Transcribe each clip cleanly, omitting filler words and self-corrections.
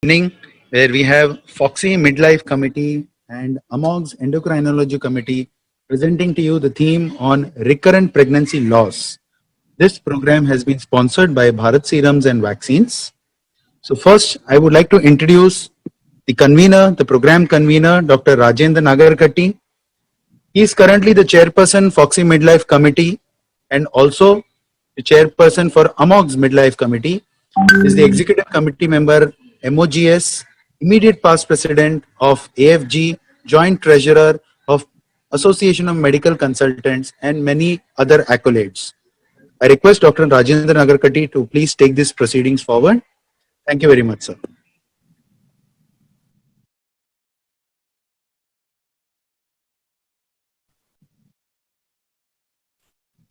Evening, where we have Foxy Midlife Committee and AMOG's Endocrinology Committee presenting to you the theme on recurrent pregnancy loss. This program has been sponsored by Bharat Serums and Vaccines. So first, I would like to introduce the convener, the program convener, Dr. Rajendra Nagarkatti. He is currently the chairperson Foxy Midlife Committee and also the chairperson for AMOG's Midlife Committee. He is the executive committee member MOGS, immediate past president of AFG, joint treasurer of Association of Medical Consultants, and many other accolades. I request Dr. Rajendra Nagarkatti to please take these proceedings forward. Thank you very much, sir.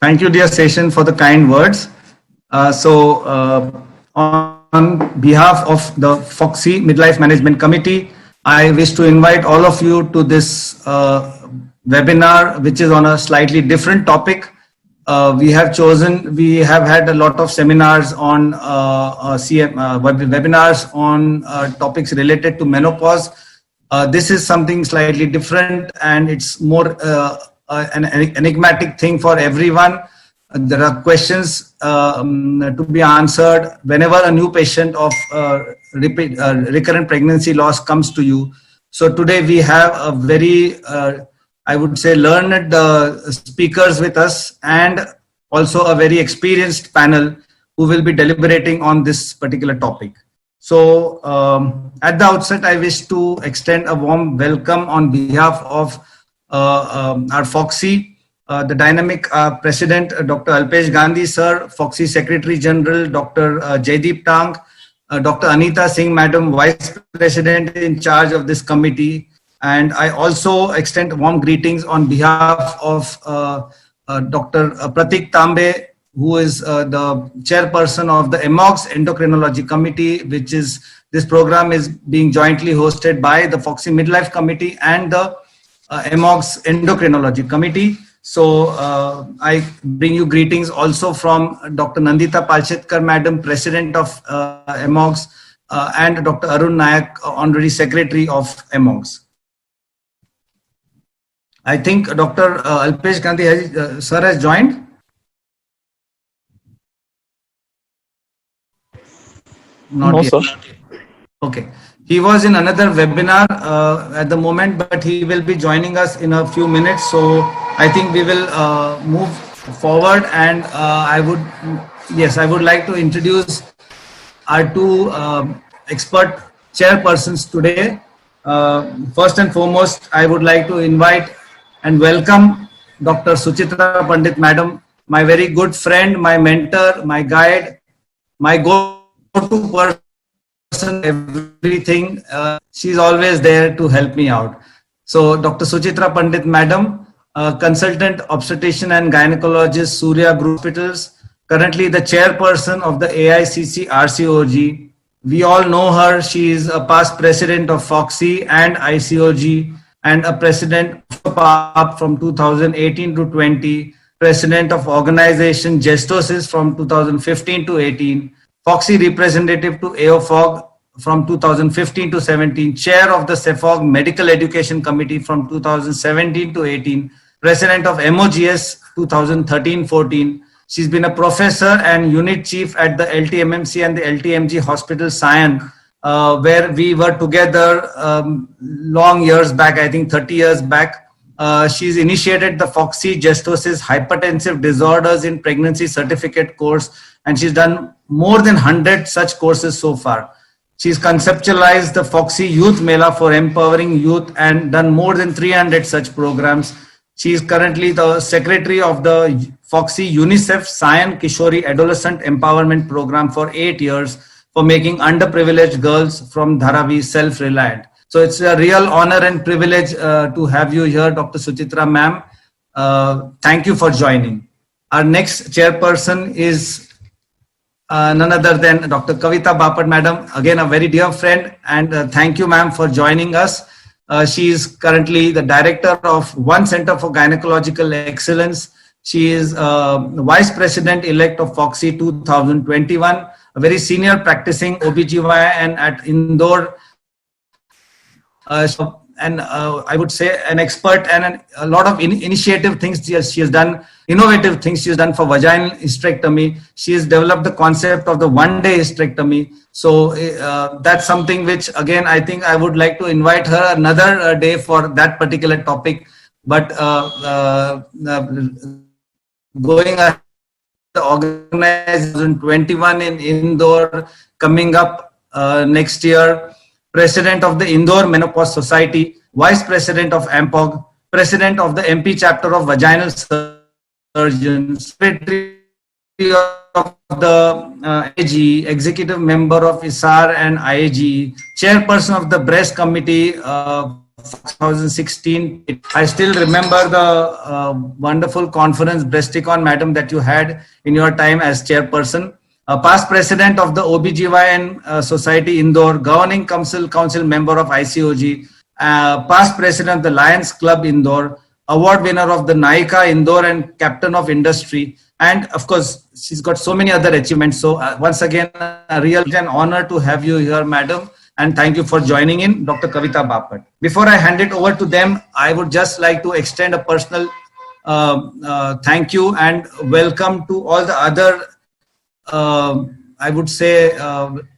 Thank you, dear Session, for the kind words. On behalf of the Foxy Midlife Management Committee, I wish to invite all of you to this webinar, which is on a slightly different topic. We have had a lot of seminars on webinars on topics related to menopause. This is something slightly different, and it's more an enigmatic thing for everyone. There are questions to be answered whenever a new patient of recurrent pregnancy loss comes to you. So today we have a very, I would say, learned speakers with us, and also a very experienced panel who will be deliberating on this particular topic. So at the outset, I wish to extend a warm welcome on behalf of our Foxy, the dynamic president, Dr. Alpesh Gandhi sir, Foxy Secretary General, Dr. Jaideep Tang, Dr. Anita Singh Madam, Vice President in charge of this committee. And I also extend warm greetings on behalf of Dr. Pratik Tambe, who is the chairperson of the AMOG's Endocrinology Committee, which is, this program is being jointly hosted by the Foxy Midlife Committee and the AMOG's Endocrinology Committee. So I bring you greetings also from Dr. Nandita Palchetkar Madam, President of AMOG's, and Dr. Arun Nayak, Honorary Secretary of AMOG's. I think Dr. Alpesh Gandhi sir has joined. No, sir. Okay. He was in another webinar at the moment, but he will be joining us in a few minutes. So I think we will move forward, and I would like to introduce our two expert chairpersons today. First and foremost, I would like to invite and welcome Dr. Suchitra Pandit Madam, my very good friend, my mentor, my guide, my go-to person, everything. She's always there to help me out. So Dr. Suchitra Pandit Madam, consultant obstetrician and gynecologist, Surya Group Hospitals, currently the chairperson of the AICC RCOG. We all know her. She is a past president of Foxy and ICOG, and a president of PAP from 2018 to 20, president of organization Gestosis from 2015 to 18, Foxy representative to AOFOG from 2015 to 17, chair of the CEFOG Medical Education Committee from 2017 to 18, president of MOGS 2013-14. She's been a professor and unit chief at the LTMMC and the LTMG Hospital Sion, where we were together long years back, I think 30 years back. She's initiated the Foxy Gestosis Hypertensive Disorders in Pregnancy Certificate course, and she's done more than 100 such courses so far. She's conceptualized the Foxy Youth Mela for empowering youth and done more than 300 such programs. She is currently the secretary of the Foxy UNICEF Sion Kishori Adolescent Empowerment Program for 8 years for making underprivileged girls from Dharavi self-reliant. So it's a real honor and privilege to have you here, Dr. Suchitra ma'am. Thank you for joining. Our next chairperson is none other than Dr. Kavita Bapat madam, again a very dear friend, and thank you ma'am for joining us. She is currently the director of One Center for Gynecological Excellence. She is Vice President elect of Foxy 2021, a very senior practicing OBGYN at Indore. I would say an expert and a lot of initiative things she has done, innovative things she has done for vaginal hysterectomy. She has developed the concept of the one-day hysterectomy. So that's something which, again, I think I would like to invite her another day for that particular topic. But going ahead, the organization 21 in Indore coming up next year. President of the Indore Menopause Society, Vice President of AMPOG, President of the MP chapter of Vaginal Surgeons, Secretary of the IAG, Executive Member of ISAR and IAG, Chairperson of the Breast Committee 2016. I still remember the wonderful conference, Breasticon, madam, that you had in your time as chairperson. Past president of the OBGYN Society Indore, governing council member of ICOG, past president of the Lions Club Indore, award winner of the Naika Indore and captain of industry. And of course, she's got so many other achievements. So once again, a real honor to have you here, madam. And thank you for joining in, Dr. Kavita Bapat. Before I hand it over to them, I would just like to extend a personal thank you and welcome to all the other I would say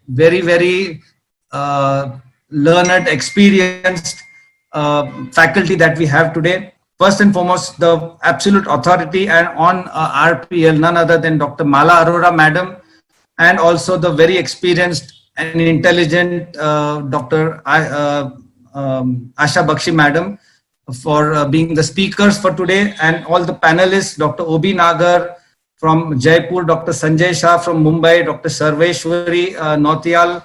very, very learned, experienced faculty that we have today. First and foremost, the absolute authority and on RPL, none other than Dr. Mala Arora, madam, and also the very experienced and intelligent Dr. Asha Bakshi, madam, for being the speakers for today, and all the panelists, Dr. Obi Nagar from Jaipur, Dr. Sanjay Shah from Mumbai, Dr. Sarveshwari Nautiyal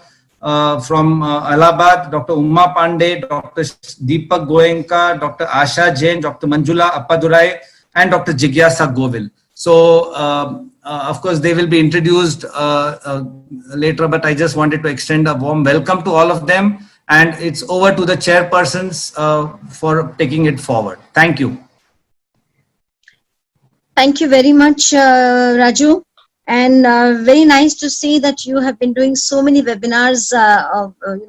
from Allahabad, Dr. Umma Pandey, Dr. Deepak Goenka, Dr. Asha Jain, Dr. Manjula Appadurai, and Dr. Jigyasa Govil. So, of course, they will be introduced later, but I just wanted to extend a warm welcome to all of them. And it's over to the chairpersons for taking it forward. Thank you. Thank you very much, Raju. And very nice to see that you have been doing so many webinars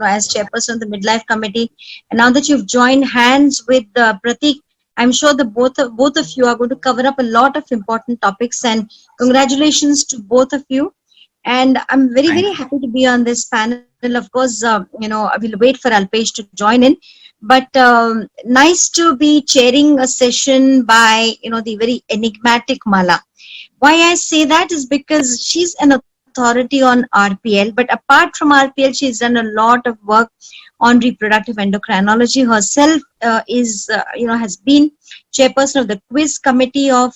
as chairperson of the Midlife Committee. And now that you've joined hands with Pratik, I'm sure the both of you are going to cover up a lot of important topics. And congratulations to both of you. And I'm very, very happy to be on this panel. Of course, I will wait for Alpesh to join in. But nice to be chairing a session by, the very enigmatic Mala. Why I say that is because she's an authority on RPL. But apart from RPL, she's done a lot of work on reproductive endocrinology. Herself has been chairperson of the quiz committee of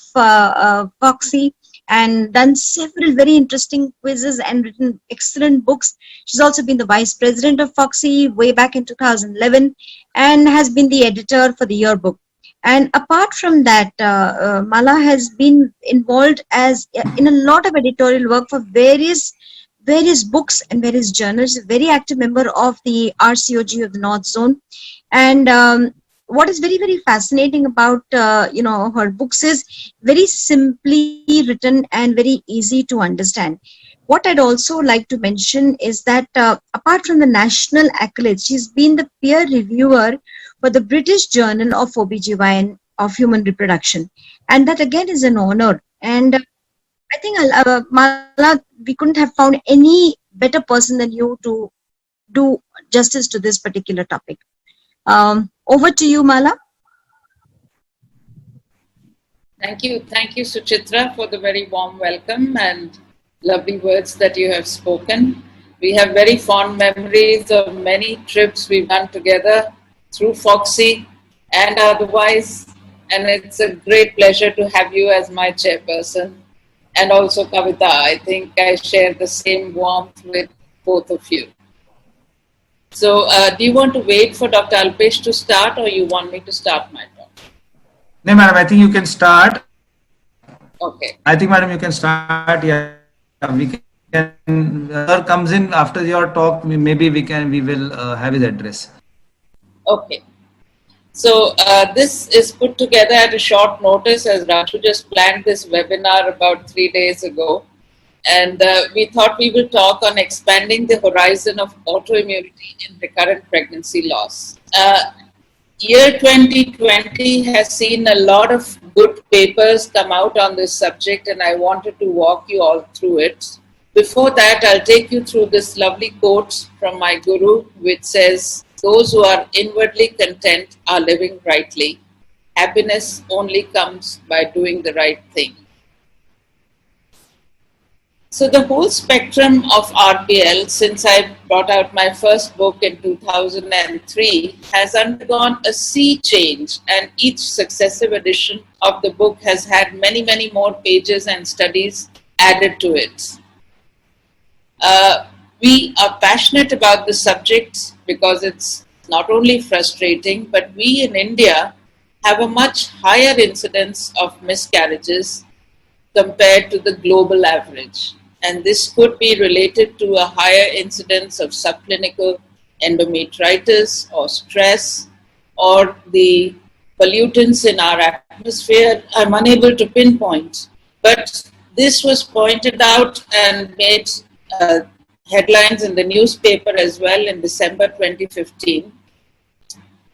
Foxy, and done several very interesting quizzes and written excellent books. She's also been the vice president of Foxy way back in 2011 and has been the editor for the yearbook. And apart from that, Mala has been involved in a lot of editorial work for various books and various journals. A very active member of the RCOG of the North Zone. And what is very, very fascinating about her books is very simply written and very easy to understand. What I'd also like to mention is that apart from the national accolades, she's been the peer reviewer for the British Journal of OBGYN of Human Reproduction, and that again is an honor. And I think Mala, we couldn't have found any better person than you to do justice to this particular topic. Over to you, Mala. Thank you, Suchitra, for the very warm welcome and lovely words that you have spoken. We have very fond memories of many trips we've done together through Foxy and otherwise, and it's a great pleasure to have you as my chairperson, and also Kavita. I think I share the same warmth with both of you. So do you want to wait for Dr. Alpesh to start, or you want me to start my talk? No, madam, I think you can start. Okay. I think, madam, you can start. Yeah, we can. Sir comes in after your talk. Maybe we will have his address. Okay. So this is put together at a short notice, as Raju just planned this webinar about 3 days ago. And we thought we will talk on expanding the horizon of autoimmunity in recurrent pregnancy loss. Year 2020 has seen a lot of good papers come out on this subject, and I wanted to walk you all through it. Before that, I'll take you through this lovely quote from my guru, which says, "Those who are inwardly content are living rightly. Happiness only comes by doing the right thing." So the whole spectrum of RPL, since I brought out my first book in 2003, has undergone a sea change, and each successive edition of the book has had many, many more pages and studies added to it. We are passionate about the subject because it's not only frustrating, but we in India have a much higher incidence of miscarriages compared to the global average. And this could be related to a higher incidence of subclinical endometritis or stress or the pollutants in our atmosphere. I'm unable to pinpoint, but this was pointed out and made headlines in the newspaper as well in December 2015.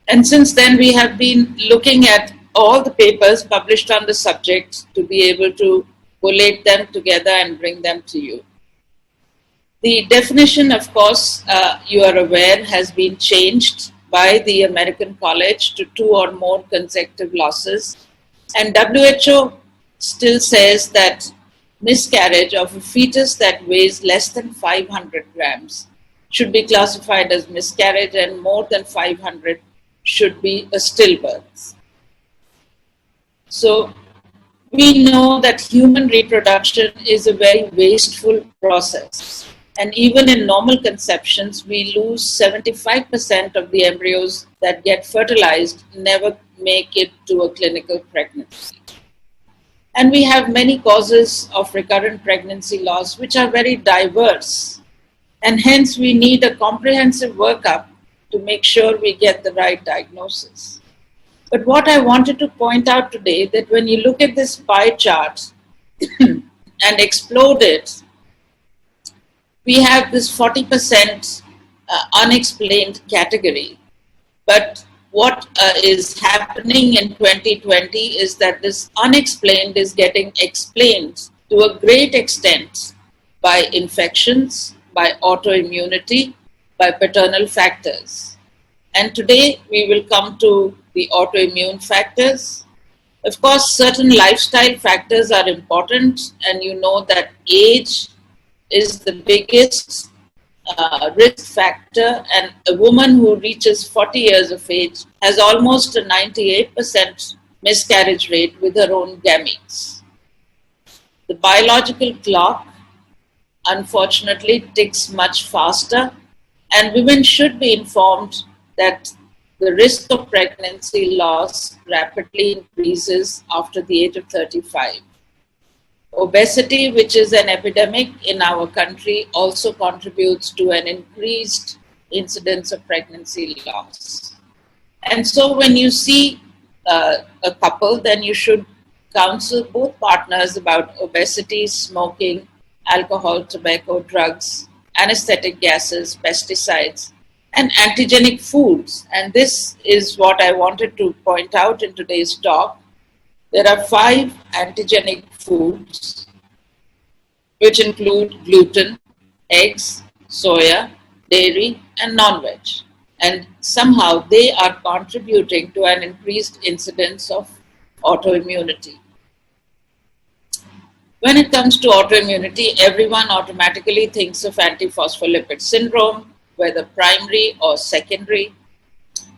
And since then, we have been looking at all the papers published on the subject to be able to collate them together and bring them to you. The definition, of course, you are aware, has been changed by the American College to 2 or more consecutive losses. And WHO still says that miscarriage of a fetus that weighs less than 500 grams should be classified as miscarriage, and more than 500 should be a stillbirth. So we know that human reproduction is a very wasteful process. And even in normal conceptions, we lose 75% of the embryos that get fertilized, never make it to a clinical pregnancy. And we have many causes of recurrent pregnancy loss, which are very diverse. And hence we need a comprehensive workup to make sure we get the right diagnosis. But what I wanted to point out today, that when you look at this pie chart and explode it, we have this 40% unexplained category. But what is happening in 2020 is that this unexplained is getting explained to a great extent by infections, by autoimmunity, by paternal factors. And today we will come to the autoimmune factors. Of course, certain lifestyle factors are important, and you know that age is the biggest risk factor, and a woman who reaches 40 years of age has almost a 98% miscarriage rate with her own gametes. The biological clock, unfortunately, ticks much faster, and women should be informed that the risk of pregnancy loss rapidly increases after the age of 35. Obesity, which is an epidemic in our country, also contributes to an increased incidence of pregnancy loss. And so when you see a couple, then you should counsel both partners about obesity, smoking, alcohol, tobacco, drugs, anesthetic gases, pesticides, and antigenic foods. And this is what I wanted to point out in today's talk. There are 5 antigenic foods, which include gluten, eggs, soya, dairy, and non-veg. And somehow they are contributing to an increased incidence of autoimmunity. When it comes to autoimmunity, everyone automatically thinks of antiphospholipid syndrome, whether primary or secondary.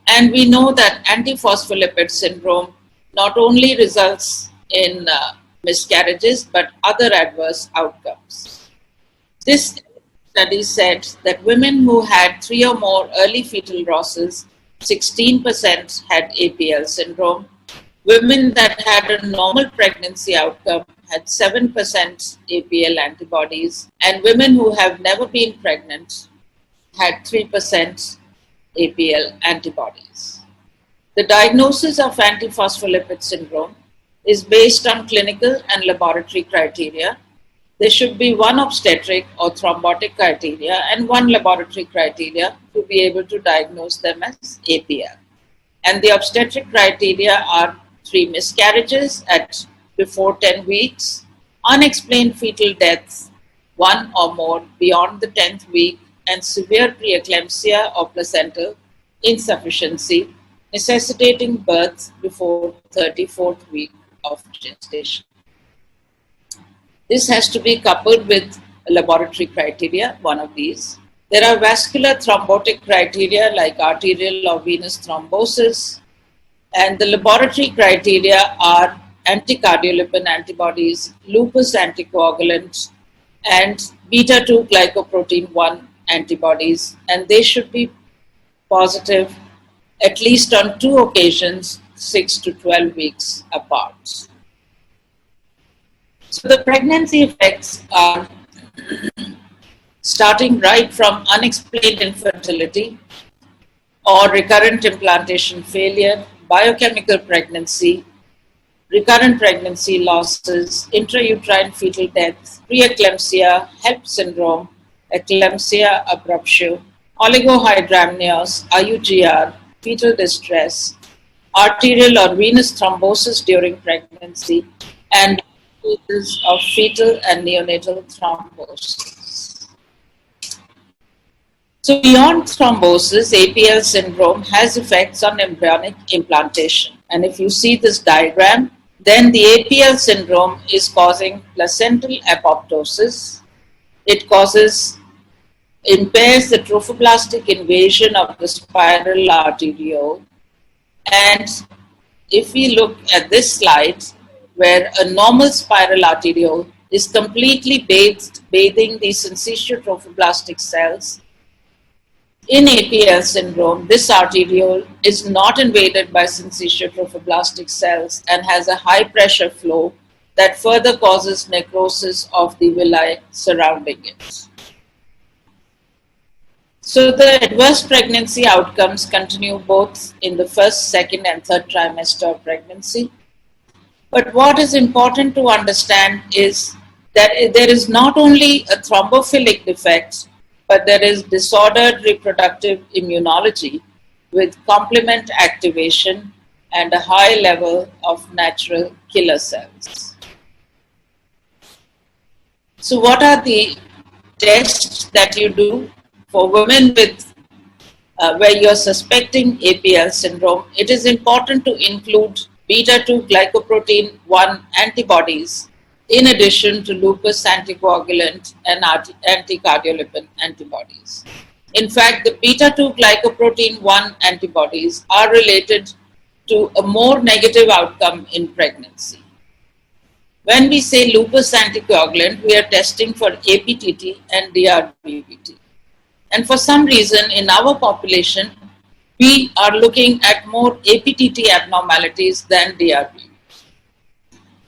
And we know that antiphospholipid syndrome not only results in miscarriages, but other adverse outcomes. This study said that women who had 3 or more early fetal losses, 16% had APL syndrome. Women that had a normal pregnancy outcome had 7% APL antibodies, and women who have never been pregnant had 3% APL antibodies. The diagnosis of antiphospholipid syndrome is based on clinical and laboratory criteria. there should be one obstetric or thrombotic criteria and one laboratory criteria to be able to diagnose them as APL. And the obstetric criteria are 3 miscarriages at before 10 weeks, unexplained fetal deaths, 1 or more beyond the 10th week, and severe preeclampsia or placental insufficiency necessitating birth before 34th week of gestation. This has to be coupled with a laboratory criteria, one of these. There are vascular thrombotic criteria like arterial or venous thrombosis, and the laboratory criteria are anticardiolipin antibodies, lupus anticoagulant, and beta-2 glycoprotein 1 antibodies, and they should be positive at least on 2 occasions, 6 to 12 weeks apart. So the pregnancy effects are starting right from unexplained infertility or recurrent implantation failure, biochemical pregnancy, recurrent pregnancy losses, intrauterine fetal death, preeclampsia, HELP syndrome, eclampsia abruptio, oligohydramnios, IUGR, fetal distress, arterial or venous thrombosis during pregnancy, and cases of fetal and neonatal thrombosis. So beyond thrombosis, APL syndrome has effects on embryonic implantation. And if you see this diagram, then the APL syndrome is causing placental apoptosis. It impairs the trophoblastic invasion of the spiral arteriole. And if we look at this slide, where a normal spiral arteriole is completely bathing the syncytial trophoblastic cells, in APL syndrome, this arteriole is not invaded by syncytial trophoblastic cells and has a high pressure flow that further causes necrosis of the villi surrounding it. So the adverse pregnancy outcomes continue both in the first, second, and third trimester of pregnancy. But what is important to understand is that there is not only a thrombophilic defect, but there is disordered reproductive immunology with complement activation and a high level of natural killer cells. So what are the tests that you do for women with where you are suspecting APL syndrome? It is important to include beta-2 glycoprotein 1 antibodies in addition to lupus anticoagulant and anticardiolipin antibodies. In fact, the beta-2 glycoprotein 1 antibodies are related to a more negative outcome in pregnancy. When we say lupus anticoagulant, we are testing for APTT and DRBPT. And for some reason in our population, we are looking at more APTT abnormalities than DRBPT.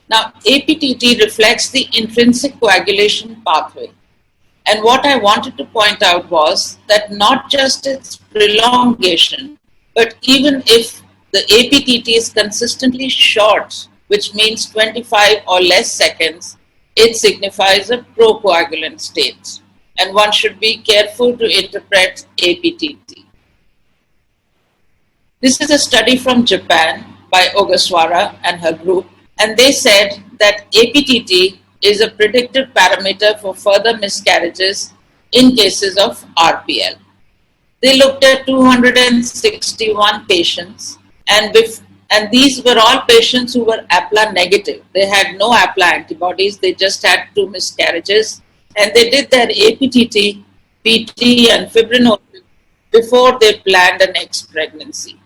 Now, APTT reflects the intrinsic coagulation pathway. And what I wanted to point out was that not just its prolongation, but even if the APTT is consistently short, which means 25 or less seconds, it signifies a procoagulant state. And one should be careful to interpret APTT. This is a study from Japan by Ogasawara and her group, and they said that APTT is a predictive parameter for further miscarriages in cases of RPL. They looked at 261 patients, and these were all patients who were APLA negative. They had no APLA antibodies, they just had 2 miscarriages, and they did their APTT, PT, and fibrinogen before they planned a next pregnancy.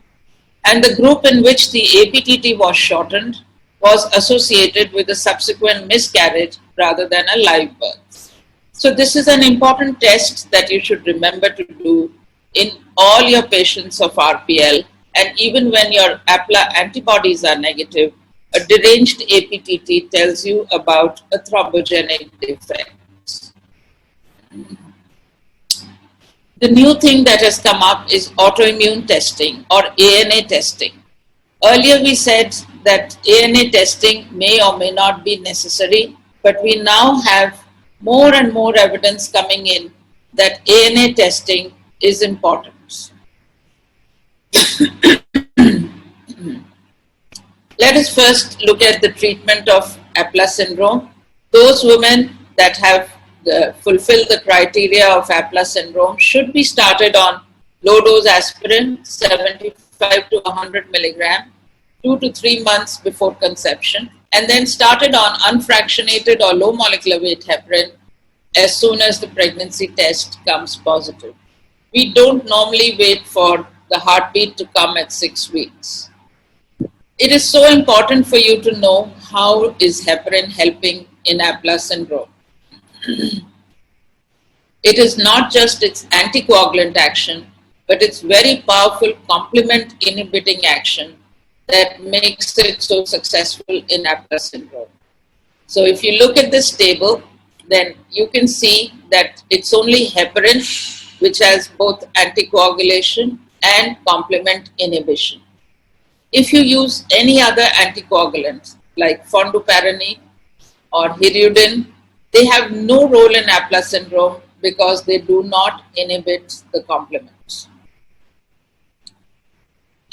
And the group in which the APTT was shortened was associated with a subsequent miscarriage rather than a live birth. So this is an important test that you should remember to do in all your patients of RPL, and even when your APLA antibodies are negative, a deranged APTT tells you about a thrombogenic defect. The new thing that has come up is autoimmune testing or ANA testing. Earlier we said that ANA testing may or may not be necessary, but we now have more and more evidence coming in that ANA testing is important. Let us first look at the treatment of Aplar syndrome. Those women that have fulfilled the criteria of Aplar syndrome should be started on low-dose aspirin, 75 to 100 milligram, 2 to 3 months before conception, and then started on unfractionated or low molecular weight heparin as soon as the pregnancy test comes positive. We don't normally wait for the heartbeat to come at 6 weeks. It is so important for you to know how is heparin helping in Aplar syndrome. It is not just its anticoagulant action, but its very powerful complement inhibiting action that makes it so successful in Aplar syndrome. So if you look at this table, then you can see that it's only heparin which has both anticoagulation and complement inhibition. If you use any other anticoagulant like fondaparinib or hirudin, they have no role in Aplar syndrome because they do not inhibit the complements.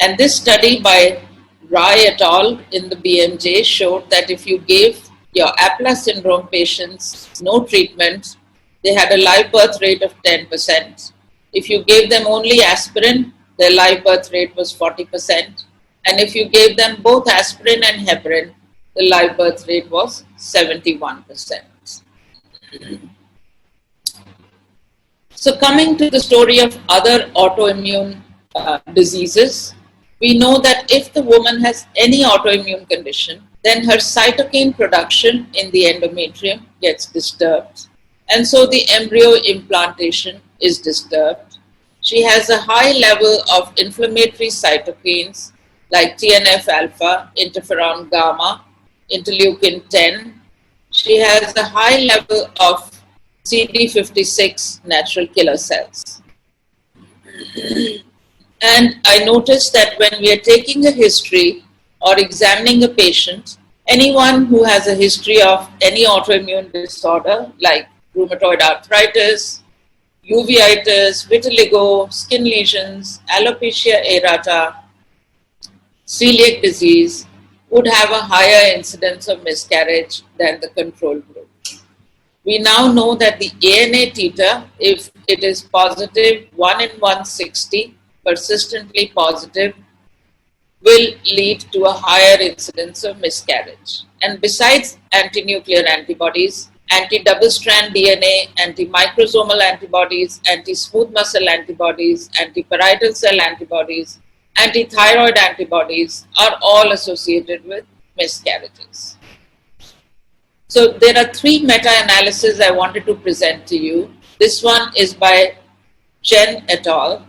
And this study by Rai et al. In the BMJ showed that if you gave your Aplar syndrome patients no treatment, they had a live birth rate of 10%. If you gave them only aspirin, their live birth rate was 40%. And if you gave them both aspirin and heparin, the live birth rate was 71%. So coming to the story of other autoimmune diseases, we know that if the woman has any autoimmune condition, then her cytokine production in the endometrium gets disturbed. And so the embryo implantation is disturbed. She has a high level of inflammatory cytokines like TNF alpha, interferon gamma, interleukin 10. She has a high level of CD56 natural killer cells. And I noticed that when we are taking a history or examining a patient, anyone who has a history of any autoimmune disorder like rheumatoid arthritis, uveitis, vitiligo, skin lesions, alopecia areata, celiac disease would have a higher incidence of miscarriage than the control group. We now know that the ANA titer, if it is positive 1 in 160, persistently positive, will lead to a higher incidence of miscarriage. And besides anti-nuclear antibodies, anti-double strand DNA, anti-microsomal antibodies, anti-smooth muscle antibodies, anti-parietal cell antibodies, anti-thyroid antibodies are all associated with miscarriages. So there are 3 meta-analyses I wanted to present to you. This one is by Chen et al.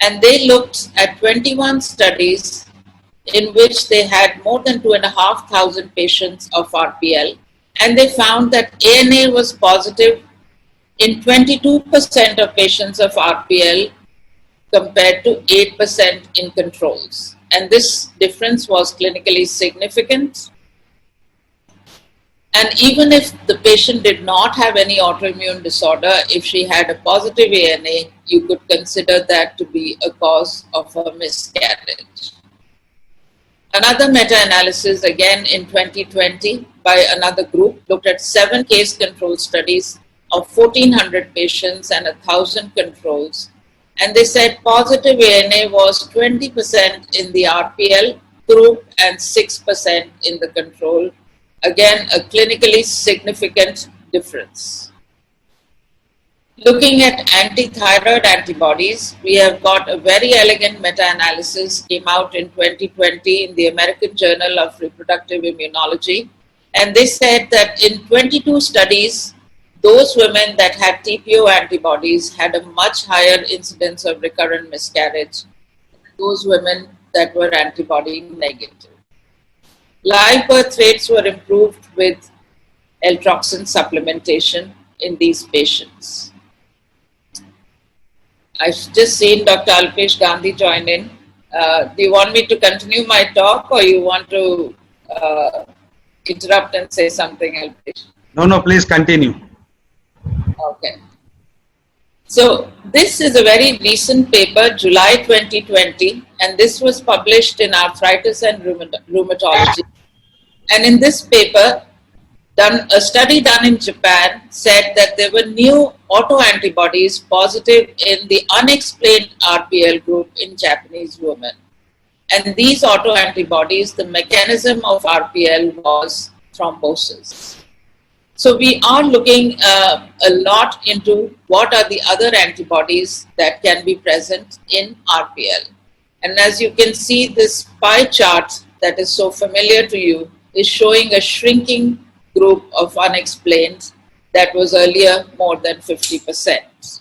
And they looked at 21 studies in which they had more than 2,500 patients of RPL. And they found that ANA was positive in 22% of patients of RPL compared to 8% in controls. And this difference was clinically significant. And even if the patient did not have any autoimmune disorder, if she had a positive ANA, you could consider that to be a cause of a miscarriage. Another meta-analysis, again in 2020, by another group, looked at 7 case control studies of 1,400 patients and 1,000 controls. And they said positive ANA was 20% in the RPL group and 6% in the control. Again, a clinically significant difference. Looking at anti-thyroid antibodies, we have got a very elegant meta-analysis came out in 2020 in the American Journal of Reproductive Immunology. And they said that in 22 studies, those women that had TPO antibodies had a much higher incidence of recurrent miscarriage than those women that were antibody negative. Live birth rates were improved with L-troxin supplementation in these patients. I've just seen Dr. Alpesh Gandhi join in. Do you want me to continue my talk or you want to interrupt and say something, Alpesh? No, please continue. Okay. So this is a very recent paper, July 2020, and this was published in Arthritis and Rheumatology. And in this paper, a study done in Japan said that there were new autoantibodies positive in the unexplained RPL group in Japanese women. And these autoantibodies, the mechanism of RPL was thrombosis. So we are looking a lot into what are the other antibodies that can be present in RPL. And as you can see, this pie chart that is so familiar to you is showing a shrinking group of unexplained that was earlier more than 50%.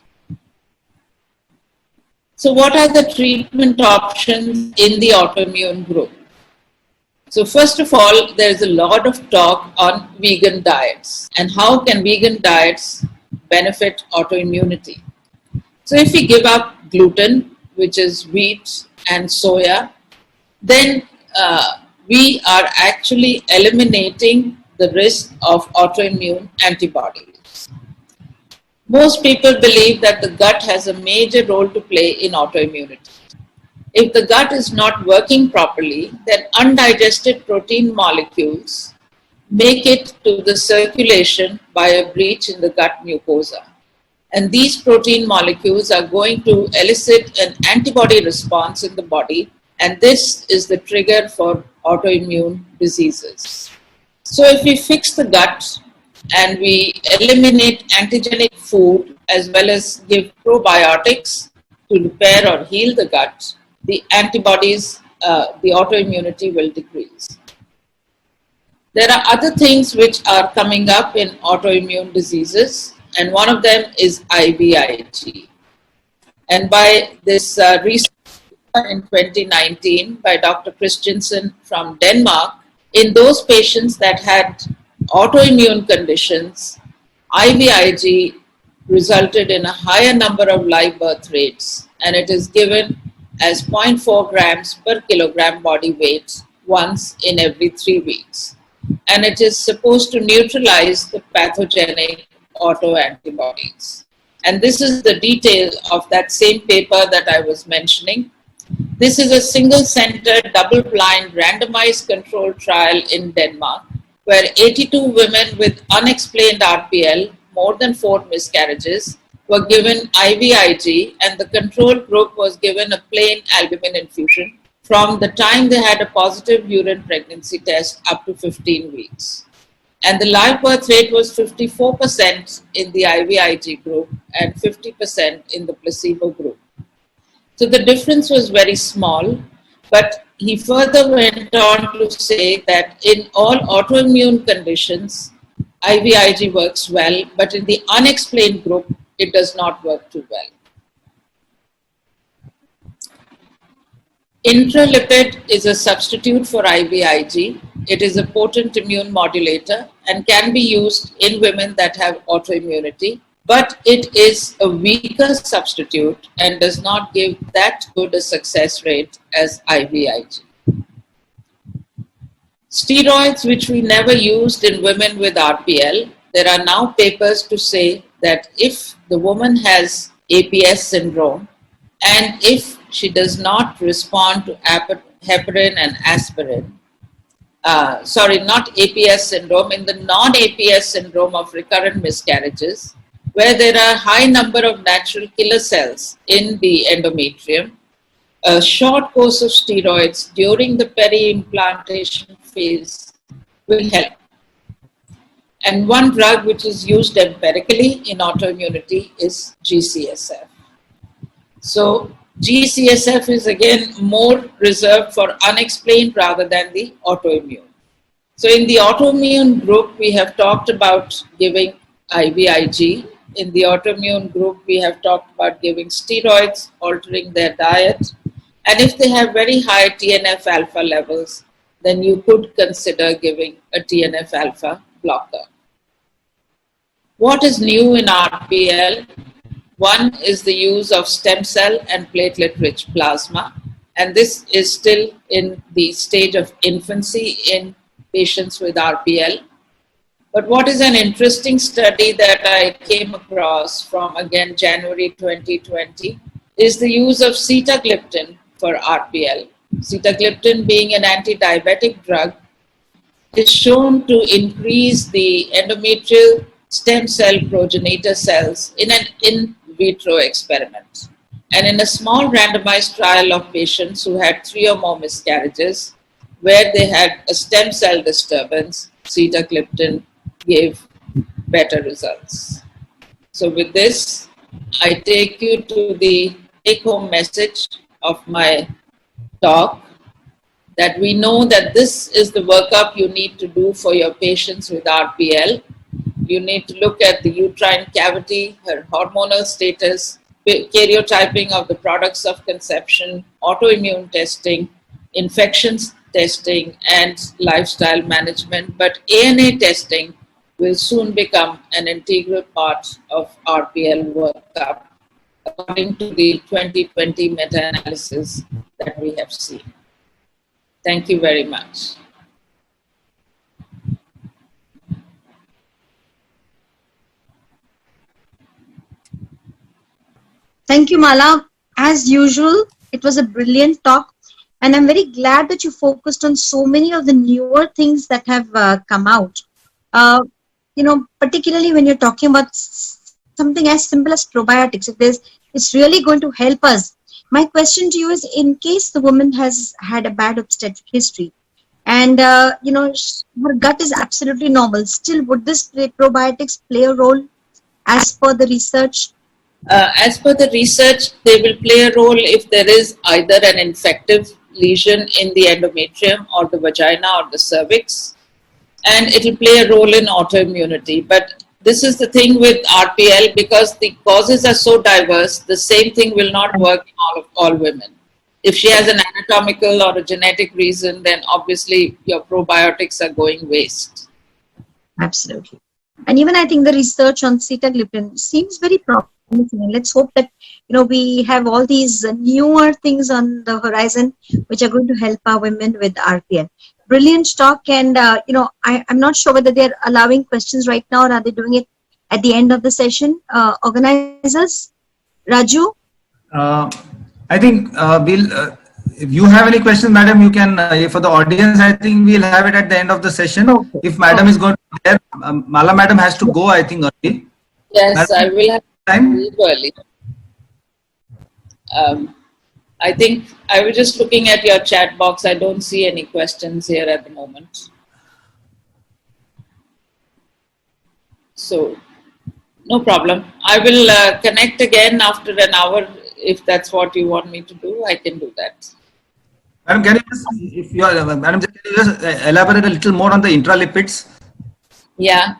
So what are the treatment options in the autoimmune group? So first of all, there's a lot of talk on vegan diets and how can vegan diets benefit autoimmunity. So if we give up gluten, which is wheat and soya, then we are actually eliminating the risk of autoimmune antibodies. Most people believe that the gut has a major role to play in autoimmunity. If the gut is not working properly, then undigested protein molecules make it to the circulation by a breach in the gut mucosa. And these protein molecules are going to elicit an antibody response in the body, and this is the trigger for autoimmune diseases. So if we fix the gut and we eliminate antigenic food as well as give probiotics to repair or heal the gut, the antibodies, the autoimmunity will decrease. There are other things which are coming up in autoimmune diseases, and one of them is IVIG. And by this research in 2019 by Dr. Christensen from Denmark, in those patients that had autoimmune conditions, IVIG resulted in a higher number of live birth rates, and it is given as 0.4 grams per kilogram body weight once in every 3 weeks. And it is supposed to neutralize the pathogenic autoantibodies. And this is the detail of that same paper that I was mentioning. This is a single-center, double-blind, randomized controlled trial in Denmark, where 82 women with unexplained RPL, more than 4 miscarriages, were given IVIG, and the control group was given a plain albumin infusion from the time they had a positive urine pregnancy test up to 15 weeks. And the live birth rate was 54% in the IVIG group and 50% in the placebo group. So the difference was very small, but he further went on to say that in all autoimmune conditions, IVIG works well, but in the unexplained group, it does not work too well. Intralipid is a substitute for IVIG. It is a potent immune modulator and can be used in women that have autoimmunity, but it is a weaker substitute and does not give that good a success rate as IVIG. Steroids, which we never used in women with RPL, there are now papers to say that if the woman has APS syndrome and if she does not respond to heparin and aspirin, not APS syndrome, in the non-APS syndrome of recurrent miscarriages, where there are a high number of natural killer cells in the endometrium, a short course of steroids during the peri-implantation phase will help. And one drug which is used empirically in autoimmunity is GCSF. So GCSF is again more reserved for unexplained rather than the autoimmune. So in the autoimmune group, we have talked about giving IVIG. In the autoimmune group, we have talked about giving steroids, altering their diet. And if they have very high TNF-alpha levels, then you could consider giving a TNF-alpha blocker. What is new in RPL? One is the use of stem cell and platelet-rich plasma, and this is still in the stage of infancy in patients with RPL. But what is an interesting study that I came across from, again, January 2020, is the use of sitagliptin for RPL. Sitagliptin, being an anti-diabetic drug, is shown to increase the endometrial stem cell progenitor cells in an in vitro experiment. And in a small randomized trial of patients who had 3 or more miscarriages, where they had a stem cell disturbance, sitagliptin gave better results. So with this, I take you to the take-home message of my talk, that we know that this is the workup you need to do for your patients with RPL. You need to look at the uterine cavity, her hormonal status, karyotyping of the products of conception, autoimmune testing, infections testing, and lifestyle management. But ANA testing will soon become an integral part of RPL workup, according to the 2020 meta-analysis that we have seen. Thank you very much. Thank you, Mala. As usual, it was a brilliant talk. And I'm very glad that you focused on so many of the newer things that have come out. Particularly when you're talking about something as simple as probiotics, it's really going to help us. My question to you is, in case the woman has had a bad obstetric history and, her gut is absolutely normal, still would this probiotics play a role as per the research? As per the research, they will play a role if there is either an infective lesion in the endometrium or the vagina or the cervix, and it will play a role in autoimmunity. But this is the thing with RPL, because the causes are so diverse, the same thing will not work in all women. If she has an anatomical or a genetic reason, then obviously your probiotics are going waste. Absolutely. And even I think the research on sitagliptin seems very promising. Let's hope that we have all these newer things on the horizon which are going to help our women with RPL. Brilliant talk, and I'm not sure whether they're allowing questions right now, or are they doing it at the end of the session? Organizers, Raju. I think we'll. If you have any questions, madam, you can. For the audience, I think we'll have it at the end of the session. Okay. If madam is going to be there, Mala madam has to go, I think, early. Yes, madam, I will have time to leave early. I think I was just looking at your chat box. I don't see any questions here at the moment. So, no problem. I will connect again after an hour. If that's what you want me to do, I can do that. Madam, can you just elaborate a little more on the intralipids? Yeah.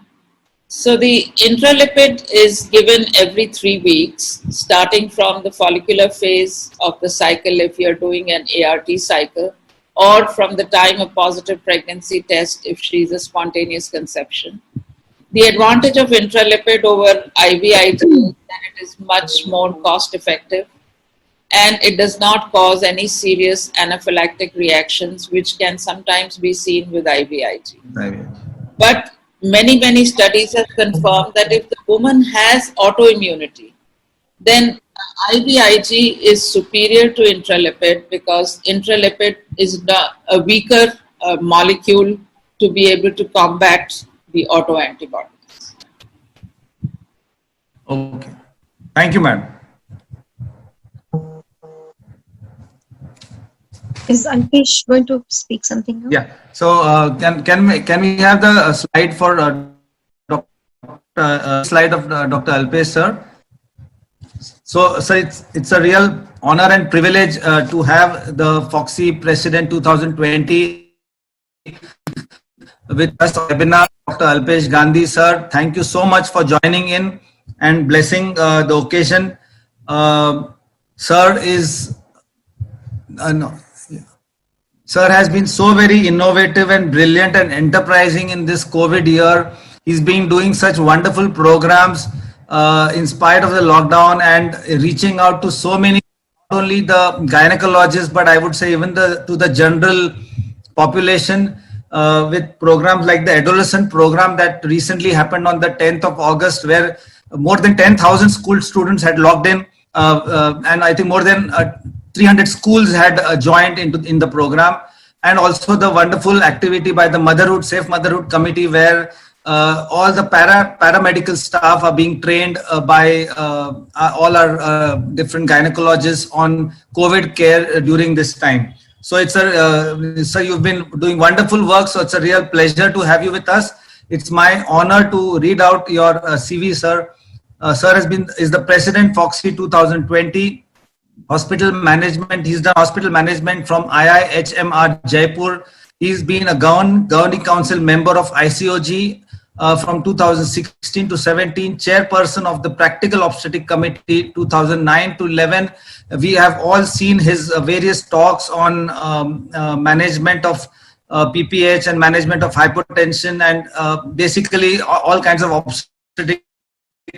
So the intralipid is given every 3 weeks, starting from the follicular phase of the cycle if you're doing an ART cycle, or from the time of positive pregnancy test if she's a spontaneous conception. The advantage of intralipid over IVIG is that it is much more cost effective, and it does not cause any serious anaphylactic reactions, which can sometimes be seen with IVIG. But many studies have confirmed that if the woman has autoimmunity, then IVIG is superior to intralipid, because intralipid is a weaker molecule to be able to combat the autoantibodies. Okay. Thank you, madam. Is Alpesh going to speak something now? Yeah. So can we have the slide for slide of Dr. Alpesh, sir? So it's a real honor and privilege to have the Foxy President 2020 with us webinar, Dr. Alpesh Gandhi, sir. Thank you so much for joining in and blessing the occasion. Sir is Sir has been so very innovative and brilliant and enterprising in this COVID year. He's been doing such wonderful programs in spite of the lockdown, and reaching out to so many, not only the gynecologists, but I would say even to the general population. with programs like the adolescent program that recently happened on the 10th of August, where more than 10,000 school students had logged in, and I think more than 300 schools had joined in the program. And also the wonderful activity by the Motherhood, Safe Motherhood Committee, where all the paramedical staff are being trained by all our different gynecologists on COVID care during this time. So it's sir, you've been doing wonderful work. So it's a real pleasure to have you with us. It's my honor to read out your CV, sir. Sir is the president Foxy 2020. Hospital management. He's done hospital management from IIHMR Jaipur. He's been a governing council member of ICOG from 2016 to 17, chairperson of the Practical Obstetric Committee 2009 to 11. We have all seen his various talks on management of PPH and management of hypertension and basically all kinds of obstetric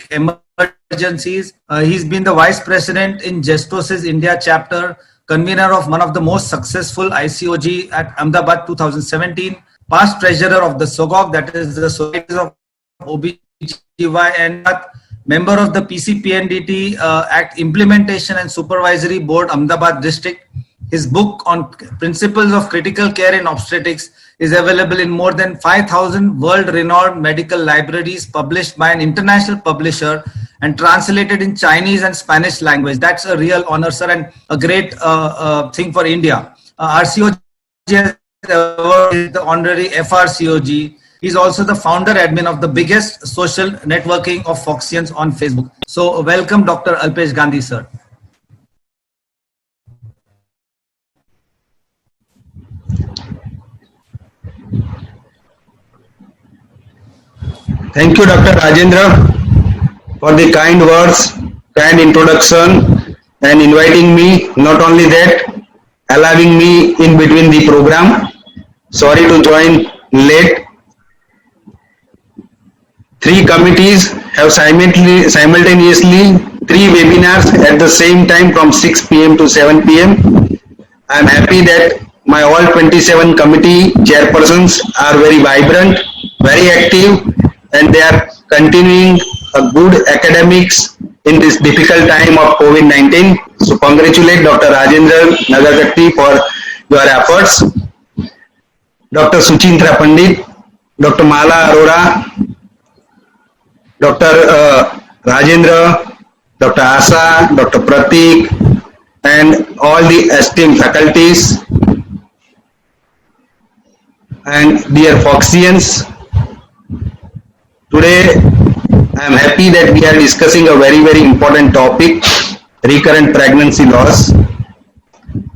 emergencies. He's been the vice president in Gestosis India chapter, convener of one of the most successful ICOG at Ahmedabad 2017, past treasurer of the SOGOG, that is the Society of OBGYN, member of the PCPNDT Act Implementation and Supervisory Board, Ahmedabad District. His book on principles of critical care in obstetrics is available in more than 5,000 world-renowned medical libraries, published by an international publisher and translated in Chinese and Spanish language. That's a real honor, sir, and a great thing for India. RCOG has the honorary FRCOG. He's also the founder admin of the biggest social networking of Foxians on Facebook. So welcome, Dr. Alpesh Gandhi, sir. Thank you, Dr. Rajendra, for the kind words, kind introduction, and inviting me. Not only that, allowing me in between the program. Sorry to join late. 3 committees have simultaneously 3 webinars at the same time from 6 p.m. to 7 p.m. I am happy that my all 27 committee chairpersons are very vibrant, very active, and they are continuing a good academics in this difficult time of COVID-19. So congratulate Dr. Rajendra Nagarkatti for your efforts. Dr. Suchintra Pandit, Dr. Mala Arora, Dr. Rajendra, Dr. Asa, Dr. Pratik, and all the esteemed faculties, and dear Foxians. Today, I am happy that we are discussing a very, very important topic, recurrent pregnancy loss.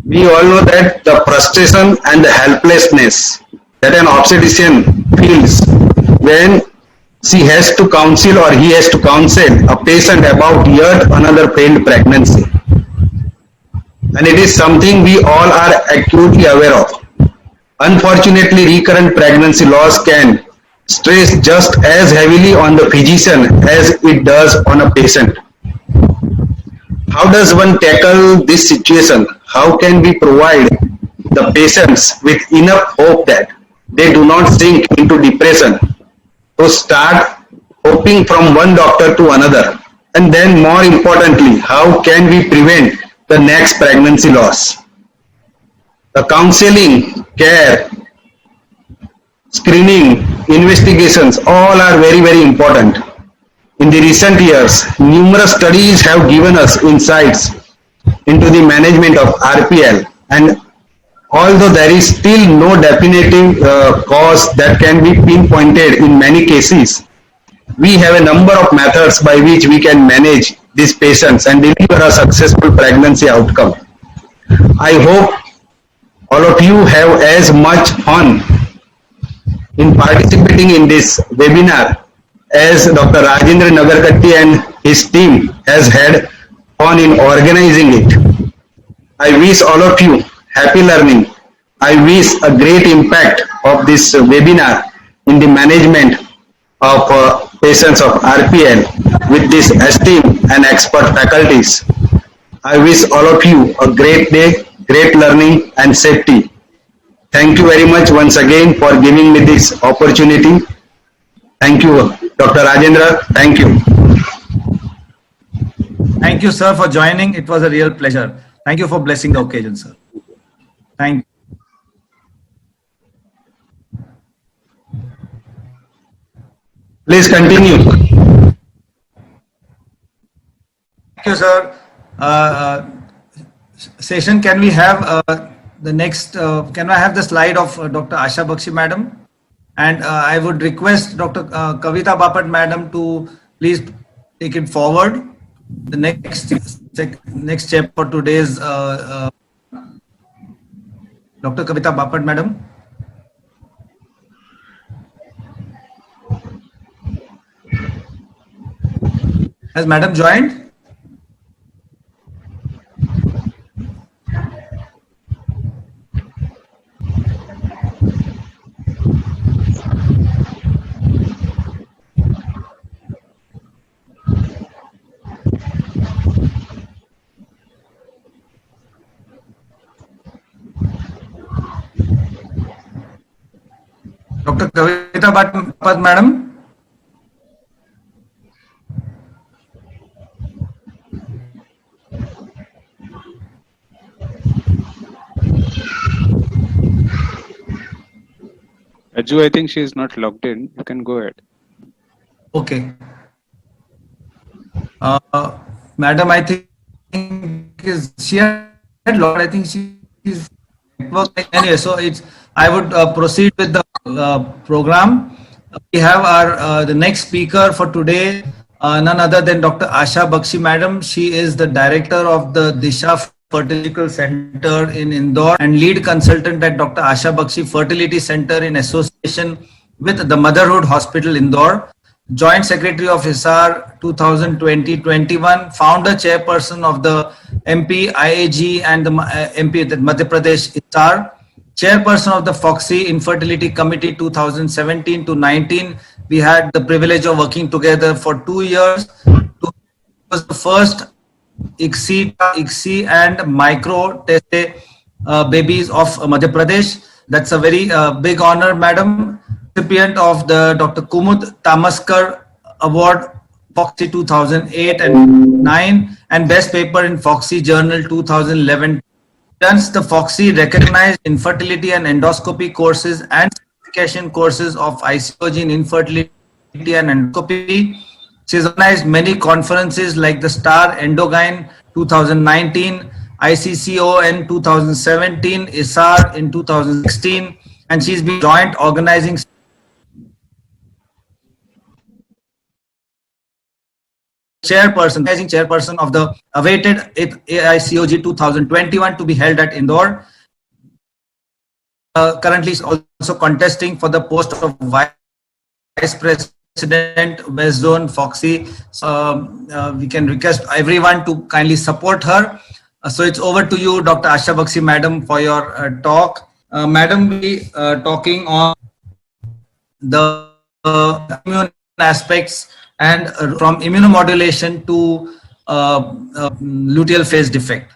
We all know that the frustration and the helplessness that an obstetrician feels when she has to counsel or he has to counsel a patient about yet another failed pregnancy. And it is something we all are acutely aware of. Unfortunately, recurrent pregnancy loss can stress just as heavily on the physician as it does on a patient. How does one tackle this situation? How can we provide the patients with enough hope that they do not sink into depression, to start hopping from one doctor to another? And then more importantly, how can we prevent the next pregnancy loss? The counseling, care, screening, investigations, all are very, very important. In the recent years, numerous studies have given us insights into the management of RPL, and although there is still no definitive cause that can be pinpointed in many cases, we have a number of methods by which we can manage these patients and deliver a successful pregnancy outcome. I hope all of you have as much fun in participating in this webinar as Dr. Rajendra Nagarkatti and his team has had fun in organizing it. I wish all of you happy learning. I wish a great impact of this webinar in the management of patients of RPL with this esteemed and expert faculties. I wish all of you a great day, great learning and safety. Thank you very much once again for giving me this opportunity. Thank you, Dr. Rajendra. Thank you. Thank you, sir, for joining. It was a real pleasure. Thank you for blessing the occasion, sir. Thank you. Please continue. Thank you, sir. Session, can we have the next, can I have the slide of Dr. Asha Bakshi madam? And I would request Dr. Kavita Bapat madam to please take it forward. The next step for today's Dr. Kavita Bapat madam. Has madam joined? Dr. Kavita Bapat madam. Raju, I think she is not logged in. You can go ahead. Okay. Madam, I think she had logged. I think she is network anyway. So I would proceed with the program. We have our the next speaker for today, none other than Dr. Asha Bakshi madam. She is the director of the Disha Fertility Center in Indore and lead consultant at Dr. Asha Bakshi Fertility Center in association with the Motherhood Hospital Indore. Joint Secretary of SR 2020-21, founder chairperson of the MP IAG and the MP Madhya Pradesh SR, chairperson of the Foxy Infertility Committee 2017 to 19. We had the privilege of working together for 2 years. It was the first ICSI and micro test babies of Madhya Pradesh. That's a very big honor, madam. Recipient of the Dr. Kumud Tamaskar Award, Foxy 2008 and 9, and Best Paper in Foxy Journal 2011. Runs the Foxy recognized infertility and endoscopy courses and certification courses of ICOG in infertility and endoscopy. She has organized many conferences like the Star Endogyne 2019, ICCON 2017, ISAR in 2016, and she's been joint organizing chairperson of the awaited AICOG 2021 to be held at Indore. Currently is also contesting for the post of Vice President West Zone Foxy. We can request everyone to kindly support her. So it's over to you, Dr. Asha Bakshi madam, for your talk. Madam, we talking on the immune aspects and from immunomodulation to luteal phase defect.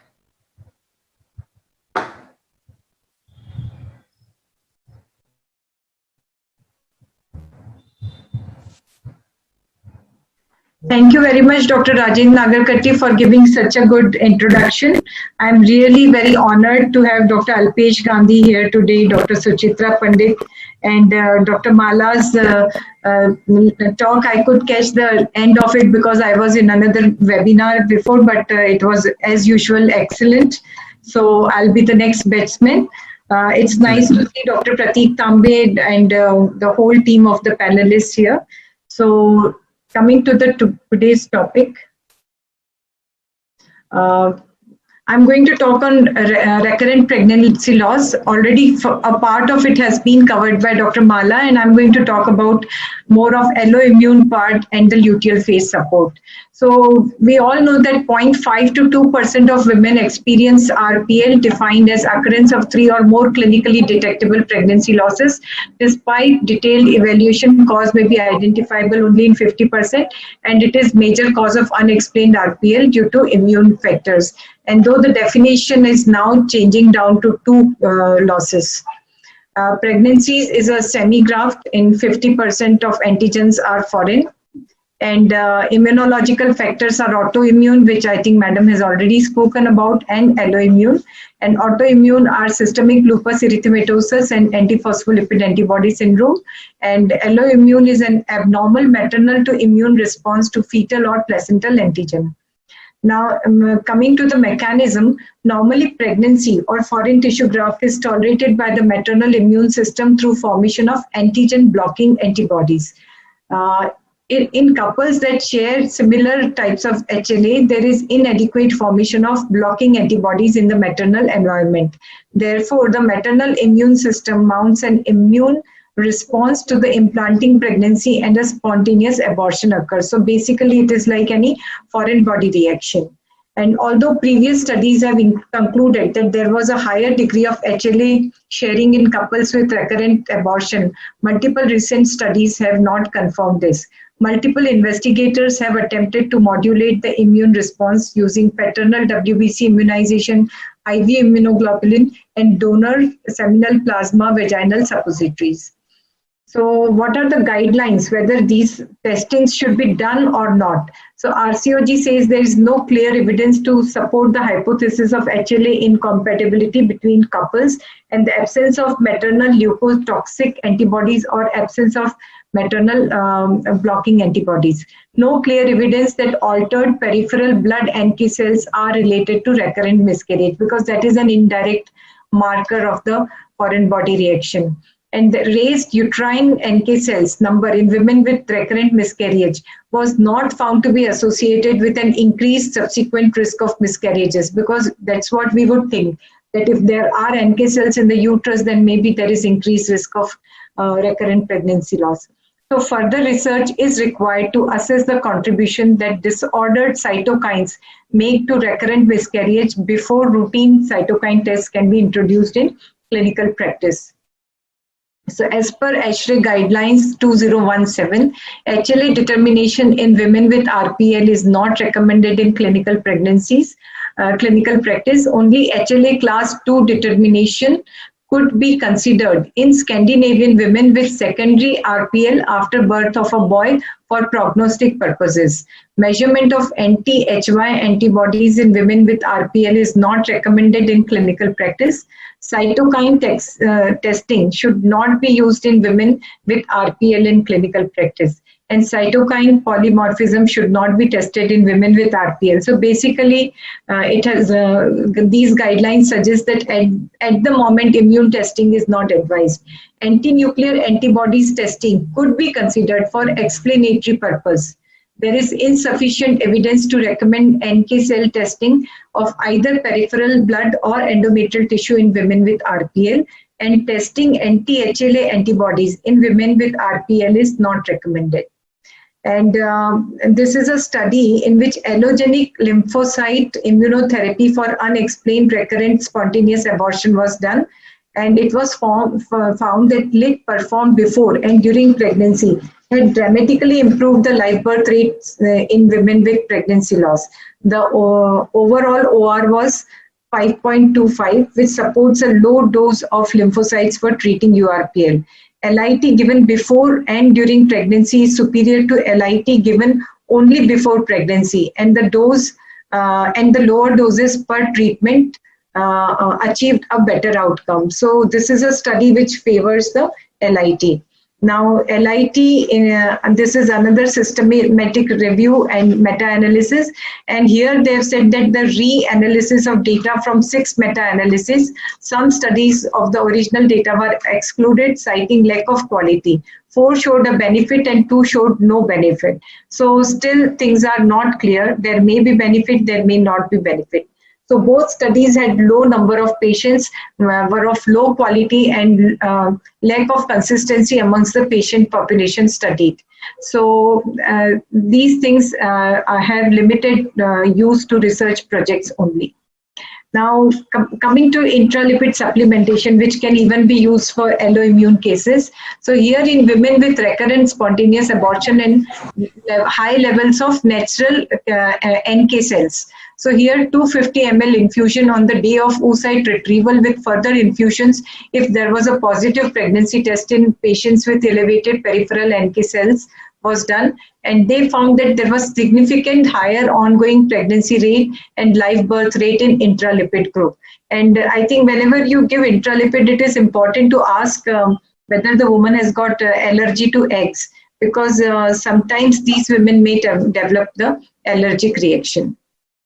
Thank you very much, Dr. Rajendra Nagarkatti, for giving such a good introduction. I'm really very honored to have Dr. Alpesh Gandhi here today, Dr. Suchitra Pandit, and Dr. Mala's talk. I could catch the end of it because I was in another webinar before, but it was, as usual, excellent. So I'll be the next batsman. It's nice to see Dr. Pratik Tambe and the whole team of the panelists here. So coming to today's topic, I'm going to talk on recurrent pregnancy loss. Already a part of it has been covered by Dr. Mala, and I'm going to talk about more of alloimmune part and the luteal phase support. So we all know that 0.5 to 2% of women experience RPL, defined as occurrence of 3 or more clinically detectable pregnancy losses. Despite detailed evaluation, cause may be identifiable only in 50%, and it is major cause of unexplained RPL due to immune factors. And though the definition is now changing down to 2 losses. Pregnancies is a semi-graft in 50% of antigens are foreign. And immunological factors are autoimmune, which I think Madam has already spoken about, and alloimmune. And autoimmune are systemic lupus erythematosus and antiphospholipid antibody syndrome. And alloimmune is an abnormal maternal to immune response to fetal or placental antigen. Now, coming to the mechanism, normally pregnancy or foreign tissue graft is tolerated by the maternal immune system through formation of antigen blocking antibodies. In couples that share similar types of HLA, there is inadequate formation of blocking antibodies in the maternal environment. Therefore, the maternal immune system mounts an immune response to the implanting pregnancy and a spontaneous abortion occurs. So basically, it is like any foreign body reaction. And although previous studies have concluded that there was a higher degree of HLA sharing in couples with recurrent abortion, multiple recent studies have not confirmed this. Multiple investigators have attempted to modulate the immune response using paternal WBC immunization, IV immunoglobulin, and donor seminal plasma vaginal suppositories. So what are the guidelines, whether these testings should be done or not? So RCOG says there is no clear evidence to support the hypothesis of HLA incompatibility between couples and the absence of maternal leukotoxic antibodies or absence of maternal blocking antibodies. No clear evidence that altered peripheral blood NK cells are related to recurrent miscarriage, because that is an indirect marker of the foreign body reaction. And the raised uterine NK cells number in women with recurrent miscarriage was not found to be associated with an increased subsequent risk of miscarriages, because that's what we would think, that if there are NK cells in the uterus, then maybe there is increased risk of recurrent pregnancy loss. So further research is required to assess the contribution that disordered cytokines make to recurrent miscarriage before routine cytokine tests can be introduced in clinical practice. So as per ASHRAE guidelines 2017, HLA determination in women with RPL is not recommended in clinical pregnancies, clinical practice. Only HLA class 2 determination could be considered in Scandinavian women with secondary RPL after birth of a boy for prognostic purposes. Measurement of anti-HY antibodies in women with RPL is not recommended in clinical practice. Cytokine testing should not be used in women with RPL in clinical practice. And cytokine polymorphism should not be tested in women with RPL. So basically, these guidelines suggest that at the moment, immune testing is not advised. Anti-nuclear antibodies testing could be considered for explanatory purpose. There is insufficient evidence to recommend NK cell testing of either peripheral blood or endometrial tissue in women with RPL, and testing anti-HLA antibodies in women with RPL is not recommended. And this is a study in which allogenic lymphocyte immunotherapy for unexplained recurrent spontaneous abortion was done. And it was found that LIC performed before and during pregnancy had dramatically improved the live birth rates in women with pregnancy loss. The overall OR was 5.25, which supports a low dose of lymphocytes for treating URPL. LIT given before and during pregnancy is superior to LIT given only before pregnancy, and the dose and the lower doses per treatment achieved a better outcome. So this is a study which favors the LIT. Now LIT, this is another systematic review and meta-analysis, and here they have said that the re-analysis of data from 6 meta-analysis, some studies of the original data were excluded citing lack of quality. 4 showed a benefit and 2 showed no benefit. So still things are not clear. There may be benefit, there may not be benefit. So both studies had low number of patients, were of low quality, and lack of consistency amongst the patient population studied. So these things have limited use to research projects only. Now, coming to intralipid supplementation, which can even be used for alloimmune cases. So here in women with recurrent spontaneous abortion and high levels of natural NK cells. So here 250 ml infusion on the day of oocyte retrieval with further infusions if there was a positive pregnancy test in patients with elevated peripheral NK cells was done, and they found that there was significant higher ongoing pregnancy rate and live birth rate in intralipid group. And I think whenever you give intralipid, it is important to ask whether the woman has got allergy to eggs, because sometimes these women may develop the allergic reaction.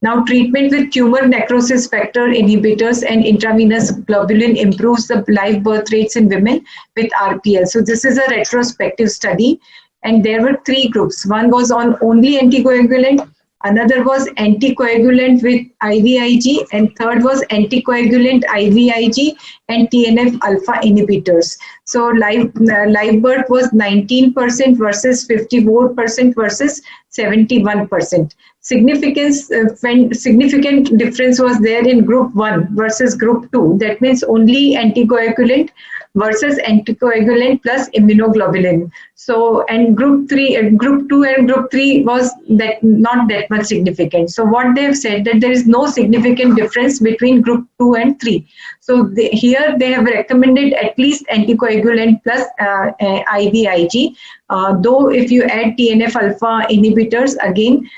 Now, treatment with tumor necrosis factor inhibitors and intravenous globulin improves the live birth rates in women with RPL. So this is a retrospective study. And there were 3 groups. One was on only anticoagulant, another was anticoagulant with IVIG, and third was anticoagulant IVIG and TNF alpha inhibitors. So live birth was 19% versus 54% versus 71%. Significant difference was there in group 1 versus group 2. That means only anticoagulant versus anticoagulant plus immunoglobulin. So, and group 2 and group 3 was not that much significant. So what they have said that there is no significant difference between group 2 and 3. So here they have recommended at least anticoagulant plus IVIG. Though if you add TNF alpha inhibitors, again,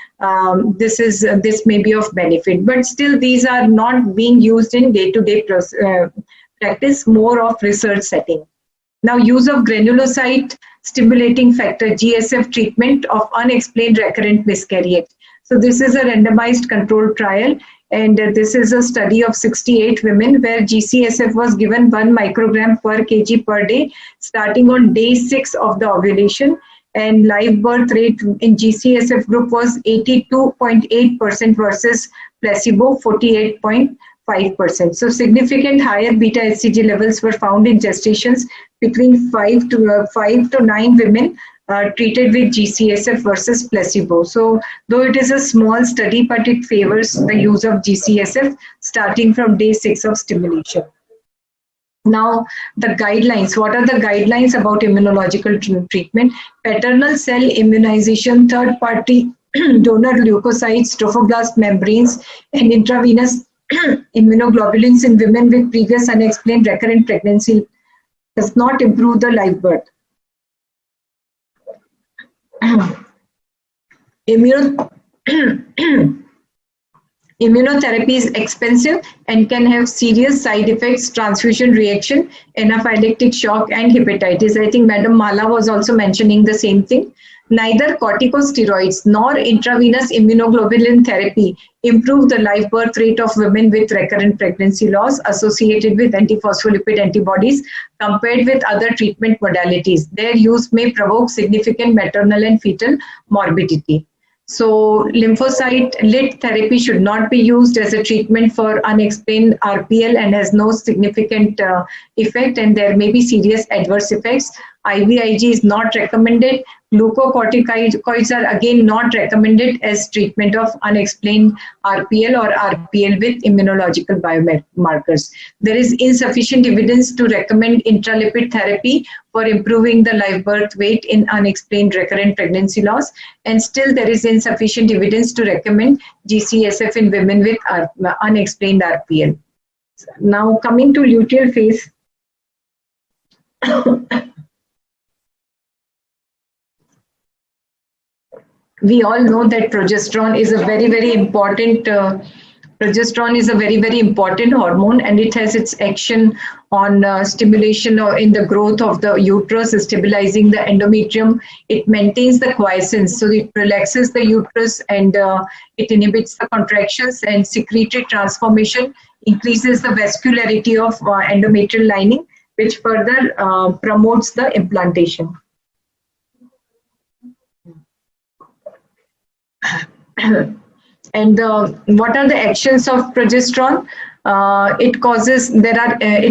this may be of benefit. But still, these are not being used in day-to-day practice, more of research setting. Now, use of granulocyte stimulating factor GSF treatment of unexplained recurrent miscarriage. So this is a randomized controlled trial, and this is a study of 68 women where GCSF was given 1 microgram per kg per day starting on day 6 of the ovulation, and live birth rate in GCSF group was 82.8% versus placebo 48.5%. So significant higher beta HCG levels were found in gestations between 5 to 9 women treated with GCSF versus placebo. So though it is a small study, but it favors the use of GCSF starting from day 6 of stimulation. Now, the guidelines. What are the guidelines about immunological treatment? Paternal cell immunization, third-party donor leukocytes, trophoblast membranes, and intravenous immunoglobulins in women with previous unexplained recurrent pregnancy does not improve the live birth. Immunotherapy is expensive and can have serious side effects, transfusion reaction, anaphylactic shock, and hepatitis. I think Madam Mala was also mentioning the same thing. Neither corticosteroids nor intravenous immunoglobulin therapy improve the live birth rate of women with recurrent pregnancy loss associated with antiphospholipid antibodies compared with other treatment modalities. Their use may provoke significant maternal and fetal morbidity. So lymphocyte-lit therapy should not be used as a treatment for unexplained RPL and has no significant effect, and there may be serious adverse effects. IVIG is not recommended. Glucocorticoids are again not recommended as treatment of unexplained RPL or RPL with immunological biomarkers. There is insufficient evidence to recommend intralipid therapy for improving the live birth weight in unexplained recurrent pregnancy loss, and still there is insufficient evidence to recommend GCSF in women with unexplained RPL. Now coming to luteal phase. We all know that progesterone is a very, very important hormone, and it has its action on stimulation or in the growth of the uterus, stabilizing the endometrium. It maintains the quiescence, so it relaxes the uterus, and it inhibits the contractions, and secretory transformation increases the vascularity of endometrial lining, which further promotes the implantation. And what are the actions of progesterone? It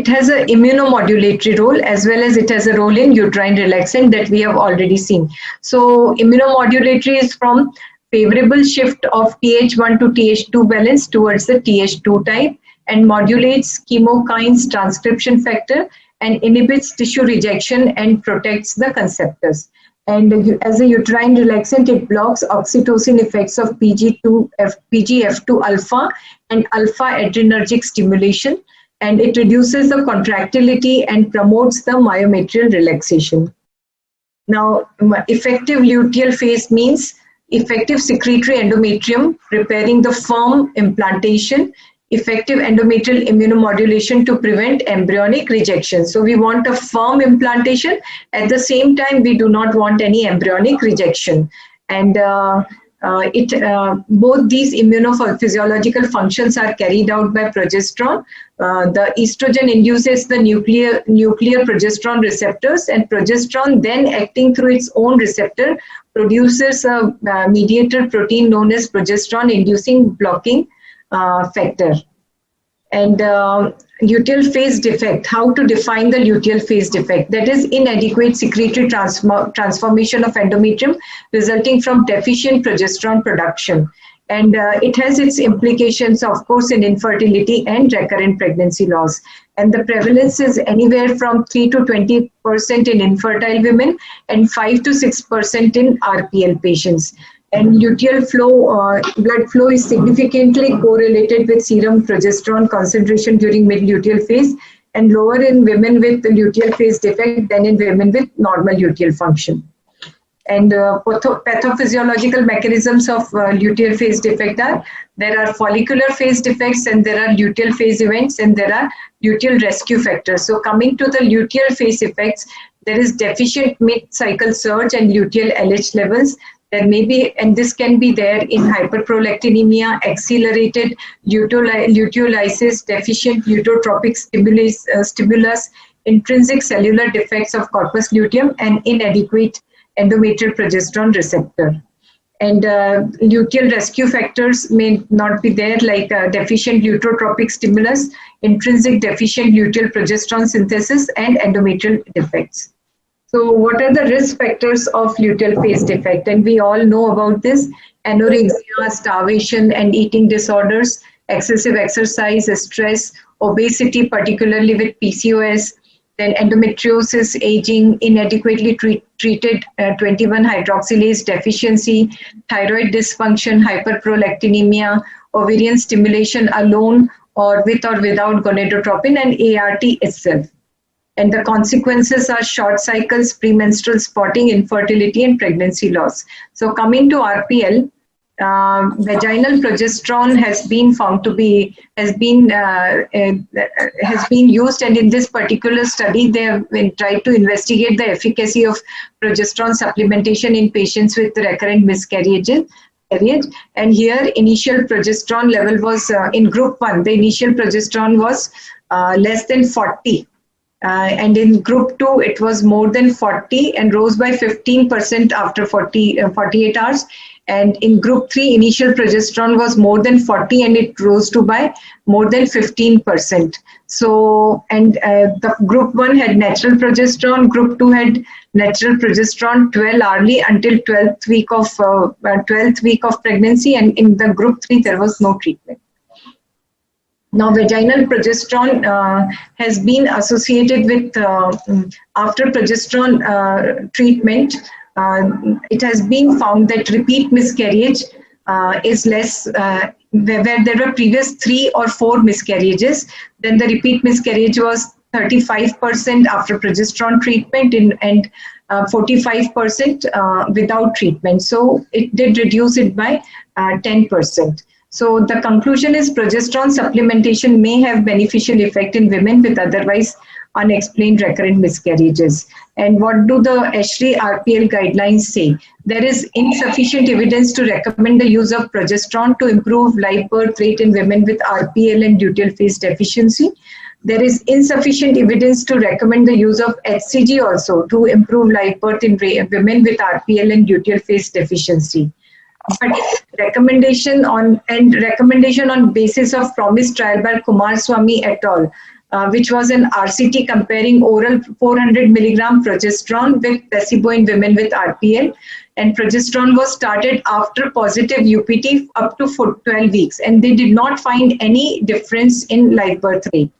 has an immunomodulatory role as well as it has a role in uterine relaxant that we have already seen. So immunomodulatory is from favorable shift of TH1 to TH2 balance towards the TH2 type, and modulates chemokines transcription factor and inhibits tissue rejection and protects the conceptors. And as a uterine relaxant, it blocks oxytocin effects of PGF2 alpha and alpha adrenergic stimulation, and it reduces the contractility and promotes the myometrial relaxation. Now, effective luteal phase means effective secretory endometrium, repairing the firm implantation, effective endometrial immunomodulation to prevent embryonic rejection. So we want a firm implantation. At the same time, we do not want any embryonic rejection. And both these immunophysiological functions are carried out by progesterone. The estrogen induces the nuclear progesterone receptors, and progesterone then acting through its own receptor produces a mediator protein known as progesterone inducing blocking factor. And luteal phase defect, how to define the luteal phase defect? That is inadequate secretory transformation of endometrium resulting from deficient progesterone production. And it has its implications, of course, in infertility and recurrent pregnancy loss. And the prevalence is anywhere from 3 to 20% in infertile women and 5 to 6% in RPL patients. And luteal flow, blood flow is significantly correlated with serum progesterone concentration during mid-luteal phase and lower in women with the luteal phase defect than in women with normal luteal function. And pathophysiological mechanisms of luteal phase defect are, there are follicular phase defects and there are luteal phase events and there are luteal rescue factors. So coming to the luteal phase effects, there is deficient mid-cycle surge and luteal LH levels. There may be, and this can be there in hyperprolactinemia, accelerated luteolysis, deficient luteotropic stimulus, intrinsic cellular defects of corpus luteum, and inadequate endometrial progesterone receptor. And luteal rescue factors may not be there, like deficient luteotropic stimulus, intrinsic deficient luteal progesterone synthesis, and endometrial defects. So what are the risk factors of luteal phase defect? And we all know about this: anorexia, starvation, and eating disorders, excessive exercise, stress, obesity, particularly with PCOS, then endometriosis, aging, inadequately treated 21-hydroxylase deficiency, thyroid dysfunction, hyperprolactinemia, ovarian stimulation alone or with or without gonadotropin, and ART itself. And the consequences are short cycles, premenstrual spotting, infertility, and pregnancy loss. So coming to RPL, vaginal progesterone has been found to be, has been used, and in this particular study, they have tried to investigate the efficacy of progesterone supplementation in patients with recurrent miscarriages. And here, initial progesterone level was, in group 1, the initial progesterone was less than 40. And in group 2, it was more than 40 and rose by 15% after 48 hours. And in group 3, initial progesterone was more than 40 and it rose to by more than 15%. So, and the group 1 had natural progesterone, group 2 had natural progesterone 12 hourly until 12th week of pregnancy, and in the group 3 there was no treatment. Now, vaginal progesterone has been associated with, after progesterone treatment, it has been found that repeat miscarriage is less, where there were previous 3 or 4 miscarriages, then the repeat miscarriage was 35% after progesterone treatment and 45% without treatment. So it did reduce it by 10%. So the conclusion is progesterone supplementation may have beneficial effect in women with otherwise unexplained recurrent miscarriages. And what do the ESHRE RPL guidelines say? There is insufficient evidence to recommend the use of progesterone to improve live birth rate in women with RPL and luteal phase deficiency. There is insufficient evidence to recommend the use of HCG also to improve live birth in women with RPL and luteal phase deficiency. But recommendation on basis of PROMISE trial by Kumaraswamy et al., which was an RCT comparing oral 400 milligram progesterone with placebo in women with RPL. and progesterone was started after positive UPT up to 12 weeks, and they did not find any difference in live birth rate.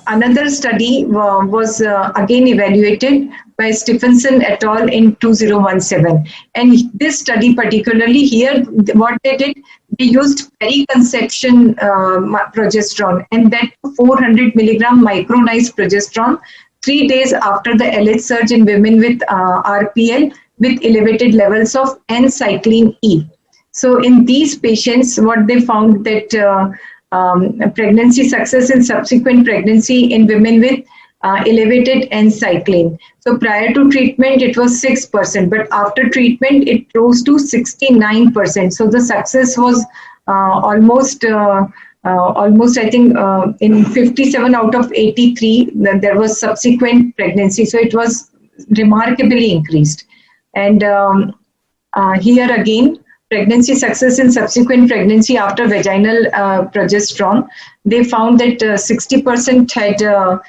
Another study was again evaluated by Stephenson et al. In 2017. And this study particularly here, what they did, they used periconception progesterone, and that 400 milligram micronized progesterone 3 days after the LH surge in women with RPL with elevated levels of N-cycline E. So in these patients, what they found that pregnancy success in subsequent pregnancy in women with elevated N-cycline. So prior to treatment, it was 6%, but after treatment, it rose to 69%. So the success was almost, I think, in 57 out of 83, there was subsequent pregnancy. So it was remarkably increased. And here again, pregnancy success in subsequent pregnancy after vaginal progesterone, they found that 60% had a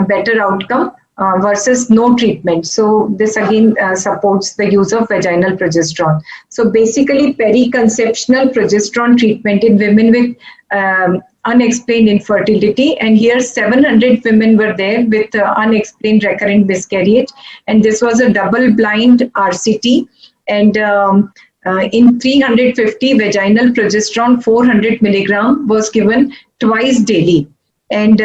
better outcome versus no treatment. So this again supports the use of vaginal progesterone. So basically periconceptional progesterone treatment in women with unexplained infertility, and here 700 women were there with unexplained recurrent miscarriage, and this was a double-blind RCT, and in 350 vaginal progesterone 400 milligram was given twice daily, and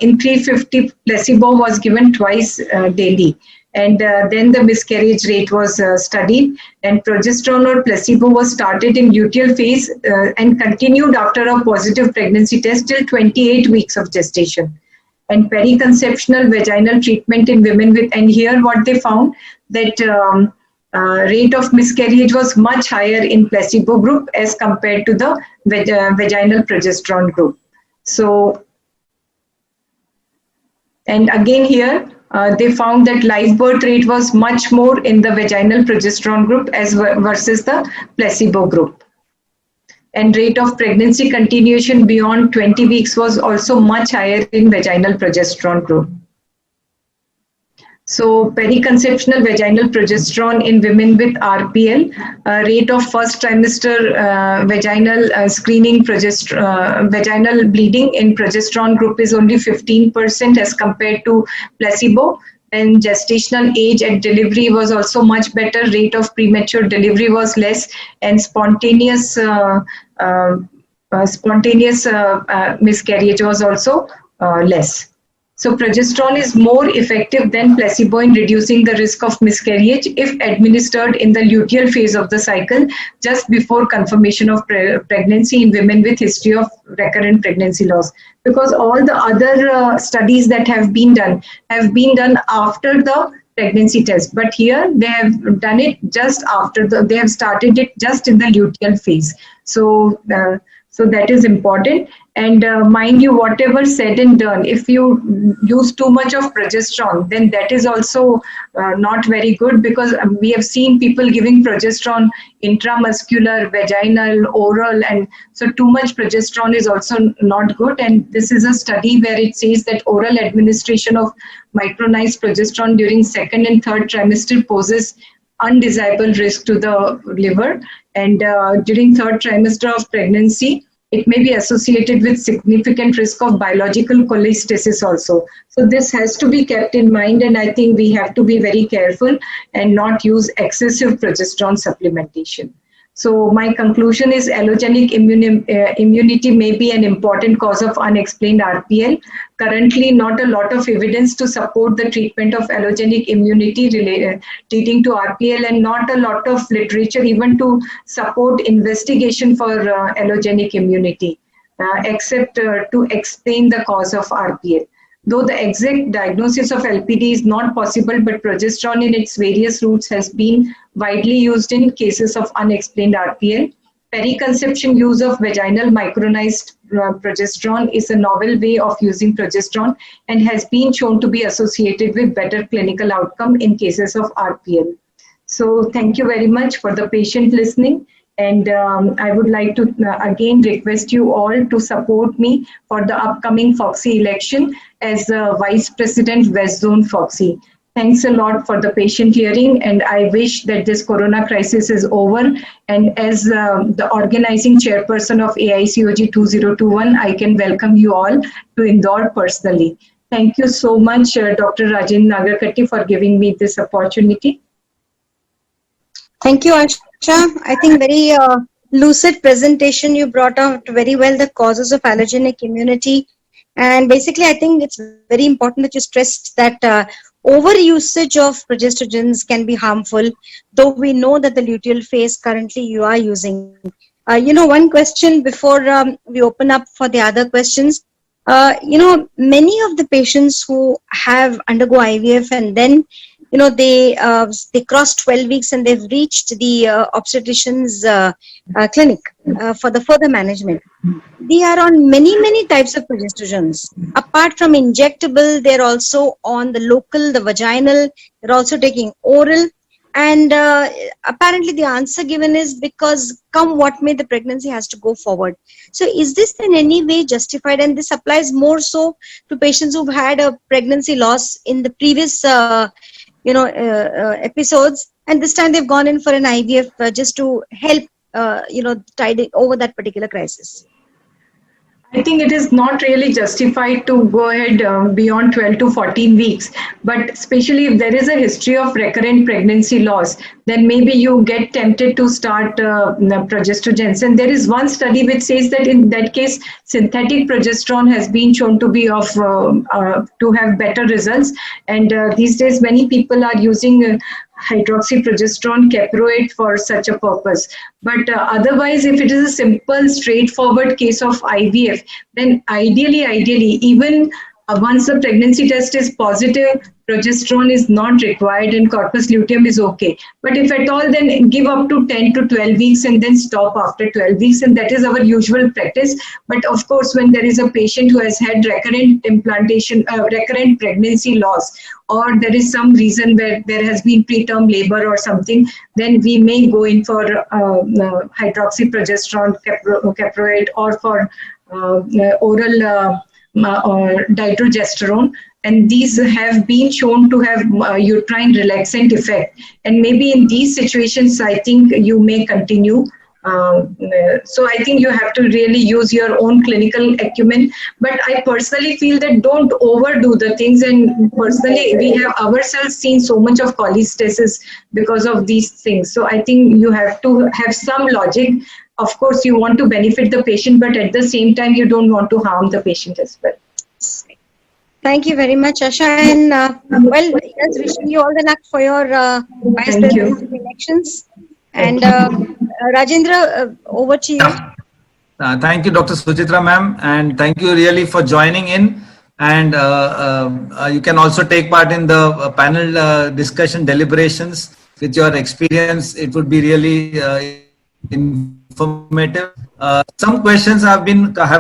in 350 placebo was given twice daily, and then the miscarriage rate was studied, and progesterone or placebo was started in luteal phase and continued after a positive pregnancy test till 28 weeks of gestation. And periconceptional vaginal treatment in women with, and here what they found that rate of miscarriage was much higher in placebo group as compared to the vaginal progesterone group. So, and again here, they found that live birth rate was much more in the vaginal progesterone group as versus the placebo group. And rate of pregnancy continuation beyond 20 weeks was also much higher in vaginal progesterone group. So periconceptional vaginal progesterone in women with RPL, rate of first trimester vaginal screening vaginal bleeding in progesterone group is only 15% as compared to placebo. And gestational age at delivery was also much better. Rate of premature delivery was less, and spontaneous miscarriage was also less. So progesterone is more effective than placebo in reducing the risk of miscarriage if administered in the luteal phase of the cycle just before confirmation of pregnancy in women with history of recurrent pregnancy loss. Because all the other studies that have been done after the pregnancy test, but here they have done it just after they have started it just in the luteal phase. So that is important. And mind you, whatever said and done, if you use too much of progesterone, then that is also not very good, because we have seen people giving progesterone intramuscular, vaginal, oral, and so too much progesterone is also not good. And this is a study where it says that oral administration of micronized progesterone during second and third trimester poses undesirable risk to the liver, and during third trimester of pregnancy, it may be associated with significant risk of biological cholestasis also. So this has to be kept in mind, and I think we have to be very careful and not use excessive progesterone supplementation. So my conclusion is allogenic immunity may be an important cause of unexplained RPL. Currently, not a lot of evidence to support the treatment of allogenic immunity leading to RPL, and not a lot of literature even to support investigation for allogenic immunity, except to explain the cause of RPL. Though the exact diagnosis of LPD is not possible, but progesterone in its various routes has been widely used in cases of unexplained RPL. Periconception use of vaginal micronized progesterone is a novel way of using progesterone and has been shown to be associated with better clinical outcome in cases of RPL. So thank you very much for the patient listening. And I would like to again request you all to support me for the upcoming Foxy election as Vice President West Zone Foxy. Thanks a lot for the patient hearing, and I wish that this corona crisis is over. And as the organizing chairperson of AICOG 2021, I can welcome you all to Indore personally. Thank you so much, Dr. Rajendra Nagarkatti, for giving me this opportunity. Thank you, Asha. I think very lucid presentation. You brought out very well the causes of allergenic immunity. And basically, I think it's very important that you stressed that over usage of progestogens can be harmful, though we know that the luteal phase currently you are using. One question before we open up for the other questions. Many of the patients who have undergo IVF and then they cross 12 weeks and they've reached the obstetrician's clinic for the further management. They are on many types of progestogens. Apart from injectable, they're also on the local, the vaginal, they're also taking oral. And apparently the answer given is because come what may, the pregnancy has to go forward. So is this in any way justified? And this applies more so to patients who've had a pregnancy loss in the previous episodes, and this time they've gone in for an IVF just to help tide over that particular crisis. I think it is not really justified to go ahead beyond 12 to 14 weeks, but especially if there is a history of recurrent pregnancy loss, then maybe you get tempted to start progestogens. And there is one study which says that in that case, synthetic progesterone has been shown to be to have better results. And these days, many people are using hydroxyprogesterone caproate for such a purpose. But otherwise, if it is a simple, straightforward case of IVF, then ideally, even once the pregnancy test is positive, progesterone is not required and corpus luteum is okay. But if at all, then give up to 10 to 12 weeks and then stop after 12 weeks. And that is our usual practice. But of course, when there is a patient who has had recurrent recurrent pregnancy loss, or there is some reason where there has been preterm labor or something, then we may go in for hydroxyprogesterone caproate or for oral dydrogesterone. And these have been shown to have uterine relaxant effect. And maybe in these situations, I think you may continue. So I think you have to really use your own clinical acumen. But I personally feel that don't overdo the things. And personally, we have ourselves seen so much of cholestasis because of these things. So I think you have to have some logic. Of course, you want to benefit the patient, but at the same time, you don't want to harm the patient as well. Thank you very much, Asha. And yes, wishing you all the luck for your vice president elections. And Rajendra, over to you. Thank you, Dr. Suchitra ma'am, and thank you really for joining in. And you can also take part in the panel discussion deliberations with your experience. It would be really informative. Some questions have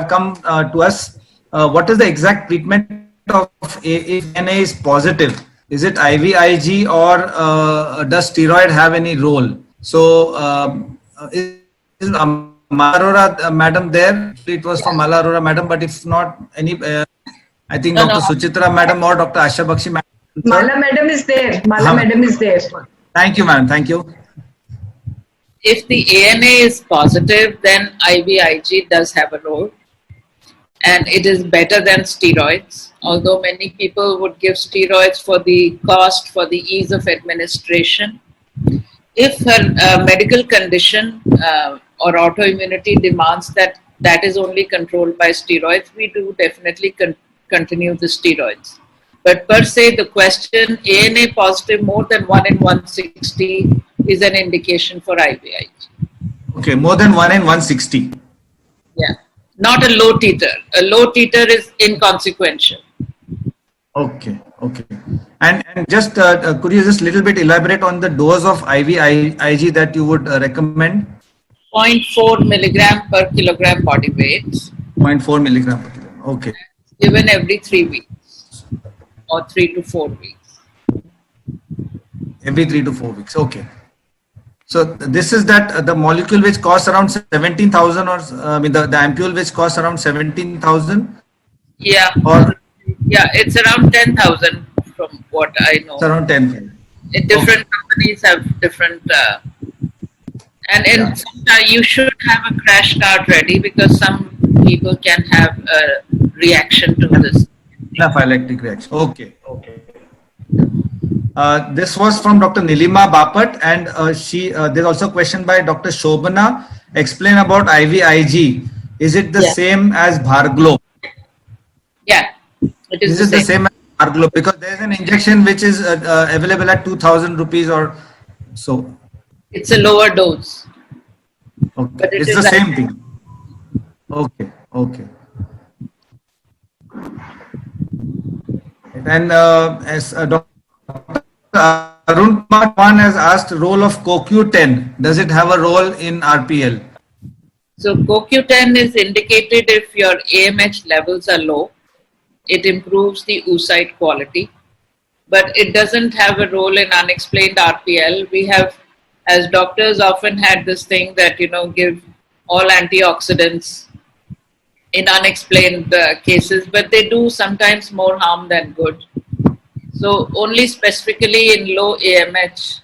come to us. What is the exact treatment of if NA is positive? Is it IVIG or does steroid have any role? So is Malarora madam there? It was from Malarora madam, but if not, I think Dr. Suchitra madam or Dr. Asha Bakshi madam. Mala madam is there. Mala madam is there. Thank you, ma'am. Thank you. If the ANA is positive, then IVIG does have a role. And it is better than steroids, although many people would give steroids for the cost, for the ease of administration. If a medical condition or autoimmunity demands that is only controlled by steroids, we do definitely continue the steroids. But per se, the question, ANA positive more than 1 in 160 is an indication for IVIG. Okay, more than 1 in 160. Yeah. Not a low titer. A low titer is inconsequential. Okay. And just could you just little bit elaborate on the dose of IVIG that you would recommend? 0.4 milligram per kilogram body weight. 0.4 milligram per kilogram. Okay. Given every 3 weeks or 3 to 4 weeks. Every 3 to 4 weeks. Okay. So this is that the molecule which costs around 17,000 or the ampule which costs around 17,000? Yeah. Or yeah, it's around 10,000 from what I know. It's around 10. Different companies have different, and Yeah. sometimes you should have a crash card ready because some people can have a reaction to this. Anaphylactic reaction. Okay. This was from Dr. Nilima Bapat, and there's also a question by Dr. Shobana. Explain about IVIG. Is it the same as Bharglo? Yeah, it is It the same as Bharglo? Because there's an injection which is available at 2,000 rupees or so. It's a lower dose. Okay. But it It's is the like same thing. Okay. And as Dr. Arun Kumar has asked, role of CoQ10. Does it have a role in RPL? So CoQ10 is indicated if your AMH levels are low. It improves the oocyte quality, but it doesn't have a role in unexplained RPL. We have, as doctors, often had this thing that, give all antioxidants in unexplained cases, but they do sometimes more harm than good. So only specifically in low AMH,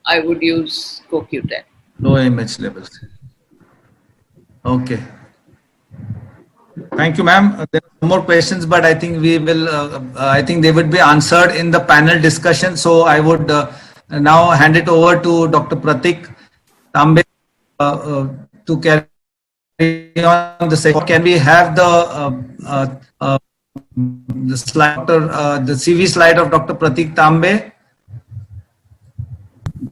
I would use CoQ10. Low AMH levels. Okay. Thank you, ma'am. There are more questions, but I think we will. I think they would be answered in the panel discussion. So I would now hand it over to Dr. Pratik Tambe to carry on the session. Can we have the slide, the CV slide of Dr. Pratik Tambe?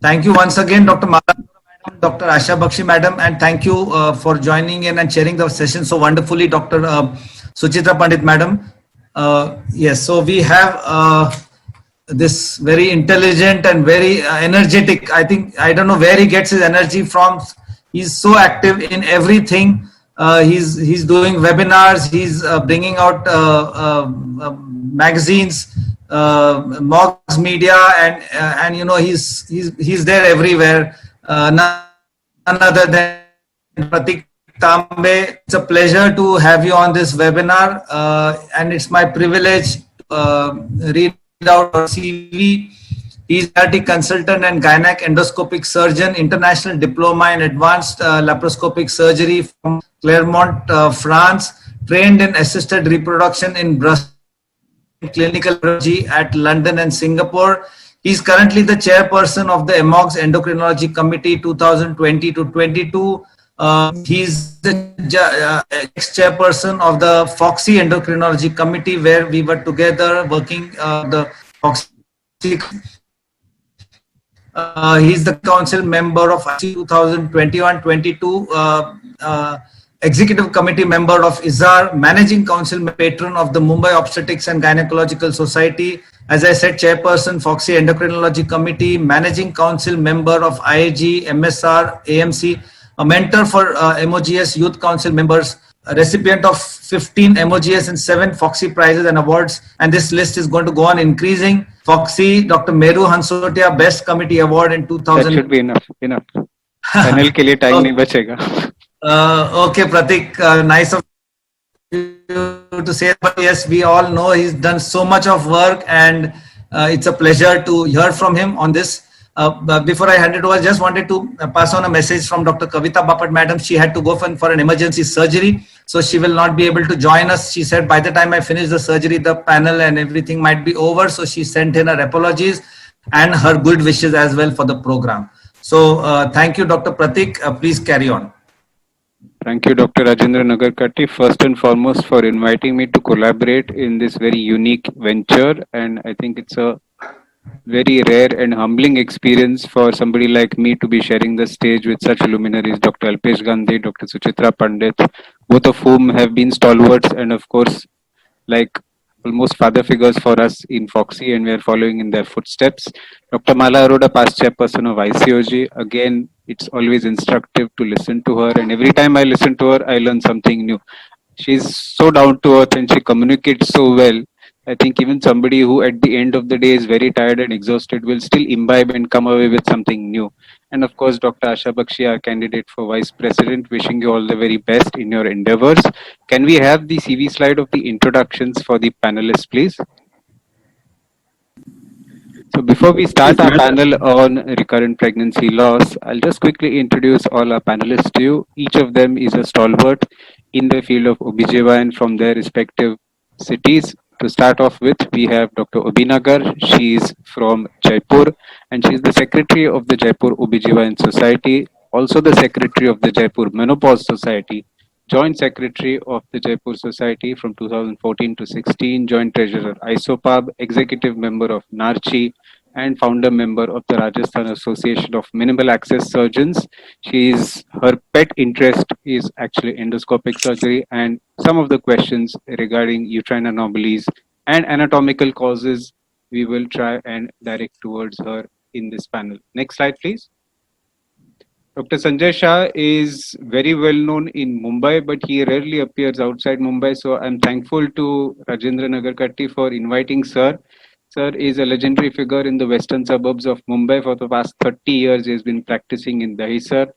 Thank you once again, Dr. Mala, Madam, Dr. Asha Bakshi Madam, and thank you for joining in and chairing the session so wonderfully, Dr. Suchitra Pandit Madam. Yes, so we have this very intelligent and very energetic. I don't know where he gets his energy from. He's so active in everything. He's doing webinars. He's bringing out magazines, Mogs Media, and he's there everywhere. None other than Pratik Tambe. It's a pleasure to have you on this webinar, and it's my privilege to read out our CV. He's a pediatric consultant and gynec endoscopic surgeon, international diploma in advanced laparoscopic surgery from Clermont, France, trained in assisted reproduction in Brussels, clinical urology at London and Singapore. He's currently the chairperson of the EMOG's Endocrinology Committee 2020 to 22. He's the ex-chairperson of the Foxy Endocrinology Committee, where we were together working the Foxy. He's the council member of 2021-22, executive committee member of ISAR, managing council patron of the Mumbai Obstetrics and Gynecological Society. As I said, chairperson, Foxy Endocrinology Committee, managing council member of IAG, MSR, AMC, a mentor for MOGS Youth Council members, a recipient of 15 MOGS and 7 Foxy prizes and awards. And this list is going to go on increasing. Foxy, Dr. Meru Hansotia, Best Committee Award in 2000. That should be enough. Panel के लिए time नहीं बचेगा. Okay, Pratik, nice of you to say, but yes, we all know he's done so much of work, and it's a pleasure to hear from him on this. But before I hand it over, I just wanted to pass on a message from Dr. Kavita Bapat Madam. She had to go for an emergency surgery, so she will not be able to join us. She said by the time I finish the surgery, the panel and everything might be over. So she sent in her apologies and her good wishes as well for the program. So thank you, Dr. Pratik. Please carry on. Thank you, Dr. Rajendra Nagarkatti, first and foremost for inviting me to collaborate in this very unique venture. And I think it's a very rare and humbling experience for somebody like me to be sharing the stage with such luminaries, Dr. Alpesh Gandhi, Dr. Suchitra Pandit, both of whom have been stalwarts and of course like almost father figures for us in Foxy, and we are following in their footsteps. Dr. Mala Arora, past chairperson of ICOG. Again, it's always instructive to listen to her, and every time I listen to her, I learn something new. She's so down to earth and she communicates so well. I think even somebody who at the end of the day is very tired and exhausted will still imbibe and come away with something new. And of course, Dr. Asha Bakshi, our candidate for Vice President, wishing you all the very best in your endeavors. Can we have the CV slide of the introductions for the panelists, please? So before we start our panel on recurrent pregnancy loss, I'll just quickly introduce all our panelists to you. Each of them is a stalwart in the field of OBGYN from their respective cities. To start off with, we have Dr. Obinagar. She is from Jaipur and she is the secretary of the Jaipur OBGYN Society, also the secretary of the Jaipur Menopause Society, joint secretary of the Jaipur Society from 2014 to 16, joint treasurer ISOPAB, executive member of NARCHI, and founder member of the Rajasthan Association of Minimal Access Surgeons. Her pet interest is actually endoscopic surgery, and some of the questions regarding uterine anomalies and anatomical causes we will try and direct towards her in this panel. Next slide, please. Dr. Sanjay Shah is very well known in Mumbai, but he rarely appears outside Mumbai. So I'm thankful to Rajendra Nagarkatti for inviting Sir. Sir is a legendary figure in the western suburbs of Mumbai. For the past 30 years, he has been practicing in Dahisar.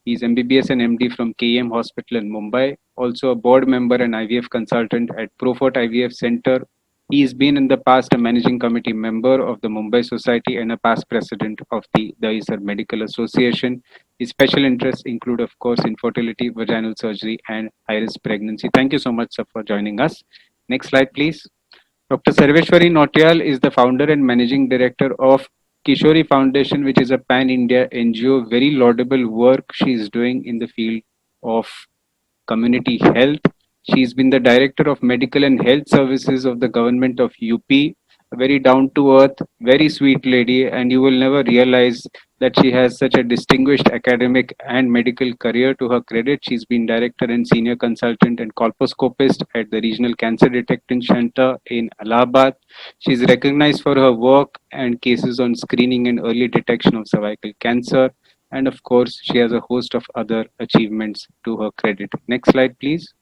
He's MBBS and MD from KEM Hospital in Mumbai. Also a board member and IVF consultant at Profort IVF Center. He's been in the past a managing committee member of the Mumbai Society and a past president of the Dahisar Medical Association. His special interests include, of course, infertility, vaginal surgery, and high-risk pregnancy. Thank you so much, sir, for joining us. Next slide, please. Dr. Sarveshwari Nautiyal is the founder and managing director of Kishori Foundation, which is a pan-India NGO. Very laudable work she is doing in the field of community health. She's been the director of medical and health services of the government of UP. A very down-to-earth, very sweet lady, and you will never realize that she has such a distinguished academic and medical career to her credit. She's been director and senior consultant and colposcopist at the Regional Cancer Detection Center in Allahabad. She's recognized for her work and cases on screening and early detection of cervical cancer. And of course, she has a host of other achievements to her credit. Next slide, please.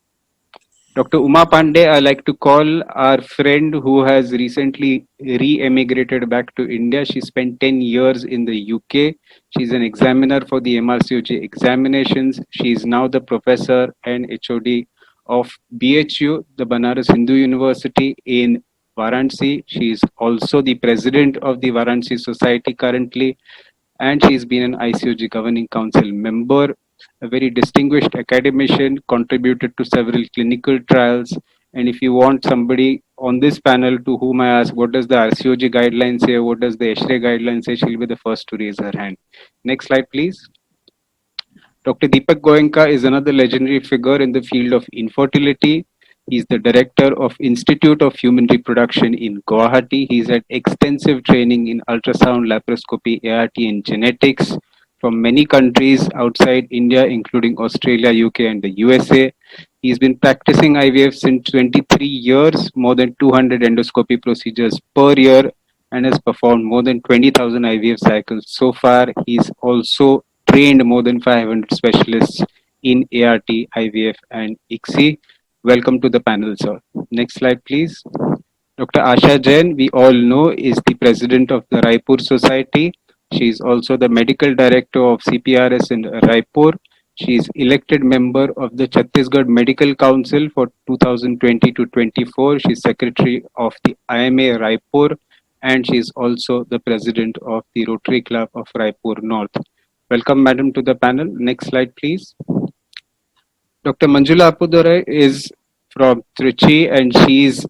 Dr. Uma Pandey, I like to call our friend who has recently re-emigrated back to India. She spent 10 years in the UK. She's an examiner for the MRCOG examinations. She is now the professor and HOD of BHU, the Banaras Hindu University in Varanasi. She is also the president of the Varanasi Society currently, and she's been an ICOG Governing Council member. A very distinguished academician, contributed to several clinical trials. And if you want somebody on this panel to whom I ask, what does the RCOG guidelines say, what does the ESHRE guidelines say, she'll be the first to raise her hand. Next slide, please. Dr. Deepak Goenka is another legendary figure in the field of infertility. He's the director of Institute of Human Reproduction in Guwahati. He's had extensive training in ultrasound, laparoscopy, ART, and genetics from many countries outside India, including Australia, UK, and the USA. He's been practicing IVF since 23 years, more than 200 endoscopy procedures per year, and has performed more than 20,000 IVF cycles so far. He's also trained more than 500 specialists in ART, IVF, and ICSI. Welcome to the panel, sir. Next slide, please. Dr. Asha Jain, we all know, is the president of the Raipur Society. She is also the medical director of CPRS in Raipur. She is elected member of the Chhattisgarh Medical Council for 2020 to 24. She is secretary of the IMA Raipur, and she is also the president of the Rotary Club of Raipur North. Welcome, madam, to the panel. Next slide, please. Dr. Manjula Appudurai is from Trichy, and she is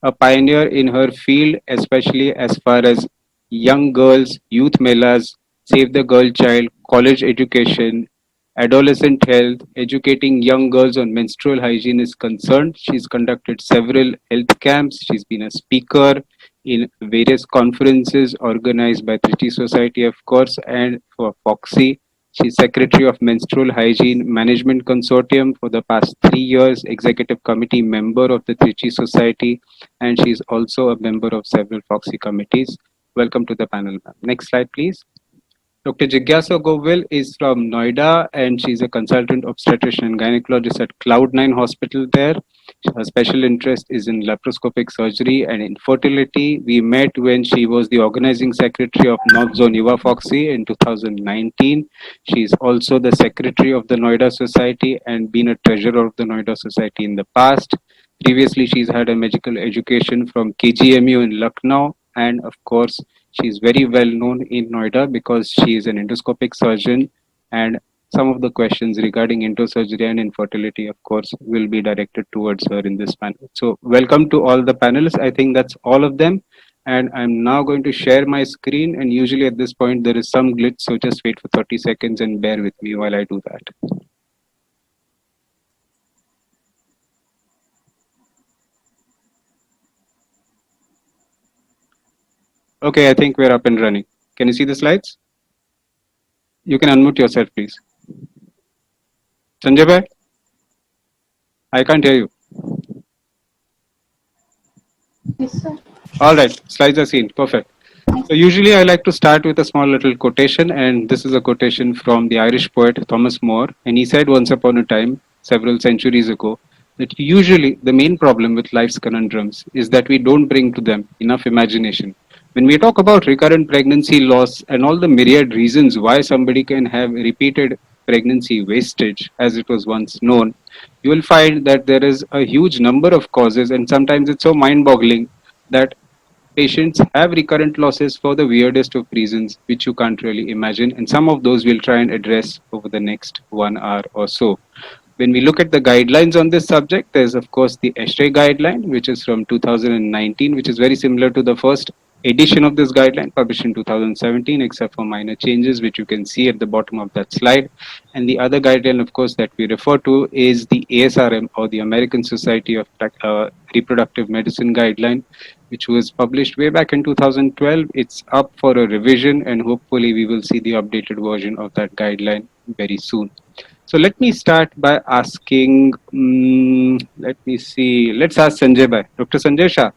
a pioneer in her field, especially as far as young girls, youth melas, save the girl child, college education, adolescent health, educating young girls on menstrual hygiene is concerned. She's conducted several health camps. She's been a speaker in various conferences organized by Trichy Society, of course, and for Foxy. She's secretary of Menstrual Hygiene Management Consortium for the past 3 years, executive committee member of the Trichy Society, and she's also a member of several Foxy committees. Welcome to the panel. Next slide, please. Dr. Jigyasa Govil is from Noida, and she's a consultant obstetrician and gynecologist at Cloud9 Hospital there. Her special interest is in laparoscopic surgery and infertility. We met when she was the organizing secretary of North Zone Yuva Foxy in 2019. She is also the secretary of the Noida Society and been a treasurer of the Noida Society in the past. Previously, she's had a medical education from KGMU in Lucknow, and of course, She's very well known in Noida because she is an endoscopic surgeon, and some of the questions regarding endosurgery and infertility, of course, will be directed towards her in this panel. So, welcome to all the panelists. I think that's all of them. And I'm now going to share my screen. And usually at this point, there is some glitch. So, just wait for 30 seconds and bear with me while I do that. Okay, I think we're up and running. Can you see the slides? You can unmute yourself, please. Sanjay bhai? I can't hear you. Yes, sir. All right, slides are seen. Perfect. So usually I like to start with a small little quotation, and this is a quotation from the Irish poet Thomas More, and he said once upon a time, several centuries ago, that usually the main problem with life's conundrums is that we don't bring to them enough imagination. When we talk about recurrent pregnancy loss and all the myriad reasons why somebody can have repeated pregnancy wastage, as it was once known, you will find that there is a huge number of causes, and sometimes it's so mind boggling that patients have recurrent losses for the weirdest of reasons, which you can't really imagine. And some of those we'll try and address over the next 1 hour or so. When we look at the guidelines on this subject, there's of course the ESHRE guideline, which is from 2019, which is very similar to the first edition of this guideline published in 2017, except for minor changes, which you can see at the bottom of that slide. And the other guideline, of course, that we refer to is the ASRM, or the American Society of Reproductive Medicine guideline, which was published way back in 2012. It's up for a revision, and hopefully we will see the updated version of that guideline very soon. So let me start by asking, let's ask Sanjay bhai. Dr. Sanjay Shah,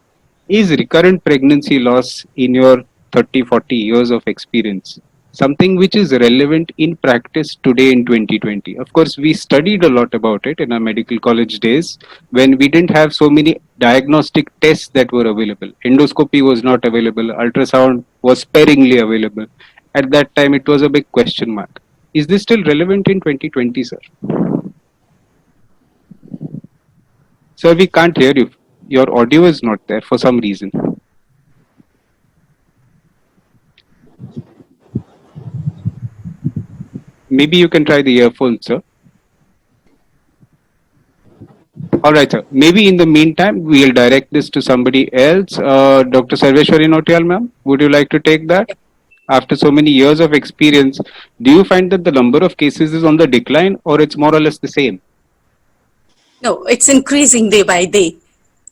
is recurrent pregnancy loss in your 30, 40 years of experience something which is relevant in practice today in 2020? Of course, we studied a lot about it in our medical college days when we didn't have so many diagnostic tests that were available. Endoscopy was not available, ultrasound was sparingly available. At that time, it was a big question mark. Is this still relevant in 2020, sir? Sir, we can't hear you. Your audio is not there for some reason. Maybe you can try the earphones, sir. All right, sir. Maybe in the meantime, we'll direct this to somebody else. Dr. Sarveshwari Notial, ma'am, would you like to take that? After so many years of experience, do you find that the number of cases is on the decline, or it's more or less the same? No, it's increasing day by day.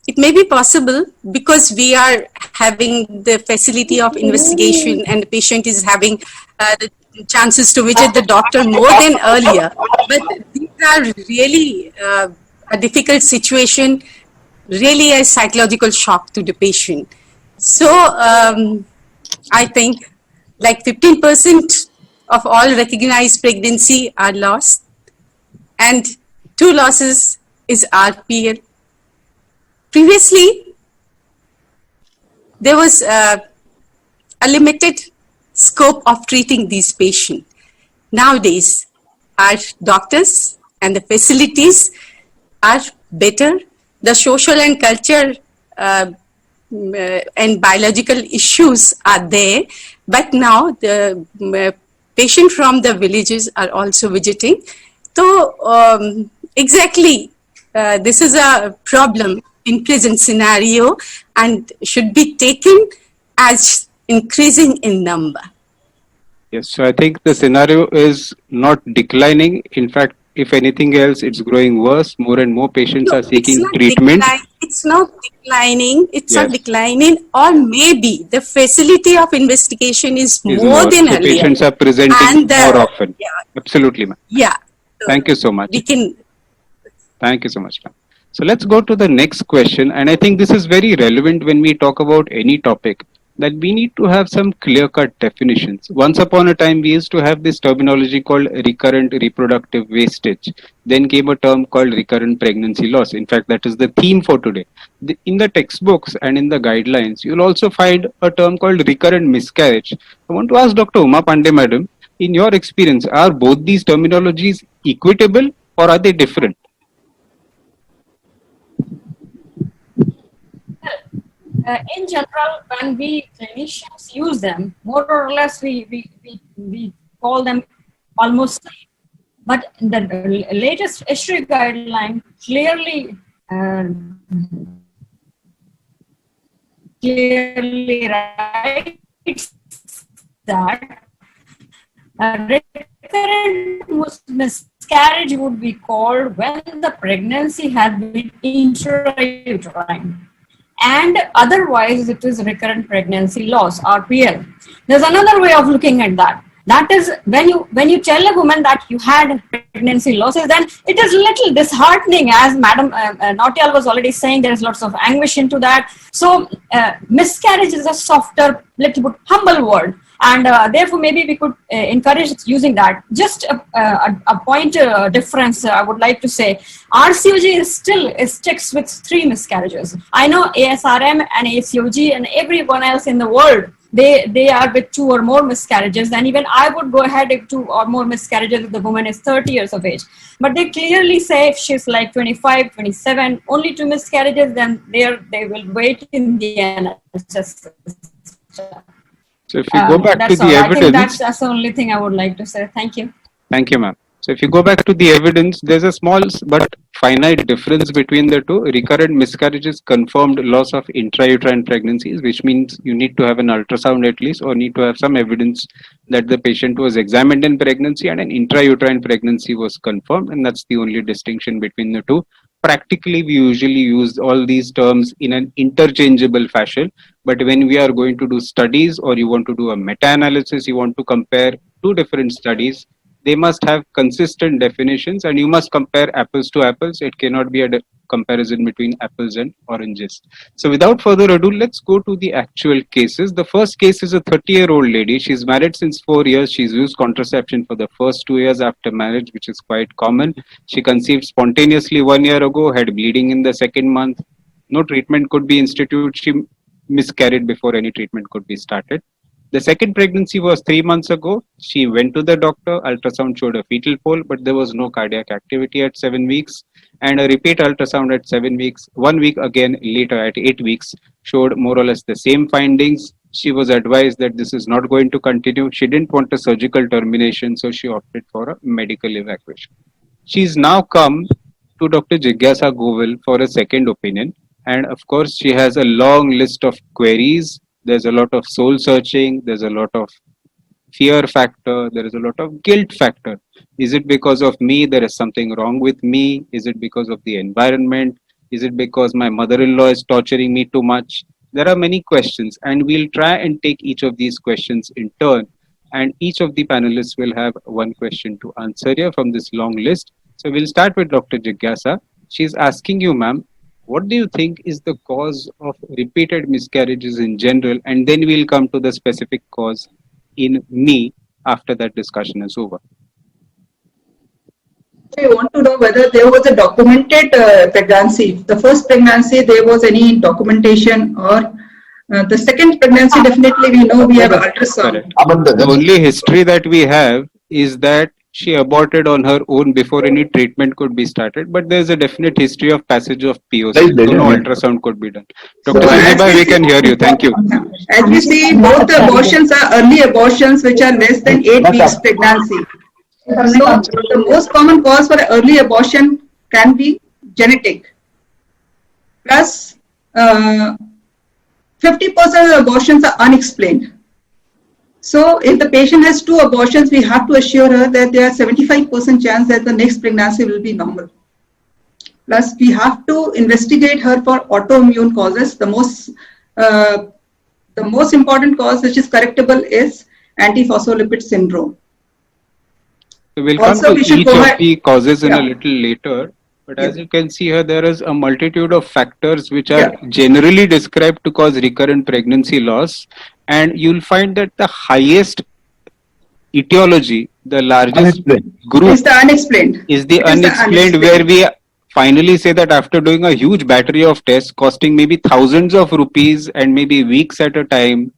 It may be possible because we are having the facility of investigation and the patient is having the chances to visit the doctor more than earlier. But these are really a difficult situation, really a psychological shock to the patient. So I think like 15% of all recognized pregnancy are lost, and 2 losses is RPL. Previously, there was a limited scope of treating these patients. Nowadays, our doctors and the facilities are better. The social and culture and biological issues are there, but now the patient from the villages are also visiting. So exactly, this is a problem in present scenario and should be taken as increasing in number. Yes, so I think the scenario is not declining. In fact, if anything else, it's growing worse. More and more patients are seeking treatment. It's not declining. It's not declining, or maybe the facility of investigation is more than earlier. Patients are presenting more often. Yeah. Absolutely, ma'am. Yeah. Thank you so much. Thank you so much, ma'am. So let's go to the next question. And I think this is very relevant when we talk about any topic, that we need to have some clear-cut definitions. Once upon a time, we used to have this terminology called recurrent reproductive wastage. Then came a term called recurrent pregnancy loss. In fact, that is the theme for today. In the textbooks and in the guidelines, you'll also find a term called recurrent miscarriage. I want to ask Dr. Uma Pandey, madam, in your experience, are both these terminologies equitable or are they different? in general, when we clinicians use them, more or less we call them almost safe. But the latest history guideline clearly writes that recurrent miscarriage would be called when the pregnancy had been intrauterine, and otherwise it is recurrent pregnancy loss, RPL. There's another way of looking at that. That is when you tell a woman that you had pregnancy losses, then it is little disheartening, as Madam Nautial was already saying. There is lots of anguish into that. So miscarriage is a softer, little bit humble word, and therefore maybe we could encourage using that. Just a point difference I would like to say. RCOG is still sticks with 3 miscarriages. I know ASRM and ACOG and everyone else in the world, they are with 2 or more miscarriages, and even I would go ahead if 2 or more miscarriages if the woman is 30 years of age. But they clearly say if she's like 25, 27, only 2 miscarriages, then they will wait in the NHS. So if you go back to the evidence, I think that's the only thing I would like to say. Thank you. Thank you, ma'am. So if you go back to the evidence, there's a small but finite difference between the two. Recurrent miscarriages confirmed loss of intrauterine pregnancies, which means you need to have an ultrasound at least, or need to have some evidence that the patient was examined in pregnancy and an intrauterine pregnancy was confirmed, and that's the only distinction between the two. Practically, we usually use all these terms in an interchangeable fashion, but when we are going to do studies, or you want to do a meta-analysis, you want to compare 2 different studies, they must have consistent definitions, and you must compare apples to apples. It cannot be a comparison between apples and oranges. So without further ado, let's go to the actual cases. The first case is a 30-year-old lady. She's married since 4 years. She's used contraception for the first 2 years after marriage, which is quite common. She conceived spontaneously 1 year ago, had bleeding in the second month. No treatment could be instituted. She miscarried before any treatment could be started. The second pregnancy was 3 months ago. She went to the doctor. Ultrasound showed a fetal pole, but there was no cardiac activity at 7 weeks. And a repeat ultrasound at 7 weeks, 1 week again later at 8 weeks, showed more or less the same findings. She was advised that this is not going to continue. She didn't want a surgical termination, so she opted for a medical evacuation. She's now come to Dr. Jigyasa Govil for a second opinion. And of course, she has a long list of queries. There's a lot of soul searching. There's a lot of fear factor. There is a lot of guilt factor. Is it because of me? There is something wrong with me. Is it because of the environment? Is it because my mother-in-law is torturing me too much? There are many questions, and we'll try and take each of these questions in turn. And each of the panelists will have one question to answer here from this long list. So we'll start with Dr. Jigyasa. She's asking you, ma'am, what do you think is the cause of repeated miscarriages in general? And then we'll come to the specific cause in me after that discussion is over. I want to know whether there was a documented pregnancy. The first pregnancy, there was any documentation, or the second pregnancy, definitely we know we have ultrasound. The only history that we have is that she aborted on her own before any treatment could be started, but there's a definite history of passage of POC, so no ultrasound could be done. Dr. Sanjay, we can hear you. Thank you. As we see, both the abortions are early abortions which are less than 8 weeks pregnancy. So the most common cause for early abortion can be genetic. Plus, 50% of abortions are unexplained. So if the patient has 2 abortions, we have to assure her that there are 75% chance that the next pregnancy will be normal. Plus, we have to investigate her for autoimmune causes. The most important cause which is correctable is antiphospholipid syndrome. So we'll come to each of the causes in a little later. But as you can see here, there is a multitude of factors which are generally described to cause recurrent pregnancy loss. And you'll find that the highest etiology, the largest group is the unexplained. Is the unexplained, where we finally say that after doing a huge battery of tests costing maybe thousands of rupees and maybe weeks at a time,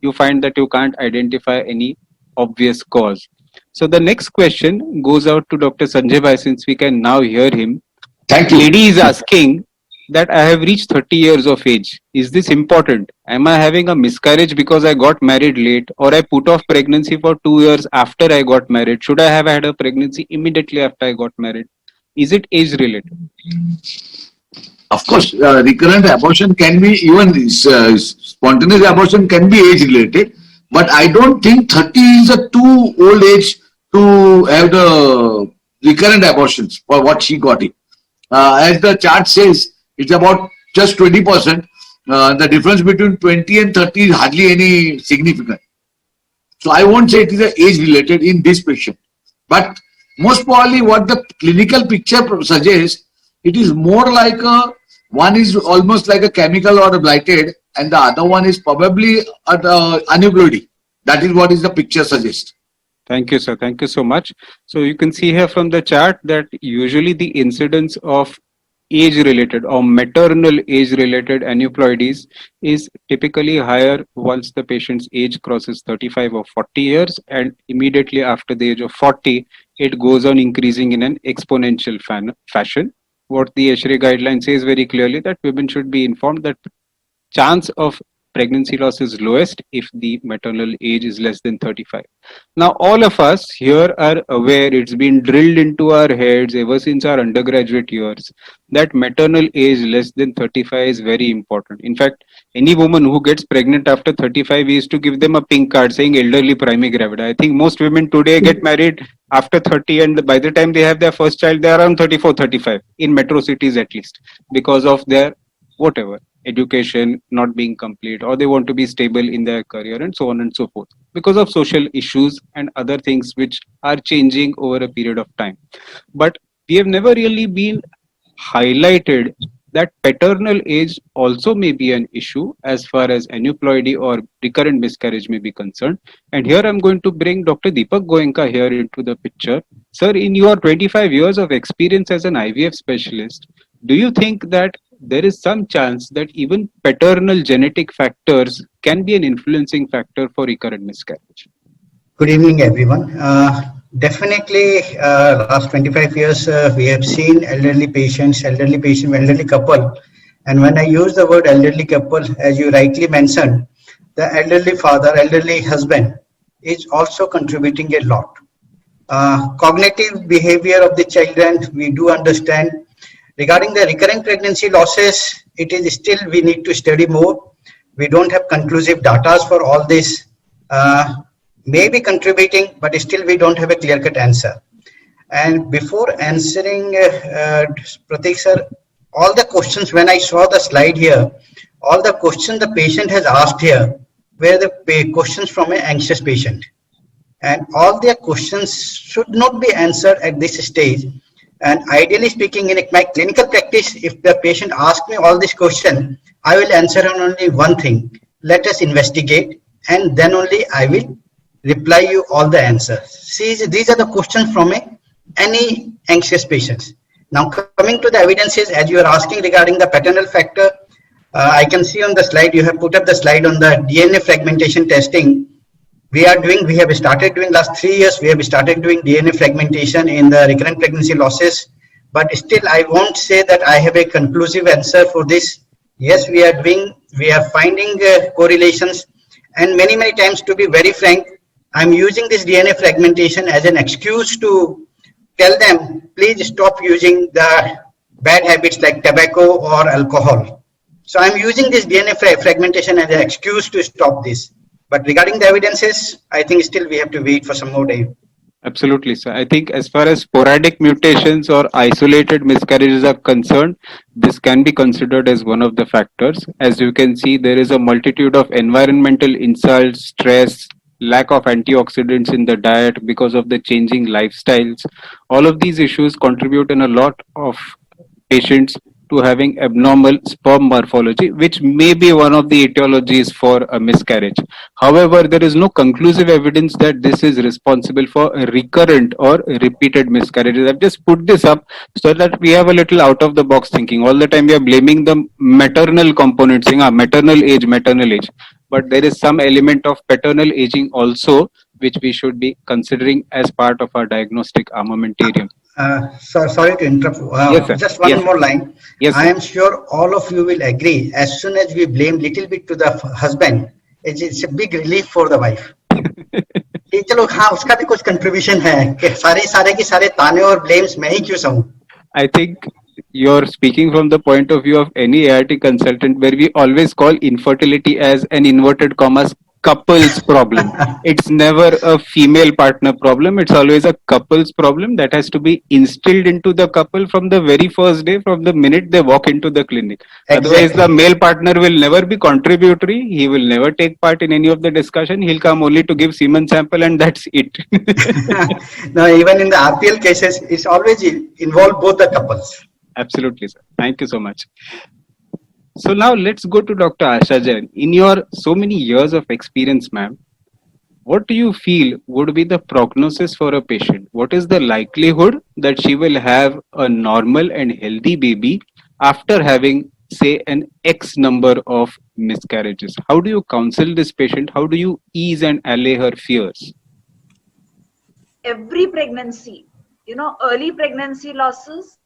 you find that you can't identify any obvious cause. So the next question goes out to Dr. Sanjay Bhai, since we can now hear him. Thank you. Lady is asking, that I have reached 30 years of age. Is this important? Am I having a miscarriage because I got married late, or I put off pregnancy for 2 years after I got married? Should I have had a pregnancy immediately after I got married? Is it age related? Of course, recurrent abortion can be, even spontaneous abortion can be age related, but I don't think 30 is a too old age to have the recurrent abortions for what she got it. As the chart says, it's about just 20%. The difference between 20 and 30 is hardly any significant. So I won't say it is age related in this patient. But most probably what the clinical picture suggests, it is more like one is almost like a chemical or a blighted, and the other one is probably aneuploidy. That is what is the picture suggests. Thank you, sir. Thank you so much. So you can see here from the chart that usually the incidence of age-related or maternal age-related aneuploidies is typically higher once the patient's age crosses 35 or 40 years, and immediately after the age of 40, it goes on increasing in an exponential fashion. What the ASHRAE guideline says very clearly that women should be informed that chance of pregnancy loss is lowest if the maternal age is less than 35. Now, all of us here are aware, it's been drilled into our heads ever since our undergraduate years, that maternal age less than 35 is very important. In fact, any woman who gets pregnant after 35, we used to give them a pink card saying elderly primigravida. I think most women today get married after 30, and by the time they have their first child, they are around 34, 35, in metro cities at least, because of their whatever, education not being complete, or they want to be stable in their career, and so on and so forth, because of social issues and other things which are changing over a period of time. But we have never really been highlighted that paternal age also may be an issue as far as aneuploidy or recurrent miscarriage may be concerned. And here I'm going to bring Dr. Deepak Goenka here into the picture. Sir, in your 25 years of experience as an IVF specialist, do you think that there is some chance that even paternal genetic factors can be an influencing factor for recurrent miscarriage? Good evening, everyone. Definitely, last 25 years, we have seen elderly patients, elderly couple. And when I use the word elderly couple, as you rightly mentioned, the elderly father, elderly husband is also contributing a lot. Cognitive behavior of the children, we do understand. Regarding the recurrent pregnancy losses, it is still we need to study more. We don't have conclusive data for all this. May be contributing, but still we don't have a clear-cut answer. And before answering, Pratik sir, all the questions, when I saw the slide here, all the questions the patient has asked here were the questions from an anxious patient. And all their questions should not be answered at this stage. And ideally speaking, in my clinical practice, if the patient asks me all these questions, I will answer on only one thing. Let us investigate, and then only I will reply you all the answers. See, these are the questions from any anxious patients. Now, coming to the evidences, as you are asking regarding the paternal factor, I can see on the slide, you have put up the slide on the DNA fragmentation testing. We have started doing last 3 years, we have started doing DNA fragmentation in the recurrent pregnancy losses, but still I won't say that I have a conclusive answer for this. Yes, we are finding correlations, and many times, to be very frank, I'm using this DNA fragmentation as an excuse to tell them, please stop using the bad habits like tobacco or alcohol. So I'm using this DNA fragmentation as an excuse to stop this. But regarding the evidences, I think still we have to wait for some more time. Absolutely, sir. I think as far as sporadic mutations or isolated miscarriages are concerned, this can be considered as one of the factors. As you can see, there is a multitude of environmental insults, stress, lack of antioxidants in the diet because of the changing lifestyles. All of these issues contribute in a lot of patients to having abnormal sperm morphology, which may be one of the etiologies for a miscarriage. However, there is no conclusive evidence that this is responsible for a recurrent or repeated miscarriages. I've just put this up so that we have a little out of the box thinking. All the time we are blaming the maternal component, saying maternal age. But there is some element of paternal aging also, which we should be considering as part of our diagnostic armamentarium. Sorry to interrupt. Yes, sir. Just one Yes. more line. Yes, I sir. am sure all of you will agree. As soon as we blame little bit to the husband, it's a big relief for the wife. कि चलो हाँ उसका भी कुछ contribution है कि सारे की सारे ताने और ब्लेम्स मैं ही क्यों सहूं. I think you're speaking from the point of view of any AIT consultant, where we always call infertility as an inverted commas couple's problem. It's never a female partner problem. It's always a couple's problem that has to be instilled into the couple from the very first day, from the minute they walk into the clinic. Otherwise, the male partner will never be contributory. He will never take part in any of the discussion. He'll come only to give semen sample, and that's it. Now, even in the RPL cases, it's always involve both the couples. Absolutely, sir. Thank you so much. So now let's go to Dr. Asha Jain. In your so many years of experience, ma'am, what do you feel would be the prognosis for a patient? What is the likelihood that she will have a normal and healthy baby after having, say, an X number of miscarriages? How do you counsel this patient? How do you ease and allay her fears? Every pregnancy, early pregnancy losses,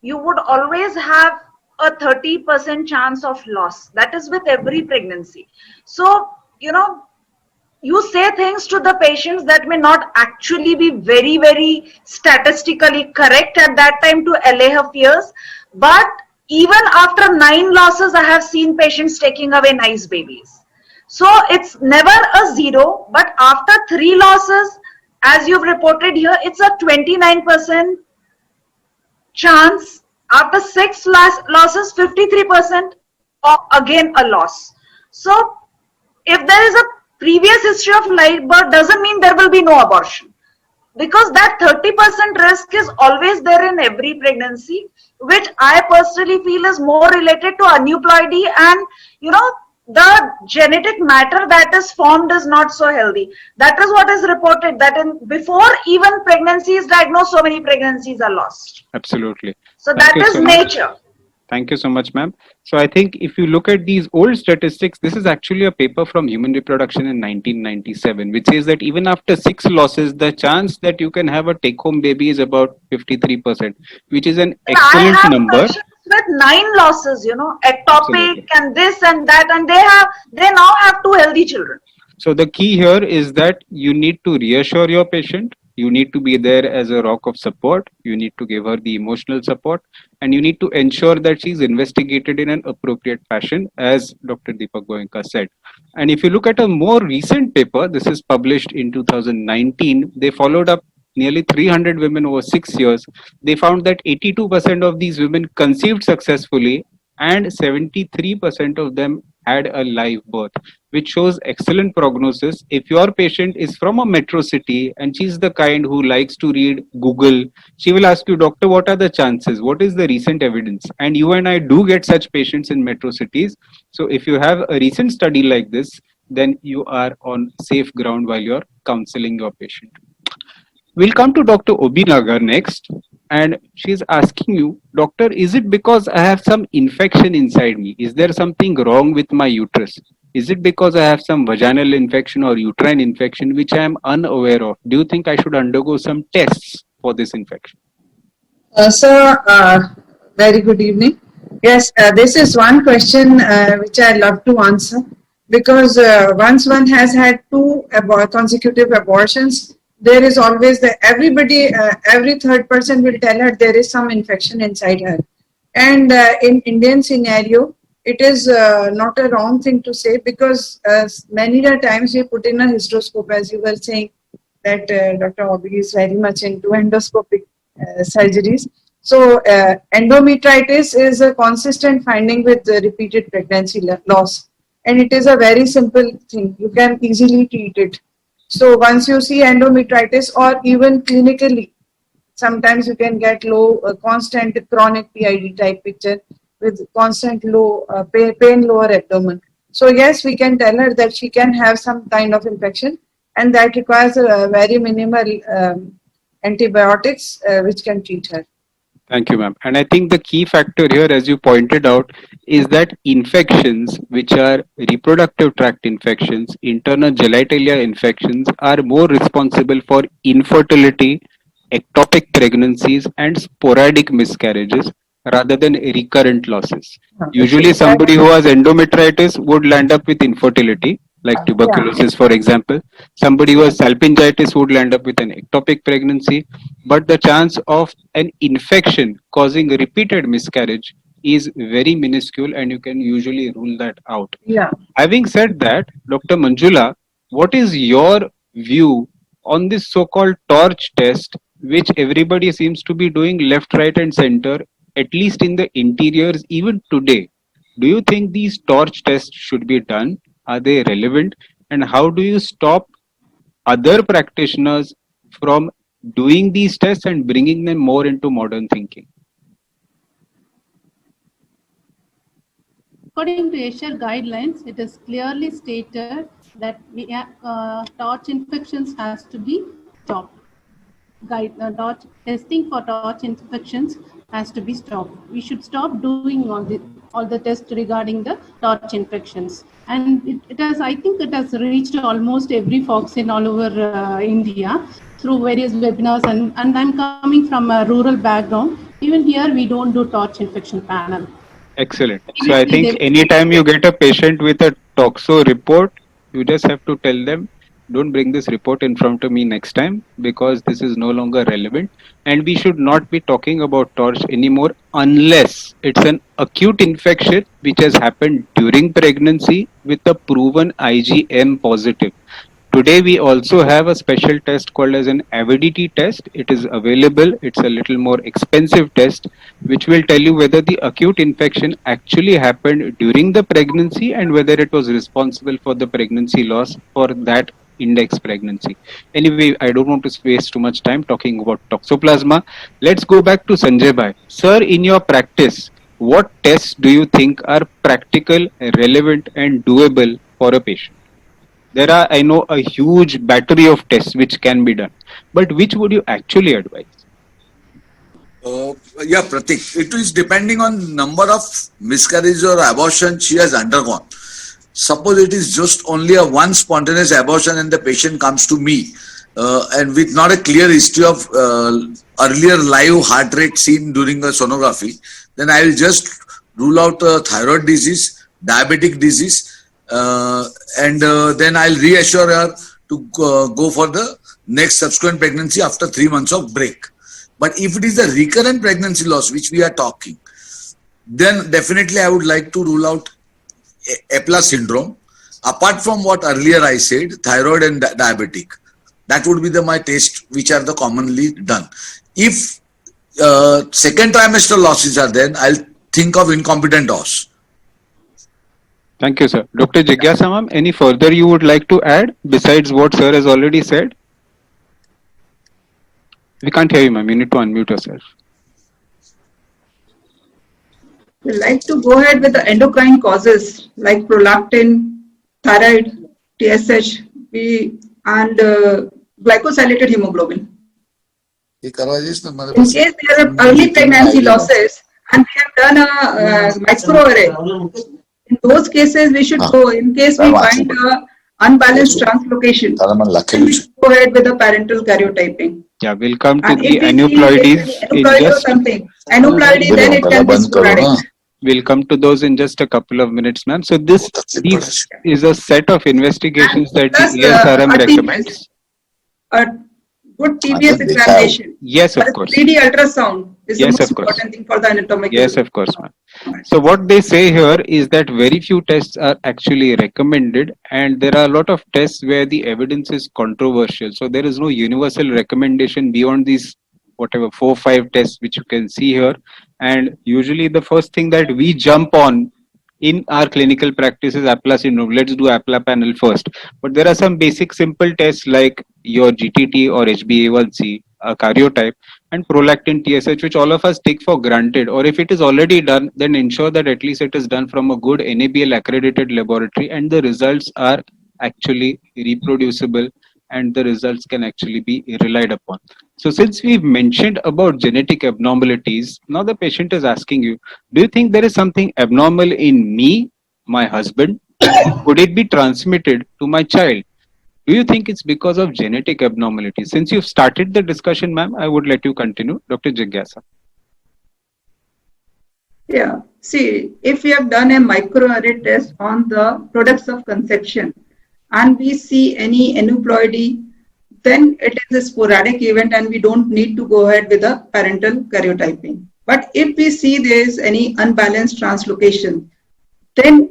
you would always have a 30% chance of loss. That is with every pregnancy. So, you say things to the patients that may not actually be very, very statistically correct at that time to allay her fears. But even after 9 losses, I have seen patients taking away nice babies. So it's never a 0, but after 3 losses, as you've reported here, it's a 29% chance. After 6 losses, 53% of again a loss. So if there is a previous history of live birth, doesn't mean there will be no abortion, because that 30% risk is always there in every pregnancy, which I personally feel is more related to aneuploidy, and the genetic matter that is formed is not so healthy. That is what is reported, that before even pregnancy is diagnosed, so many pregnancies are lost. Absolutely. So that is nature. Thank you so much, ma'am. So I think if you look at these old statistics, this is actually a paper from Human Reproduction in 1997, which says that even after 6 losses, the chance that you can have a take-home baby is about 53%, which is an excellent number. With 9 losses, ectopic Absolutely. And this and that, and they now have 2 healthy children. So the key here is that you need to reassure your patient. You need to be there as a rock of support. You need to give her the emotional support, and you need to ensure that she's investigated in an appropriate fashion, as Dr. Deepak Goenka said. And if you look at a more recent paper, this is published in 2019, they followed up nearly 300 women over 6 years. They found that 82% of these women conceived successfully, and 73% of them had a live birth, which shows excellent prognosis. If your patient is from a metro city and she's the kind who likes to read Google, she will ask you, doctor, what are the chances? What is the recent evidence? And you and I do get such patients in metro cities. So if you have a recent study like this, then you are on safe ground while you're counseling your patient. We'll come to Dr. Obinagar next, and she's asking you, doctor, is it because I have some infection inside me? Is there something wrong with my uterus? Is it because I have some vaginal infection or uterine infection which I am unaware of? Do you think I should undergo some tests for this infection? Sir, very good evening. Yes, this is one question which I love to answer, because once one has had 2 consecutive abortions, there is always every third person will tell her there is some infection inside her. And in Indian scenario, it is not a wrong thing to say, because many times we put in a hysteroscope, as you were saying, that Dr. Obi is very much into endoscopic surgeries. So endometritis is a consistent finding with repeated pregnancy loss. And it is a very simple thing. You can easily treat it. So once you see endometritis, or even clinically, sometimes you can get low, constant chronic PID type picture with constant low pain, lower abdomen. So yes, we can tell her that she can have some kind of infection, and that requires a very minimal antibiotics which can treat her. Thank you, ma'am. And I think the key factor here, as you pointed out, is that infections, which are reproductive tract infections, internal genitalia infections, are more responsible for infertility ectopic pregnancies and sporadic miscarriages rather than recurrent losses. Usually, somebody who has endometritis would land up with infertility, like tuberculosis, for example. Somebody who has salpingitis would land up with an ectopic pregnancy, but the chance of an infection causing repeated miscarriage is very minuscule, and you can usually rule that out. Yeah. Having said that, Dr. Manjula, what is your view on this so-called torch test, which everybody seems to be doing left, right, and center, at least in the interiors, even today? Do you think these torch tests should be done? Are they relevant? And how do you stop other practitioners from doing these tests and bringing them more into modern thinking? According to Asia guidelines, it is clearly stated that torch infections has to be stopped. Testing for torch infections has to be stopped. We should stop doing all the tests regarding the torch infections. And it has, I think it has reached almost every Foxy in all over India through various webinars. And I'm coming from a rural background. Even here, we don't do torch infection panel. Excellent. So I think anytime you get a patient with a toxo report, you just have to tell them, don't bring this report in front of me next time because this is no longer relevant. And we should not be talking about torch anymore unless it's an acute infection which has happened during pregnancy with a proven IgM positive. Today we also have a special test called as an avidity test. It is available. It's a little more expensive test which will tell you whether the acute infection actually happened during the pregnancy and whether it was responsible for the pregnancy loss for that index pregnancy. Anyway, I don't want to waste too much time talking about toxoplasma. Let's go back to Sanjay Bhai. Sir, in your practice, what tests do you think are practical, relevant and doable for a patient? There are, I know, a huge battery of tests which can be done, but which would you actually advise? Yeah, Pratik, it is depending on number of miscarriage or abortion she has undergone. Suppose it is just only a one spontaneous abortion and the patient comes to me and with not a clear history of earlier live heart rate seen during a sonography, then I will just rule out thyroid disease, diabetic disease, and then I'll reassure her to go for the next subsequent pregnancy after 3 months of break. But if it is a recurrent pregnancy loss which we are talking, then definitely I would like to rule out EPLA syndrome. Apart from what earlier I said, thyroid and diabetic, that would be my test which are the commonly done. If second trimester losses are there, I'll think of incompetent os. Thank you, sir. Dr. Jigyasa ma'am, any further you would like to add besides what sir has already said? We can't hear you, ma'am. You need to unmute yourself. We like to go ahead with the endocrine causes like prolactin, thyroid, TSH, and glycosylated hemoglobin. In case there are early pregnancy losses and we have done a microarray, in those cases we should go, in case we find a unbalanced translocation, we should go ahead with the parental karyotyping. Yeah, we'll come to the aneuploidies in just aneuploidy, then it can be sporadic. We'll come to those in just a couple of minutes, ma'am. So this is a set of investigations that the ASRM recommends. A good TBS examination. Yes, of course. 3D ultrasound is the most important thing for the anatomical. Yes, of course, ma'am. So what they say here is that very few tests are actually recommended, and there are a lot of tests where the evidence is controversial. So there is no universal recommendation beyond these whatever 4-5 tests which you can see here. And usually the first thing that we jump on in our clinical practice is APLA syndrome. Let's do APLA panel first. But there are some basic simple tests like your GTT or HbA1c, a karyotype, and prolactin TSH, which all of us take for granted. Or if it is already done, then ensure that at least it is done from a good NABL accredited laboratory and the results are actually reproducible and the results can actually be relied upon. So since we've mentioned about genetic abnormalities, now the patient is asking you, do you think there is something abnormal in me, my husband? Could it be transmitted to my child? Do you think it's because of genetic abnormalities? Since you've started the discussion, ma'am, I would let you continue. Dr. Jigyasa. Yeah. See, if we have done a microarray test on the products of conception and we see any aneuploidy, then it is a sporadic event and we don't need to go ahead with the parental karyotyping. But if we see there is any unbalanced translocation, then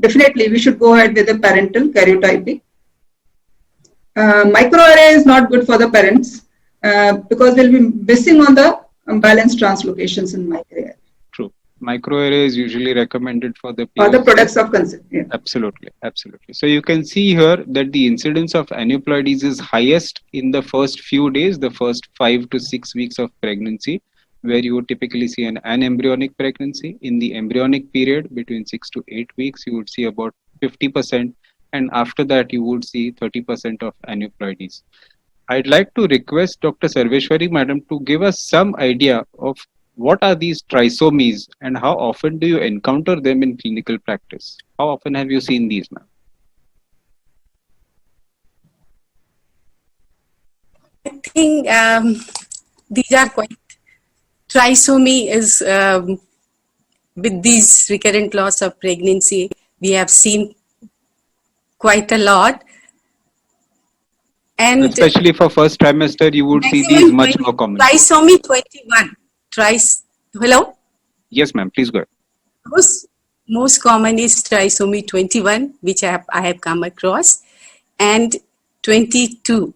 definitely we should go ahead with the parental karyotyping. Microarray is not good for the parents because they'll be missing on the unbalanced translocations in microarray. True. Microarray is usually recommended for the products of concept. Yeah. Absolutely, absolutely. So you can see here that the incidence of aneuploidies is highest in the first few days, the first 5 to 6 weeks of pregnancy, where you would typically see an anembryonic pregnancy. In the embryonic period between 6 to 8 weeks, you would see about 50%, and after that you would see 30% of aneuploidies. I'd like to request Dr. Sarveshwari madam to give us some idea of what are these trisomies and how often do you encounter them in clinical practice? How often have you seen these, ma'am? I think these are quite, trisomy is with these recurrent loss of pregnancy, we have seen quite a lot. And especially for first trimester, you would see these much more common. Trisomy 21. Hello? Yes, ma'am. Please go ahead. Most common is trisomy 21, which I have come across, and 22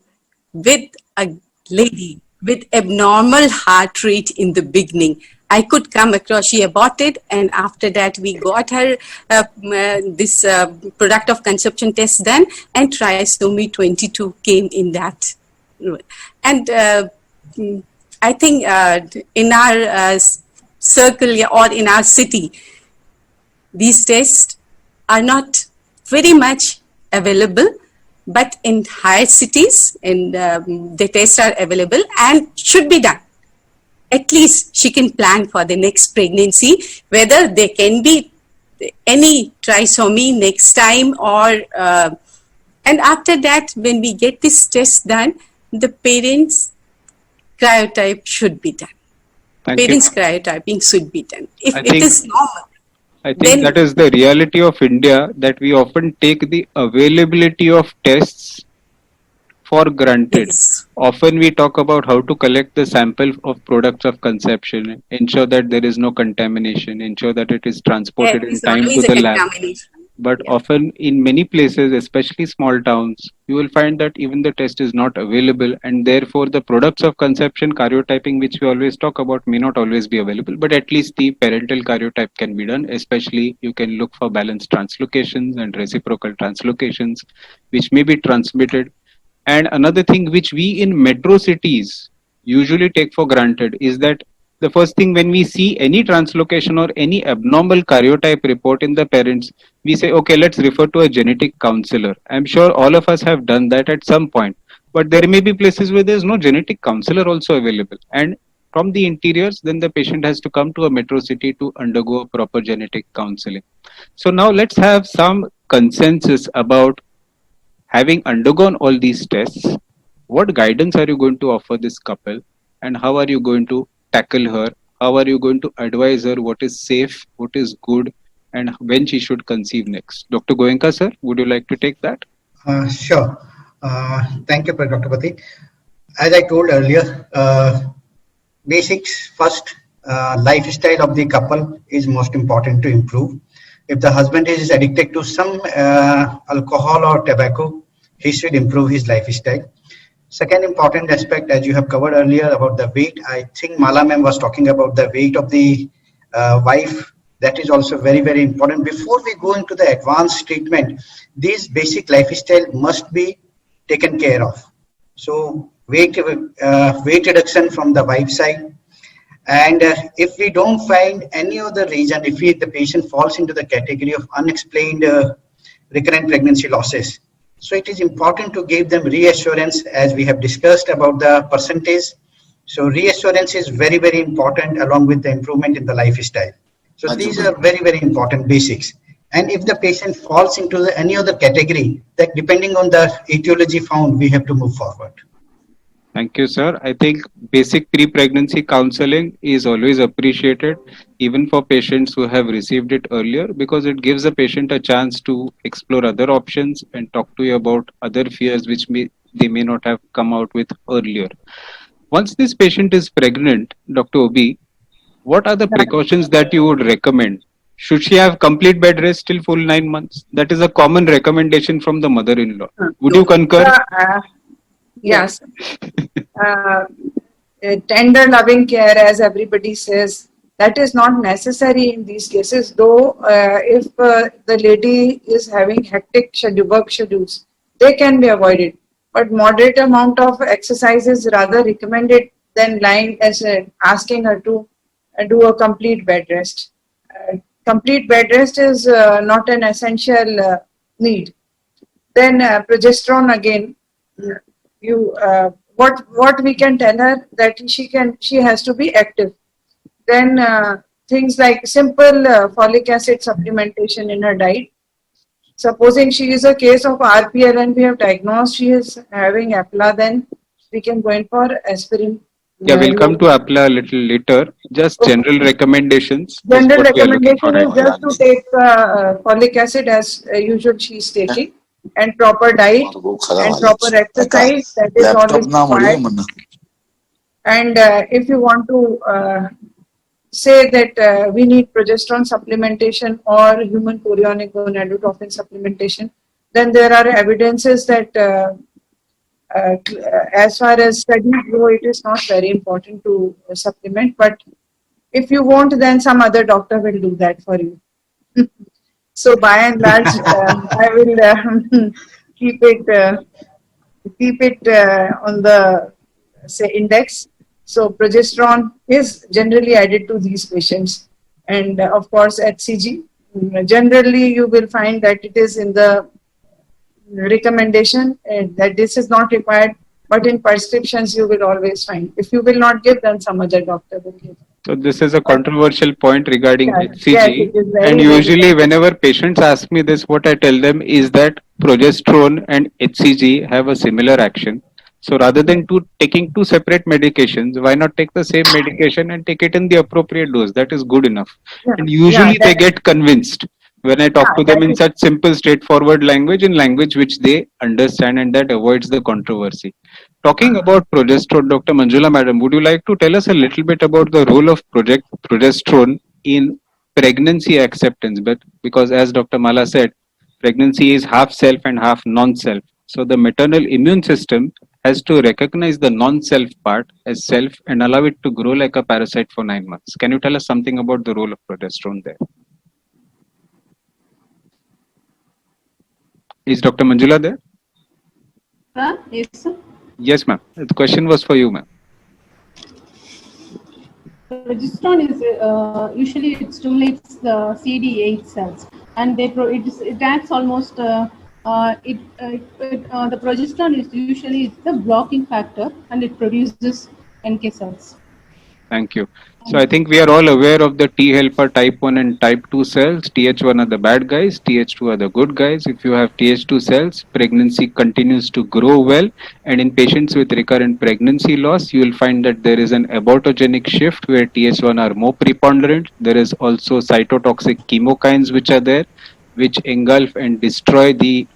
with a lady with abnormal heart rate in the beginning. I could come across, she aborted, and after that we got her this product of conception test done, and trisomy 22 came in that. And I think in our circle or in our city, these tests are not very much available, but in higher cities, and the tests are available and should be done. At least she can plan for the next pregnancy, whether there can be any trisomy next time or, and after that, when we get this test done, the parents' cryotype should be done. Parents' cryotyping should be done. If it is normal. I think that is the reality of India, that we often take the availability of tests for granted. Yes. Often we talk about how to collect the sample of products of conception, ensure that there is no contamination, ensure that it is transported in time to the lab. But often in many places, especially small towns, you will find that even the test is not available, and therefore the products of conception, karyotyping, which we always talk about, may not always be available, but at least the parental karyotype can be done. Especially you can look for balanced translocations and reciprocal translocations, which may be transmitted. And another thing which we in metro cities usually take for granted is that the first thing when we see any translocation or any abnormal karyotype report in the parents, we say, okay, let's refer to a genetic counselor. I'm sure all of us have done that at some point, but there may be places where there's no genetic counselor also available. And from the interiors, then the patient has to come to a metro city to undergo a proper genetic counseling. So now let's have some consensus about having undergone all these tests. What guidance are you going to offer this couple, and how are you going to tackle her? How are you going to advise her what is safe, what is good, and when she should conceive next? Dr. Goenka, sir, would you like to take that? Sure. Thank you, Dr. Pati. As I told earlier, basics first, lifestyle of the couple is most important to improve. If the husband is addicted to some alcohol or tobacco, he should improve his lifestyle. Second important aspect, as you have covered earlier about the weight, I think Mala ma'am was talking about the weight of the wife. That is also very, very important. Before we go into the advanced treatment, these basic lifestyle must be taken care of. So weight reduction from the wife side. And if we don't find any other reason, if the patient falls into the category of unexplained recurrent pregnancy losses, so it is important to give them reassurance, as we have discussed about the percentage. So reassurance is very, very important along with the improvement in the lifestyle. So these are very, very important basics. And if the patient falls into any other category, that depending on the etiology found, we have to move forward. Thank you, sir. I think basic pre-pregnancy counseling is always appreciated, even for patients who have received it earlier, because it gives the patient a chance to explore other options and talk to you about other fears which they may not have come out with earlier. Once this patient is pregnant, Dr. Obi, what are the precautions that you would recommend? Should she have complete bed rest till full 9 months? That is a common recommendation from the mother-in-law. Would you concur? Yes. Tender loving care, as everybody says, that is not necessary in these cases, though if the lady is having hectic work schedules, they can be avoided. But moderate amount of exercise is rather recommended than lying as asking her to do a complete bed rest. Complete bed rest is not an essential need. Then progesterone again, what we can tell her that she has to be active. Then things like simple folic acid supplementation in her diet. Supposing she is a case of RPL and we have diagnosed she is having APLA, then we can go in for aspirin. Yeah, we'll come to APLA a little later. Just general recommendations. General recommendation is just to take folic acid as usual she is taking, and proper diet and proper exercise, that is always required. And if you want to say that we need progesterone supplementation or human chorionic gonadotropin supplementation, then there are evidences that as far as studies go, it is not very important to supplement. But if you want, then some other doctor will do that for you. So by and large, I will keep it on the index. So progesterone is generally added to these patients, and of course HCG. Generally, you will find that it is in the recommendation that this is not required, but in prescriptions you will always find. If you will not give, then some other doctor will give. So this is a controversial point regarding HCG, yes, and usually whenever patients ask me this, what I tell them is that progesterone and HCG have a similar action. So rather than taking two separate medications, why not take the same medication and take it in the appropriate dose? That is good enough. And usually they get convinced when I talk to them in such simple, straightforward language, in language which they understand, and that avoids the controversy. Talking about progesterone, Dr. Manjula Madam, would you like to tell us a little bit about the role of progesterone in pregnancy acceptance? But because as Dr. Mala said, pregnancy is half self and half non-self. So the maternal immune system has to recognize the non-self part as self and allow it to grow like a parasite for 9 months. Can you tell us something about the role of progesterone there? Is Dr. Manjula there? Yes, sir. Yes, ma'am. The question was for you, ma'am. Progesterone is usually it stimulates the CD8 cells, and it acts almost. The progesterone is usually the blocking factor, and it produces NK cells. Thank you. So I think we are all aware of the T helper type 1 and type 2 cells. Th1 are the bad guys, Th2 are the good guys. If you have Th2 cells, pregnancy continues to grow well. And in patients with recurrent pregnancy loss, you will find that there is an abortogenic shift where Th1 are more preponderant. There is also cytotoxic chemokines which are there, which engulf and destroy the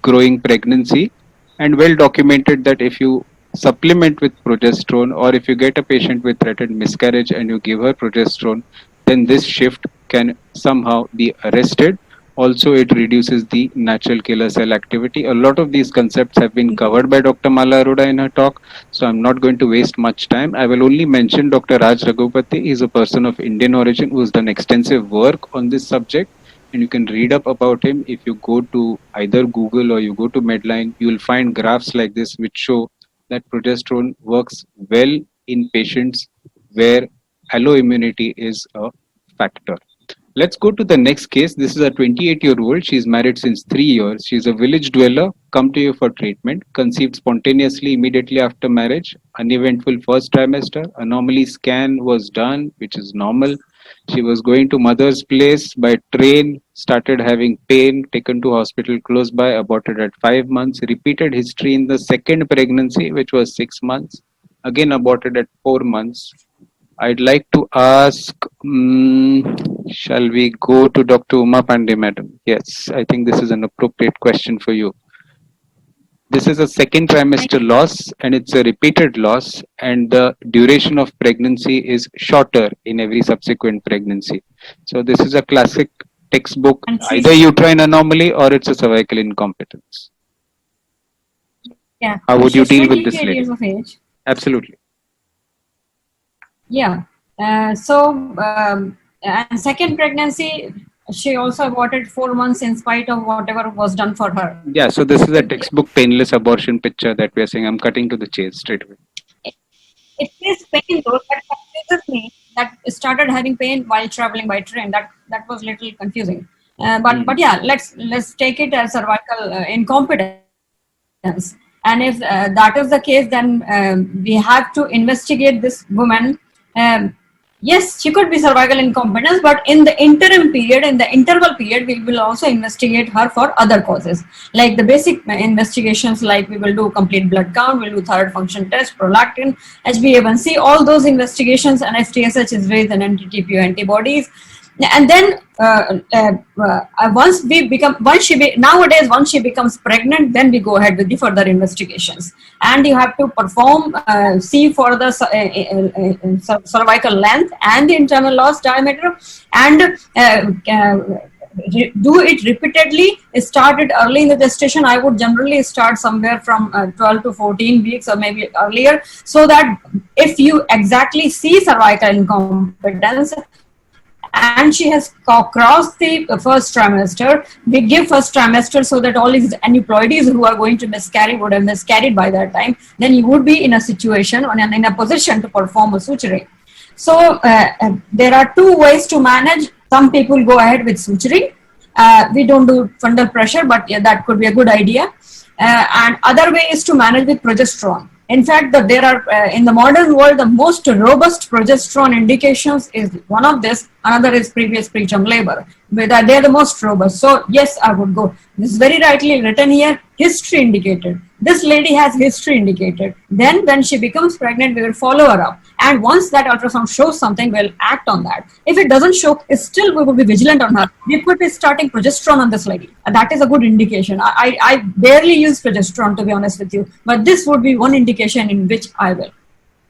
growing pregnancy. And well documented that if you supplement with progesterone, or if you get a patient with threatened miscarriage and you give her progesterone, then this shift can somehow be arrested. Also, it reduces the natural killer cell activity. A lot of these concepts have been covered by Dr. Mala Arora in her talk, so I'm not going to waste much time. I will only mention Dr. Raj Raghupati. He is a person of Indian origin who has done extensive work on this subject, and you can read up about him. If you go to either Google or you go to Medline, you will find graphs like this which show that progesterone works well in patients where alloimmunity is a factor. Let's go to the next case. This is a 28-year-old. She is married since 3 years. She is a village dweller, come to you for treatment, conceived spontaneously immediately after marriage, uneventful first trimester, anomaly scan was done, which is normal. She was going to mother's place by train, started having pain, taken to hospital close by, aborted at 5 months, repeated history in the second pregnancy, which was 6 months, again aborted at 4 months. I'd like to ask, shall we go to Dr. Uma Pandey, madam? Yes, I think this is an appropriate question for you. This is a second trimester loss and it's a repeated loss, and the duration of pregnancy is shorter in every subsequent pregnancy. So this is a classic textbook, either uterine anomaly or it's a cervical incompetence. Yeah. How would you She's deal with this 28 lady? years of age. Absolutely. Yeah. And second pregnancy, she also aborted 4 months in spite of whatever was done for her. Yeah, so this is a textbook painless abortion picture that we are saying. I'm cutting to the chase straight away. It is pain though, that confuses me. That started having pain while traveling by train. That was a little confusing. But yeah, let's take it as cervical incompetence. And if that is the case, then we have to investigate this woman. Yes, she could be cervical incompetence, but in the interim period, in the interval period, we will also investigate her for other causes. Like the basic investigations, like we will do complete blood count, we'll do thyroid function test, prolactin, HbA1c, all those investigations, and FTSH is raised and anti-TPO antibodies. And then once she becomes pregnant, then we go ahead with the further investigations. And you have to perform, see for the cervical length and the internal loss diameter, and do it repeatedly. Start it early in the gestation. I would generally start somewhere from 12 to 14 weeks or maybe earlier, so that if you exactly see cervical incompetence and she has crossed the first trimester, we give first trimester so that all these aneuploidies who are going to miscarry would have miscarried by that time. Then you would be in a situation or in a position to perform a suturing. So there are two ways to manage. Some people go ahead with suturing. We don't do fundal pressure, but yeah, that could be a good idea. And other way is to manage with progesterone. In fact, there are in the modern world, the most robust progesterone indications is one of this. Another is previous preterm labor. But they are the most robust. So yes, I would go. This is very rightly written here. History indicated. This lady has history indicated. Then when she becomes pregnant, we will follow her up. And once that ultrasound shows something, we'll act on that. If it doesn't show, still we will be vigilant on her. We could be starting progesterone on this lady. And that is a good indication. I barely use progesterone, to be honest with you. But this would be one indication in which I will.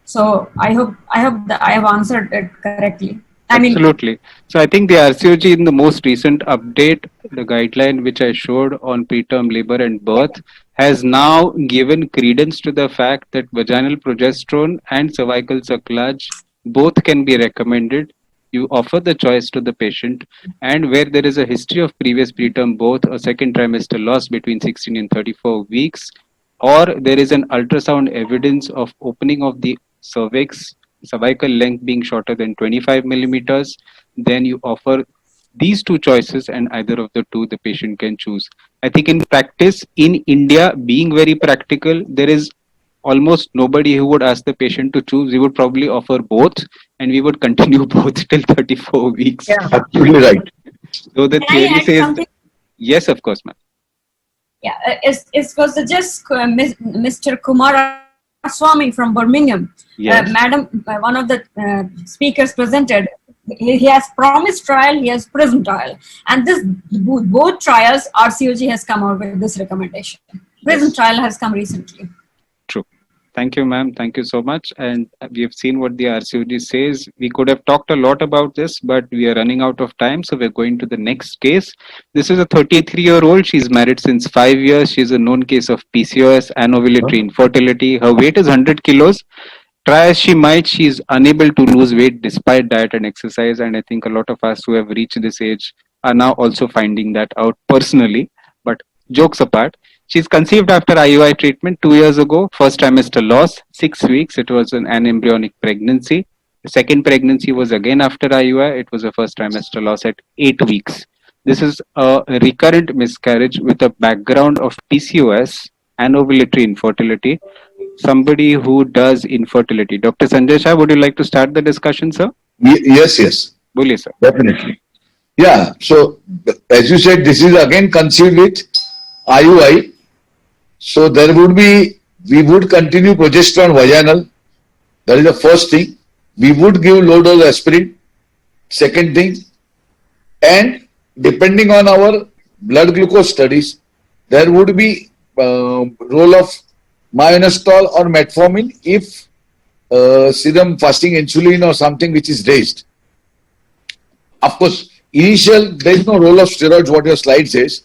So I hope that I have answered it correctly. Absolutely. So I think the RCOG in the most recent update, the guideline which I showed on preterm labor and birth, has now given credence to the fact that vaginal progesterone and cervical cerclage both can be recommended. You offer the choice to the patient, and where there is a history of previous preterm birth or second trimester loss between 16 and 34 weeks, or there is an ultrasound evidence of opening of the cervix, cervical length being shorter than 25 millimeters, then you offer these two choices, and either of the two the patient can choose. I think in practice, in India, being very practical, there is almost nobody who would ask the patient to choose. We would probably offer both, and we would continue both till 34 weeks. Yeah, absolutely right. So the theory says, yes, of course, ma'am. Yeah, it was just Mr. Kumar Swami from Birmingham. Yes. Madam, one of the speakers presented. He has promised trial, he has prism trial, and this both trials RCOG has come out with this recommendation. Prism trial has come recently. True. Thank you, ma'am. Thank you so much. And we have seen what the RCOG says. We could have talked a lot about this, but we are running out of time. So we're going to the next case. This is a 33-year-old. She's married since 5 years. She's a known case of PCOS, anovulatory infertility. Her weight is 100 kilos. Try as she might, she's unable to lose weight despite diet and exercise. And I think a lot of us who have reached this age are now also finding that out personally. But jokes apart, she's conceived after IUI treatment 2 years ago. First trimester loss, 6 weeks. It was an embryonic pregnancy. The second pregnancy was again after IUI. It was a first trimester loss at 8 weeks. This is a recurrent miscarriage with a background of PCOS, anovulatory infertility. Somebody who does infertility. Dr. Sanjay Shah, would you like to start the discussion, sir? Yes. बोलिए sir. Definitely. Yeah. So as you said, this is again conceived with IUI. So we would continue progesterone vaginal. That is the first thing. We would give low dose aspirin. Second thing, and depending on our blood glucose studies, there would be role of myoinositol or metformin if serum fasting insulin or something which is raised. Of course, there is no role of steroids, what your slide says.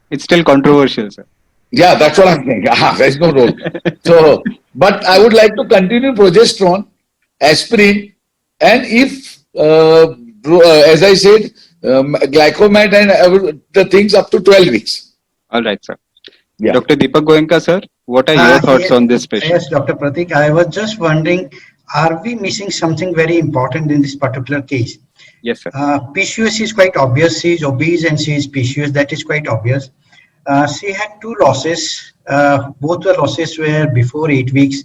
It's still controversial, sir. Yeah, that's what I'm saying. There is no role. So, but I would like to continue progesterone, aspirin, and if, as I said, glycomat and the things up to 12 weeks. All right, sir. Yeah. Dr. Deepak Goenka, sir, what are your thoughts on this patient? Yes, Dr. Pratik, I was just wondering, are we missing something very important in this particular case? Yes, sir. PCOS is quite obvious. She is obese and she is PCOS. That is quite obvious. She had two losses. Both the losses were before 8 weeks.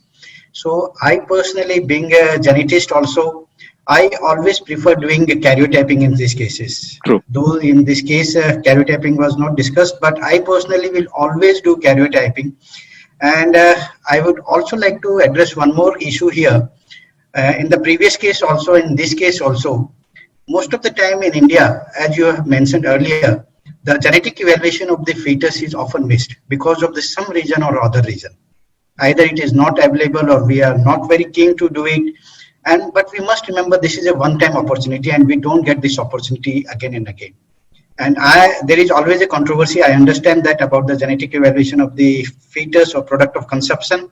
So I personally, being a genetist also, I always prefer doing karyotyping in these cases. True. Though in this case, karyotyping was not discussed, but I personally will always do karyotyping. And I would also like to address one more issue here. In the previous case also, in this case also, most of the time in India, as you have mentioned earlier, the genetic evaluation of the fetus is often missed because of some reason or other reason. Either it is not available or we are not very keen to do it. But we must remember this is a one-time opportunity and we don't get this opportunity again and again. And there is always a controversy. I understand that about the genetic evaluation of the fetus or product of conception.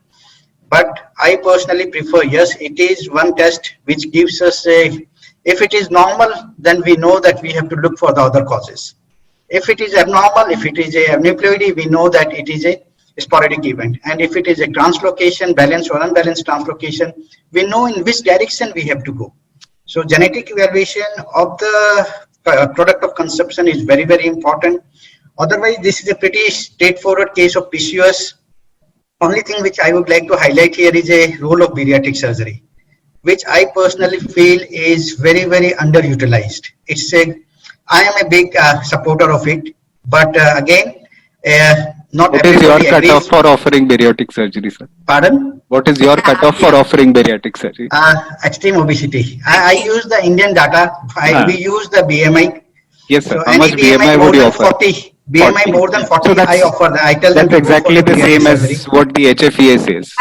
But I personally prefer, yes, it is one test which gives us if it is normal, then we know that we have to look for the other causes. If it is abnormal, if it is a aneuploidy, we know that it is a sporadic event. And if it is a translocation, balanced or unbalanced translocation, we know in which direction we have to go. So genetic evaluation of the product of conception is very, very important. Otherwise, this is a pretty straightforward case of PCOS. Only thing which I would like to highlight here is a role of bariatric surgery, which I personally feel is very, very underutilized. I am a big supporter of it, but again, not what is your everybody cutoff agrees. for offering bariatric surgery, sir? Pardon? What is your cutoff for offering bariatric surgery? Extreme obesity. I use the Indian data. We use the BMI. Yes, sir. So How much BMI would you offer? 40. BMI more than 40. So I offer. I tell them that's to go for exactly the the bariatric same surgery. as what the HFEA says.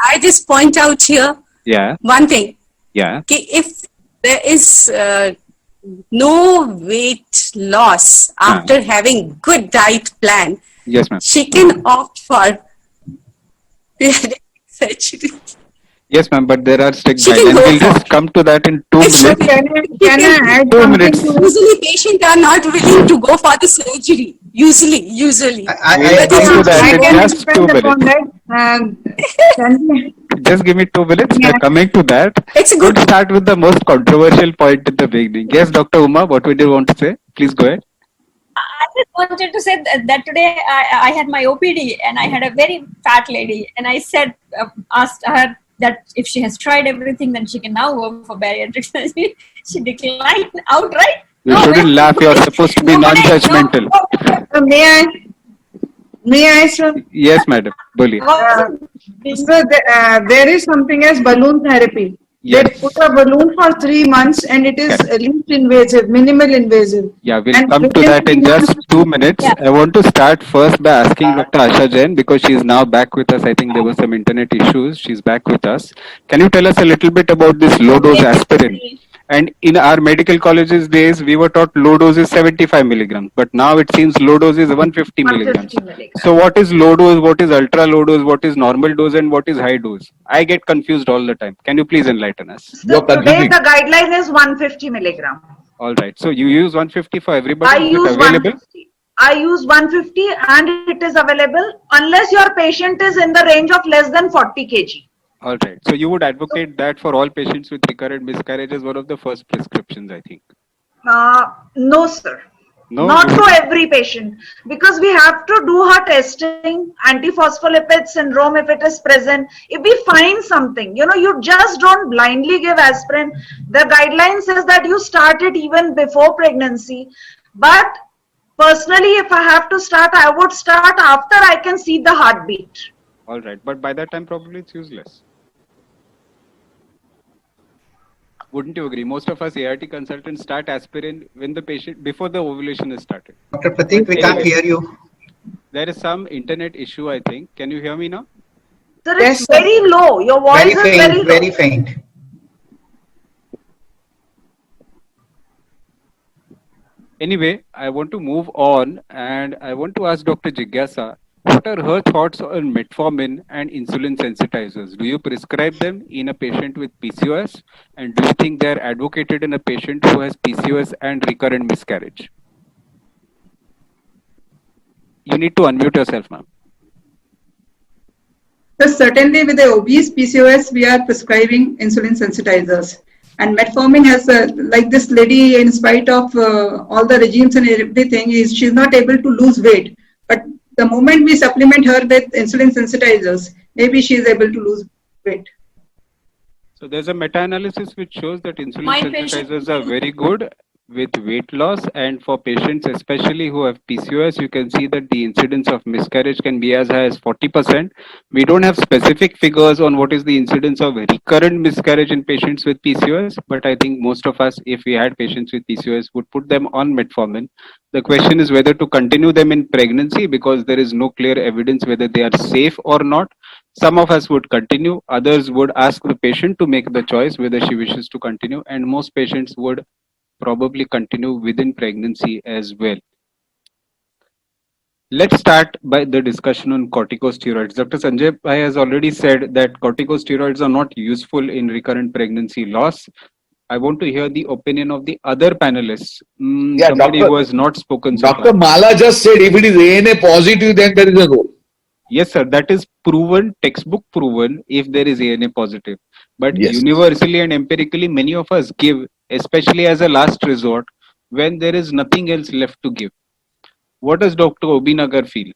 I just point out here Yeah. one thing. Yeah. Okay, if there is no weight loss after having good diet plan, Yes, ma'am. she can opt for bariatric surgery. Yes, ma'am. But there are strict She can guidelines. go We'll for just come to that in 2 It's minutes. Can I add 2 something minutes. to it? Usually patients are not willing to go for the surgery. Usually. We'll But come to it's that I in can just 2 expand upon minutes. that. Can we- Just give me 2 minutes. We're coming to that. It's a good Let's start with the most controversial point in the beginning. Yes, Dr. Uma, what would you want to say? Please go ahead. I just wanted to say that today I had my OPD and I had a very fat lady, and I said, asked her that if she has tried everything, then she can now go for bariatric surgery. She declined outright. You shouldn't laugh. You're supposed to be non-judgmental. May I, sir? Yes, madam. Boliye. So there is something as balloon therapy. Yes. They put a balloon for 3 months and it is least invasive, minimal invasive. Yeah, we'll And come to within that in 3 just months- 2 minutes. Yeah. I want to start first by asking Dr. Asha Jain because she is now back with us. I think there were some internet issues. She's back with us. Can you tell us a little bit about this low dose aspirin? And in our medical colleges days, we were taught low dose is 75 milligrams, but now it seems low dose is 150 milligrams. So what is low dose, what is ultra low dose, what is normal dose, and what is high dose? I get confused all the time. Can you please enlighten us? You're Today confusing. the guideline is 150 milligram. All right. So you use 150 for everybody? I Is it use available? 150. I use 150 and it is available unless your patient is in the range of less than 40 kg. All right. So you would advocate that for all patients with recurrent miscarriage as one of the first prescriptions, I think. No, sir. No, Not to every patient, because we have to do her testing, antiphospholipid syndrome if it is present. If we find something, you just don't blindly give aspirin. The guideline says that you start it even before pregnancy. But personally, if I have to start, I would start after I can see the heartbeat. all right, but by that time probably it's useless. Wouldn't you agree? Most of us ART consultants start aspirin when the patient before the ovulation is started. Dr. Pratik, we can't hear you. There is some internet issue, I think. Can you hear me now? Sir, it's very low. Your voice Very is faint, very low. very faint. Anyway, I want to move on and I want to ask Dr. Jigyasa, what are her thoughts on metformin and insulin sensitizers? Do you prescribe them in a patient with PCOS? And do you think they are advocated in a patient who has PCOS and recurrent miscarriage? You need to unmute yourself, ma'am. So certainly with the obese PCOS, we are prescribing insulin sensitizers. And metformin has, like this lady, in spite of all the regimes and everything, she's not able to lose weight. But the moment we supplement her with insulin sensitizers, maybe she is able to lose weight. So there's a meta-analysis which shows that insulin sensitizers are very good with weight loss, and for patients especially who have PCOS, you can see that the incidence of miscarriage can be as high as 40%. We don't have specific figures on what is the incidence of recurrent miscarriage in patients with PCOS, but I think most of us, if we had patients with PCOS, would put them on metformin. The question is whether to continue them in pregnancy, because there is no clear evidence whether they are safe or not. Some of us would continue, others would ask the patient to make the choice whether she wishes to continue, and most patients would probably continue within pregnancy as well. Let's start by the discussion on corticosteroids. Dr. Sanjay Bhai has already said that corticosteroids are not useful in recurrent pregnancy loss. I want to hear the opinion of the other panelists. Somebody who has not spoken so far. Dr. Mala just said if it is ANA positive, then there is a role. Yes, sir. That is proven, textbook proven, if there is ANA positive. But Yes. universally and empirically, many of us give, especially as a last resort, when there is nothing else left to give. What does Dr. Obinagar feel?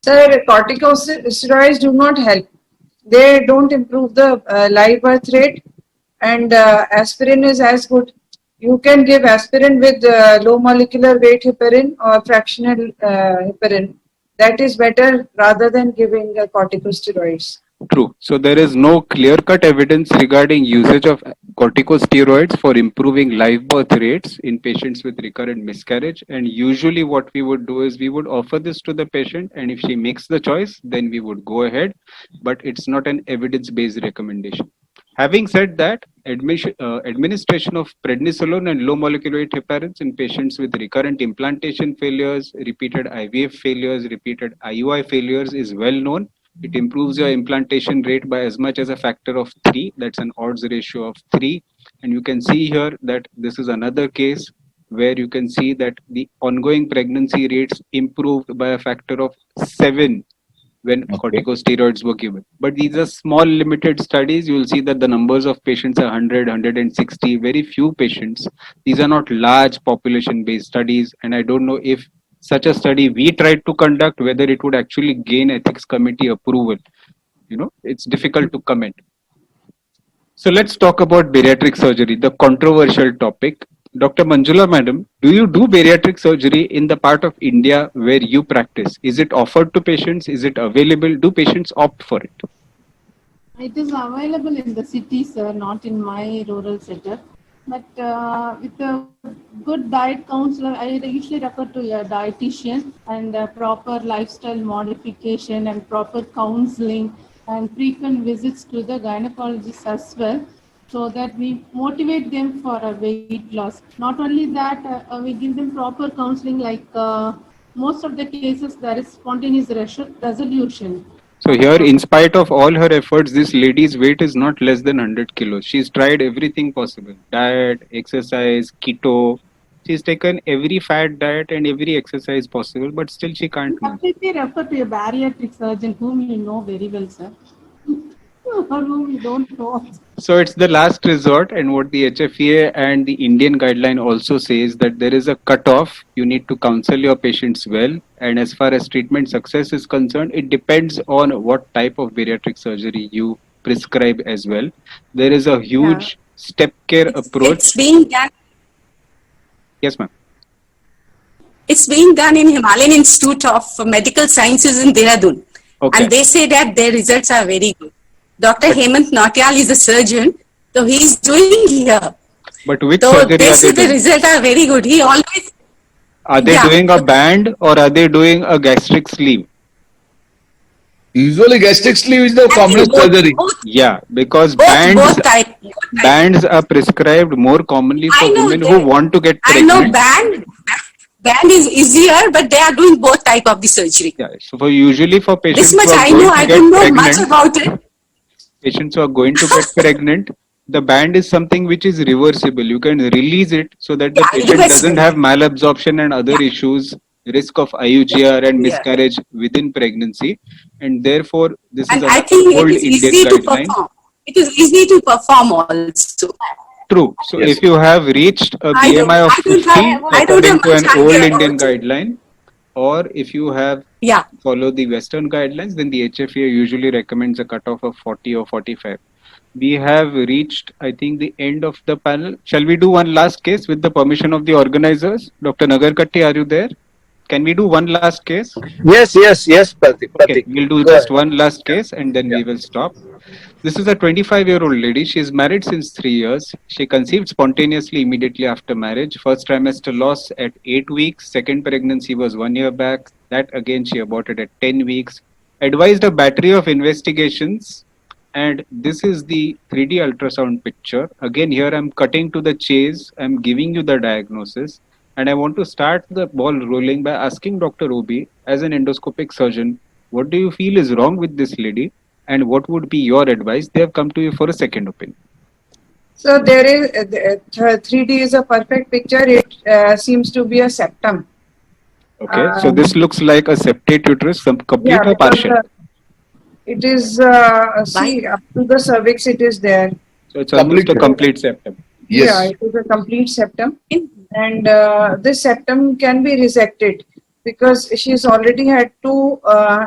Sir, corticosteroids do not help. They don't improve the live birth rate, and aspirin is as good. You can give aspirin with low molecular weight heparin or fractional heparin. That is better rather than giving corticosteroids. True. So there is no clear-cut evidence regarding usage of corticosteroids for improving live birth rates in patients with recurrent miscarriage. And usually what we would do is we would offer this to the patient, and if she makes the choice, then we would go ahead. But it's not an evidence-based recommendation. Having said that, administration of prednisolone and low molecular weight heparins in patients with recurrent implantation failures, repeated IVF failures, repeated IUI failures is well known. It improves your implantation rate by as much as a factor of 3. That's an odds ratio of 3. And you can see here that this is another case where you can see that the ongoing pregnancy rates improved by a factor of 7 when corticosteroids were given. But these are small limited studies. You will see that the numbers of patients are 100, 160, very few patients. These are not large population based studies, and I don't know if such a study we tried to conduct, whether it would actually gain ethics committee approval. It's difficult to comment. So let's talk about bariatric surgery, the controversial topic. Dr. Manjula madam, do you do bariatric surgery in the part of India where you practice? Is it offered to patients? Is it available? Do patients opt for it? It is available in the cities, not in my rural setup. But with a good diet counselor, I usually refer to a dietitian, and proper lifestyle modification and proper counseling and frequent visits to the gynecologist as well, so that we motivate them for a weight loss. Not only that, we give them proper counseling, like most of the cases there is spontaneous resolution. So here, in spite of all her efforts, this lady's weight is not less than 100 kilos. She's tried everything possible. Diet, exercise, keto. She's taken every fat diet and every exercise possible, but still she can't move. Completely refer to a bariatric surgeon whom you know very well, sir. we don't know. So it's the last resort, and what the HFEA and the Indian guideline also says that there is a cutoff. You need to counsel your patients well, and as far as treatment success is concerned, it depends on what type of bariatric surgery you prescribe as well. There is a huge step care approach. It's being done. Yes, ma'am. It's being done in Himalayan Institute of Medical Sciences in Dehradun. Okay. And they say that their results are very good. Dr. Hemant Nautiyal is a surgeon, so he's doing here. But which So surgery they are say they the doing? results are very good. He always. Are they doing a band or are they doing a gastric sleeve? Usually gastric sleeve is the commonest surgery. Yeah, because both bands are prescribed more commonly for women who want to get I pregnant. know band is easier, but they are doing both type of the surgery. Yeah, so for usually for patients This much who are I going know. to I get don't know pregnant, much about it. patients who are going to get pregnant, the band is something which is reversible. You can release it so that the patient doesn't have malabsorption and other issues, risk of IUGR and miscarriage within pregnancy, and therefore this And is I another think old it is Indian easy to guideline. perform. It is easy to perform also. True. So if you have reached a BMI of 50 according to an old Indian guideline, or if you have follow the Western guidelines, then the HFA usually recommends a cutoff of 40 or 45. We have reached, I think, the end of the panel. Shall we do one last case with the permission of the organizers? Dr. Nagarkatti, are you there? Can we do one last case? Yes, Pratik. Okay, we'll do just one last case and then we will stop. This is a 25-year-old lady. She is married since 3 years. She conceived spontaneously immediately after marriage. First trimester loss at 8 weeks. Second pregnancy was 1 year back. That again she aborted at 10 weeks. Advised a battery of investigations. And this is the 3D ultrasound picture. Again, here I'm cutting to the chase. I'm giving you the diagnosis. And I want to start the ball rolling by asking Dr. Obi, as an endoscopic surgeon, what do you feel is wrong with this lady? And what would be your advice? They have come to you for a second opinion. So there is 3D is a perfect picture. It seems to be a septum. Okay, so this looks like a septate uterus, some complete or partial? It is see up to the cervix. It is there. So it's almost a complete septum. Yes. Yeah, it is a complete septum, and this septum can be resected because she's already had 2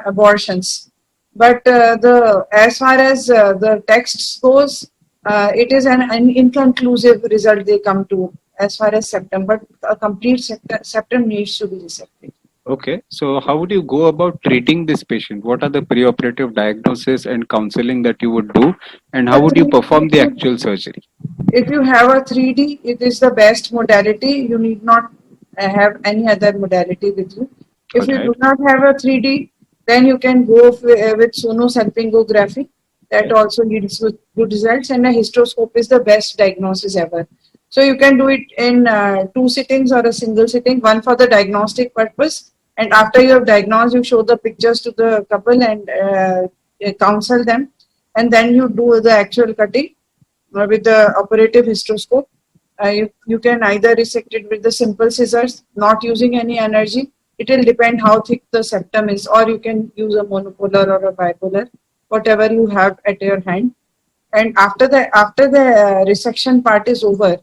abortions. But as far as the text goes, it is an inconclusive result they come to as far as septum. But a complete septum needs to be resected. Okay, so how would you go about treating this patient? What are the preoperative diagnosis and counseling that you would do, and how would you perform the actual surgery? If you have a 3D, it is the best modality. You need not have any other modality with you. If you do not have a 3D, then you can go with sonosalpingography. That also leads to good results, and a hysteroscope is the best diagnosis ever. So you can do it in 2 sittings or a single sitting, one for the diagnostic purpose. And after you have diagnosed, you show the pictures to the couple and counsel them. And then you do the actual cutting with the operative hysteroscope. You can either resect it with the simple scissors, not using any energy. It will depend how thick the septum is, or you can use a monopolar or a bipolar, whatever you have at your hand. And after the resection part is over,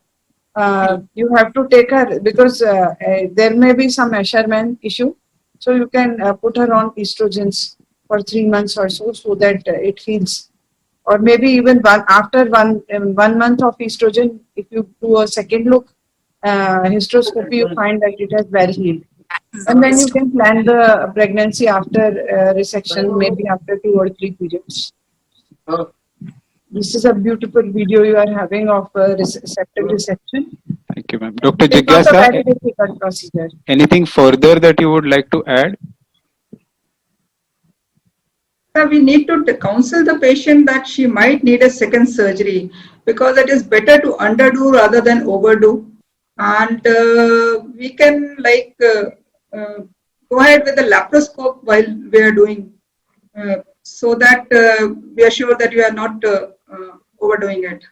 you have to take her, because there may be some Asherman issue. So you can put her on estrogens for 3 months or so that it heals. Or maybe even after one month of estrogen, if you do a second look hysteroscopy, you find that it has well healed. And then you can plan the pregnancy after resection, maybe after 2 or 3 periods. This is a beautiful video you are having of septal resection. Thank you, ma'am. Dr. Jigyasa, anything further that you would like to add? We need to counsel the patient that she might need a second surgery, because it is better to underdo rather than overdo. And we can go ahead with the laparoscope while we are doing, so that we are sure that we are not overdoing it.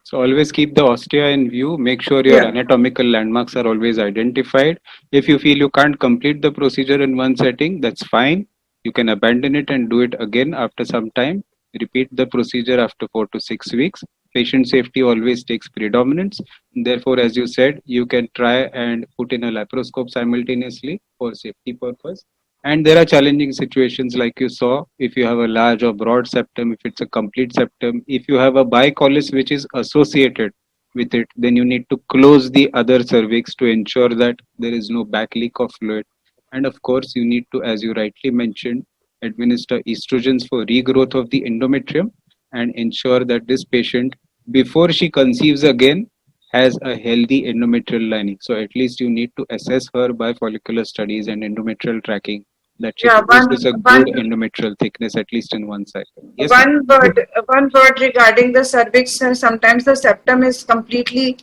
So always keep the ostia in view. Make sure your anatomical landmarks are always identified. If you feel you can't complete the procedure in one setting, that's fine. You can abandon it and do it again after some time. Repeat the procedure after 4 to 6 weeks. Patient safety always takes predominance. Therefore, as you said, you can try and put in a laparoscope simultaneously for safety purpose. And there are challenging situations like you saw, if you have a large or broad septum, if it's a complete septum, if you have a bicollis which is associated with it, then you need to close the other cervix to ensure that there is no back leak of fluid. And of course, you need to, as you rightly mentioned, administer estrogens for regrowth of the endometrium and ensure that this patient, before she conceives again, has a healthy endometrial lining. So at least you need to assess her by follicular studies and endometrial tracking that she Yeah, possesses a good endometrial thickness at least in one side. Yes, one word regarding the cervix. Sometimes the septum is completely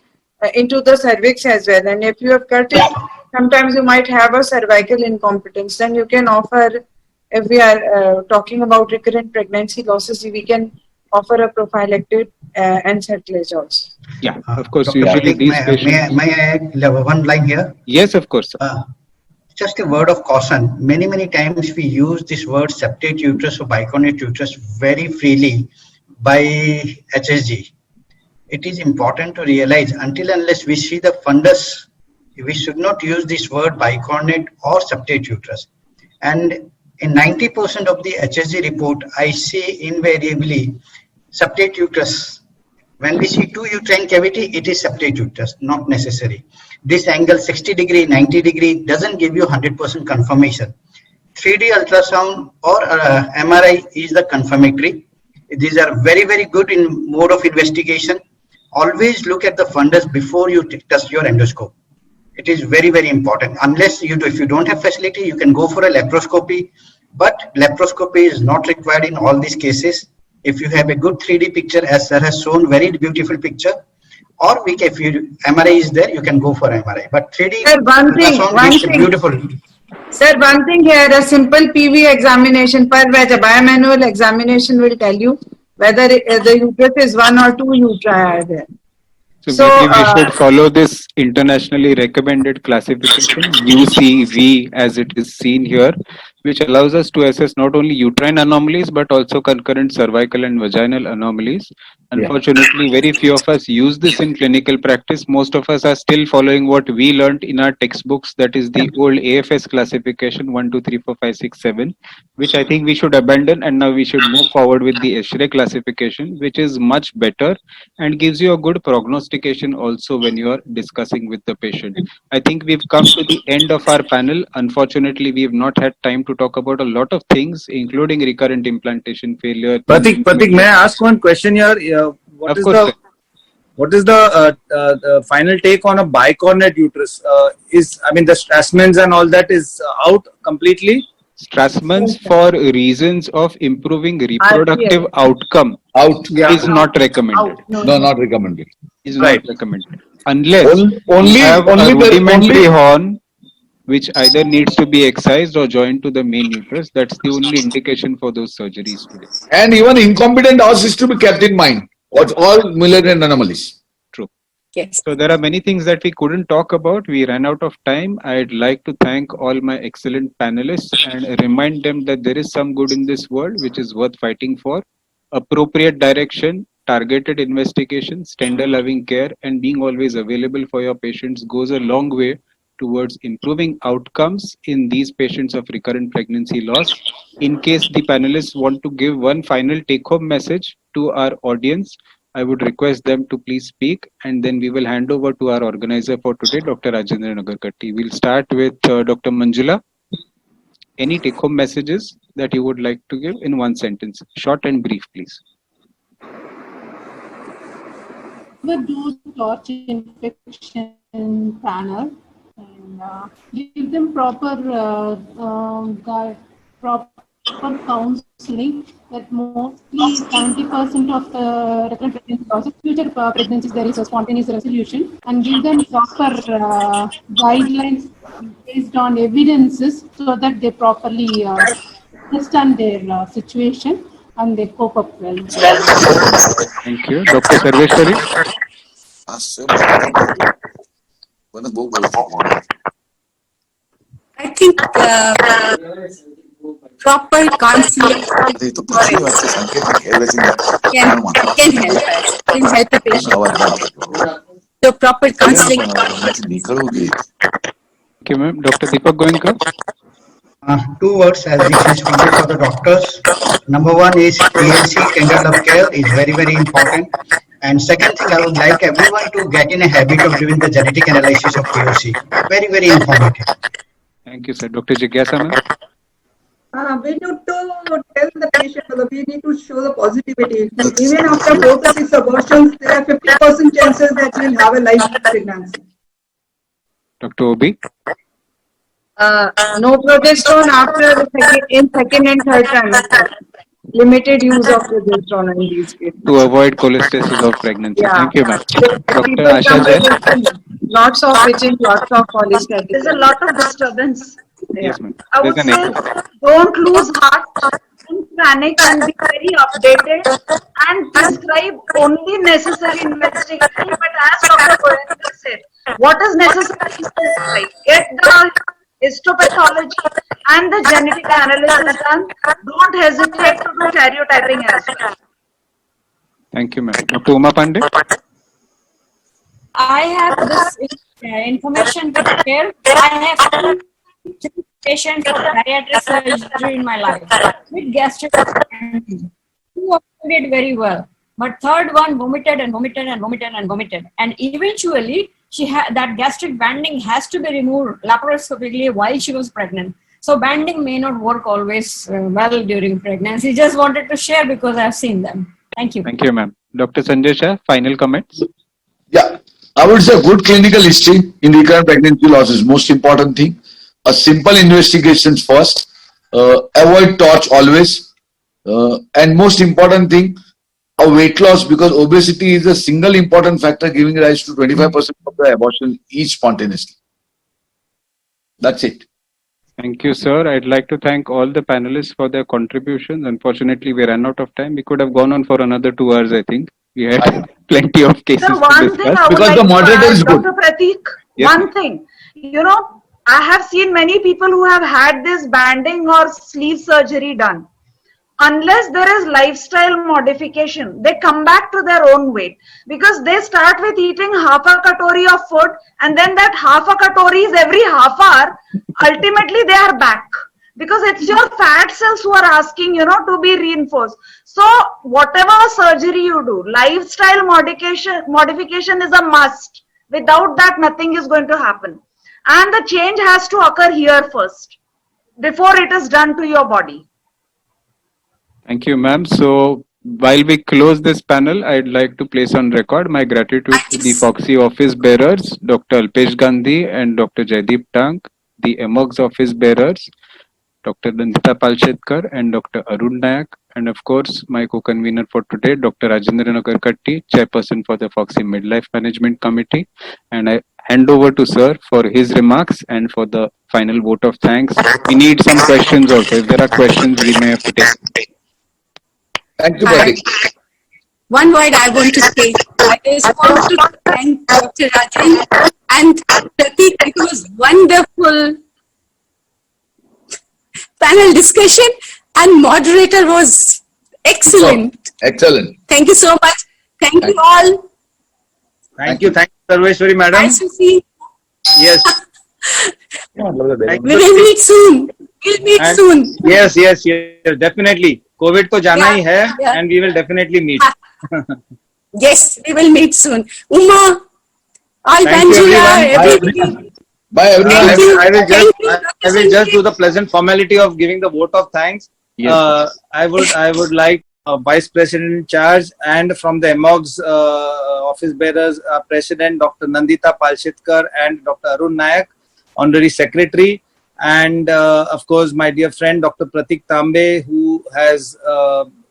into the cervix as well, and if you have cut it, sometimes you might have a cervical incompetence. Then you can offer, if we are talking about recurrent pregnancy losses, we can offer a prophylactic and cartilage also. Yeah, of course. Dr. Usually Pratik, these patients. may I add one line here? Yes, of course. Just a word of caution. Many times we use this word septate uterus or bicornate uterus very freely by HSG. It is important to realize until unless we see the fundus, we should not use this word bicornate or septate uterus. And in 90% of the HSG report, I see invariably septate uterus. When we see two uterine cavity, it is septate uterus, not necessary. This angle 60 degree, 90 degree doesn't give you 100% confirmation. 3D ultrasound or MRI is the confirmatory. These are very good in mode of investigation. Always look at the fundus before you test your endoscope. It is very important. Unless if you don't have facility, you can go for a laparoscopy, but laparoscopy is not required in all these cases. If you have a good 3D picture, as sir has shown, very beautiful picture, or if MRI is there, you can go for MRI. But 3D Sir, beautiful. Sir, one thing here, a simple PV examination per veg, a bimanual examination will tell you whether the uterus is 1 or 2 uteri are there. So maybe we should follow this internationally recommended classification, UCV, as it is seen here, which allows us to assess not only uterine anomalies but also concurrent cervical and vaginal anomalies. Unfortunately, very few of us use this in clinical practice. Most of us are still following what we learned in our textbooks, that is the old AFS classification 1, 2, 3, 4, 5, 6, 7, which I think we should abandon, and now we should move forward with the ESHRE classification, which is much better and gives you a good prognostication also when you are discussing with the patient. I think we've come to the end of our panel. Unfortunately, we've not had time to talk about a lot of things, including recurrent implantation failure. Pratik, may I ask one question here? What is the final take on a bicornate uterus? The Strassmans and all that is out completely? Strassmans for reasons of improving reproductive outcome is not recommended. No, not recommended. Is not recommended. Unless you have a rudimentary horn which either needs to be excised or joined to the main uterus. That's the only indication for those surgeries today. And even incompetent horse is to be kept in mind. What's all Mullerian anomalies. True. Yes. So there are many things that we couldn't talk about. We ran out of time. I'd like to thank all my excellent panelists and remind them that there is some good in this world which is worth fighting for. Appropriate direction, targeted investigations, tender loving care, and being always available for your patients goes a long way towards improving outcomes in these patients of recurrent pregnancy loss. In case the panelists want to give one final take-home message to our audience, I would request them to please speak, and then we will hand over to our organizer for today, Dr. Rajendra Nagarkatti. We'll start with Dr. Manjula. Any take-home messages that you would like to give in one sentence? Short and brief, please. Never do torch infection panel and give them proper counseling. That mostly 70% of the recurrent pregnancy losses, future pregnancies, there is a spontaneous resolution, and give them proper guidelines based on evidences so that they properly understand their situation and they cope up well. Thank you. Dr. Sarveshwari. I think proper counseling can help us, can help the patient. So proper counseling. Okay, ma'am. Dr. Deepak Goenka. Two words as Diksha stated for the doctors. Number one is TLC, tender love care, is very, very important. And second thing, I would like everyone to get in a habit of doing the genetic analysis of TOC. Very, very informative. Thank you, sir. Dr. Jigyasa, ma'am. We need to tell the patient, we need to show the positivity. Even after 4 to 6 abortions, there are 50% chances that you will have a life pregnancy. Dr. Obi. No progesterone after in second and third trimester. Limited use of progesterone in these cases. To avoid cholestasis of pregnancy. Yeah. Thank you, ma'am. Dr. People Asha come Jain. with lots of itching, lots of cholestasis. There's a lot of disturbance. Yes, ma'am. I There's would an say echo. don't lose heart, don't panic, and be very updated and prescribe only necessary investigation. But as Dr. Goenka said, what is necessary is prescribe. Get the histopathology and the genetic analysis done. Don't hesitate to do karyotyping as well. Thank you, ma'am. Dr. Uma Pandey. I have this information to share. I have two patients for bariatric surgery in my life with gastric banding. Two did very well, but third one vomited and vomited and vomited and vomited, and eventually that gastric banding has to be removed laparoscopically while she was pregnant. So banding may not work always well during pregnancy. Just wanted to share because I have seen them. Thank you. Thank you, ma'am. Dr. Sanjay Shah, final comments. Yeah, I would say good clinical history in recurrent pregnancy loss is most important thing. A simple investigations first. Avoid torch always. And most important thing, a weight loss, because obesity is a single important factor giving rise to 25% of the abortion each spontaneously. That's it. Thank you, sir. I'd like to thank all the panelists for their contributions. Unfortunately, we ran out of time. We could have gone on for another 2 hours, I think. We had plenty of cases So to one thing discuss. I would Because like the to moderator add, is good. Dr. Pratik, Yes, one thing, I have seen many people who have had this banding or sleeve surgery done. Unless there is lifestyle modification, they come back to their own weight because they start with eating half a katori of food and then that half a katori is every half hour. Ultimately, they are back because it's your fat cells who are asking, to be reinforced. So whatever surgery you do, lifestyle modification is a must. Without that, nothing is going to happen. And the change has to occur here first before it is done to your body. Thank you, ma'am. So while we close this panel, I'd like to place on record my gratitude to the Foxy office bearers, Dr. Alpesh Gandhi and Dr. Jaideep Tank, the EMOG's office bearers, Dr. Nandita Palshetkar and Dr. Arun Nayak, and of course, my co-convener for today, Dr. Rajendra Nagarkatti, chairperson for the Foxy Midlife Management Committee. And I hand over to sir for his remarks and for the final vote of thanks. We need some questions also. If there are questions, we may have to take. Thank you, Pratik. One word I want to say. I just want to thank Dr. Rajan and Pratik. It was wonderful panel discussion and moderator was excellent. Excellent. Thank you so much. Thank you all. Thank you, Sarveshwari madam. Nice to see. Yes. We will meet soon. We'll meet soon. Yes, definitely. COVID to jana hi hai, and we will definitely meet. Yes, we will meet soon. Uma, all Thank you, Banjula, everyone. everybody. Bye, everyone. I will just do the pleasant formality of giving the vote of thanks. Yes. I would like Vice President in charge and from the EMOG's office bearers, President Dr. Nandita Palshetkar and Dr. Arun Nayak, Honorary Secretary, and of course my dear friend Dr. Pratik Tambe, who has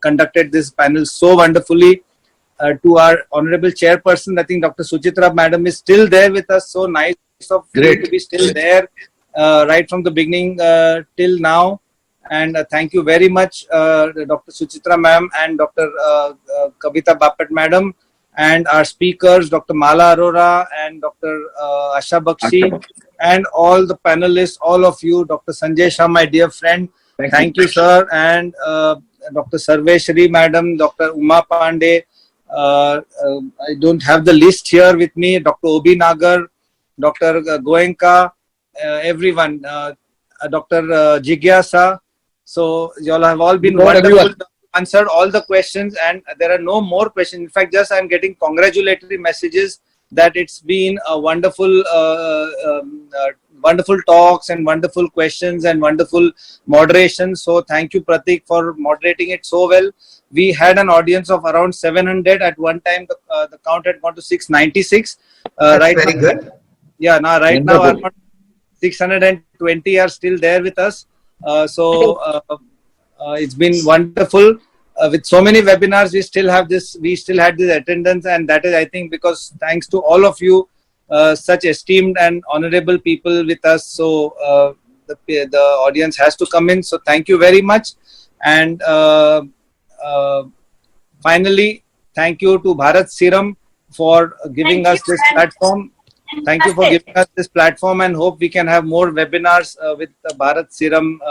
conducted this panel so wonderfully. To our Honorable Chairperson, I think Dr. Suchitra Madam is still there with us. So nice of you to be still there right from the beginning till now. And thank you very much, Dr. Suchitra Ma'am and Dr. Kavita Bapat Madam, and our speakers, Dr. Mala Arora and Dr. Asha Bakshi, and all the panelists, all of you, Dr. Sanjay Shah, my dear friend. Thank you, sir. And Dr. Sarveshri Madam, Dr. Uma Pandey. I don't have the list here with me. Dr. Obi Nagar, Dr. Goenka, everyone. Dr. Jigyasa. So you all have all been wonderful. Answered all the questions, and there are no more questions. In fact, just I'm getting congratulatory messages that it's been a wonderful wonderful talks and wonderful questions and wonderful moderation. So thank you, Pratik, for moderating it so well. We had an audience of around 700 at one time. The count had gone to 696. That's right very now, good. Yeah, now right now around 620 are still there with us. It's been wonderful. With so many webinars, we still had this attendance, and that is, I think, because thanks to all of you, such esteemed and honorable people with us. So the audience has to come in. So thank you very much. And finally, thank you to Bharat Serum for giving us this platform. Thank you for giving us this platform, and hope we can have more webinars with the Bharat Serum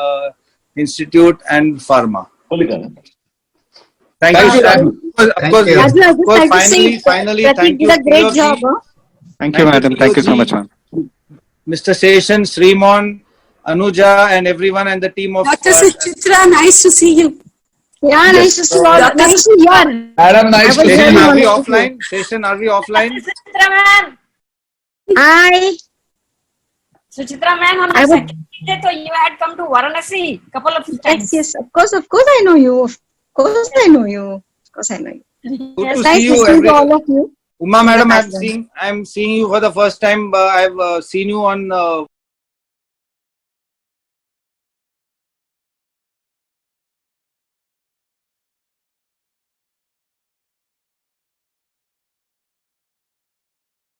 Institute and Pharma. Thank you, sir. Of course, finally, thank you. Did a great job. Thank you, madam. Thank you so much, ma'am. Mr. Seshan, Srimon, Anuja, and everyone and the team of Dr. Suchitra, nice to see you. Yeah, nice to see you. Nice to hear. Madam, nice to see Seshan, you. are we offline? Seshan, are we offline? Suchitra ma'am. Hi. Suchitra ma'am, on the second day, so you had come to Varanasi couple of times. Yes, of course I know you. Of course I know you. Good to Nice see you. listening to all of you. Uma madam, I'm seeing you for the first time. I've seen you on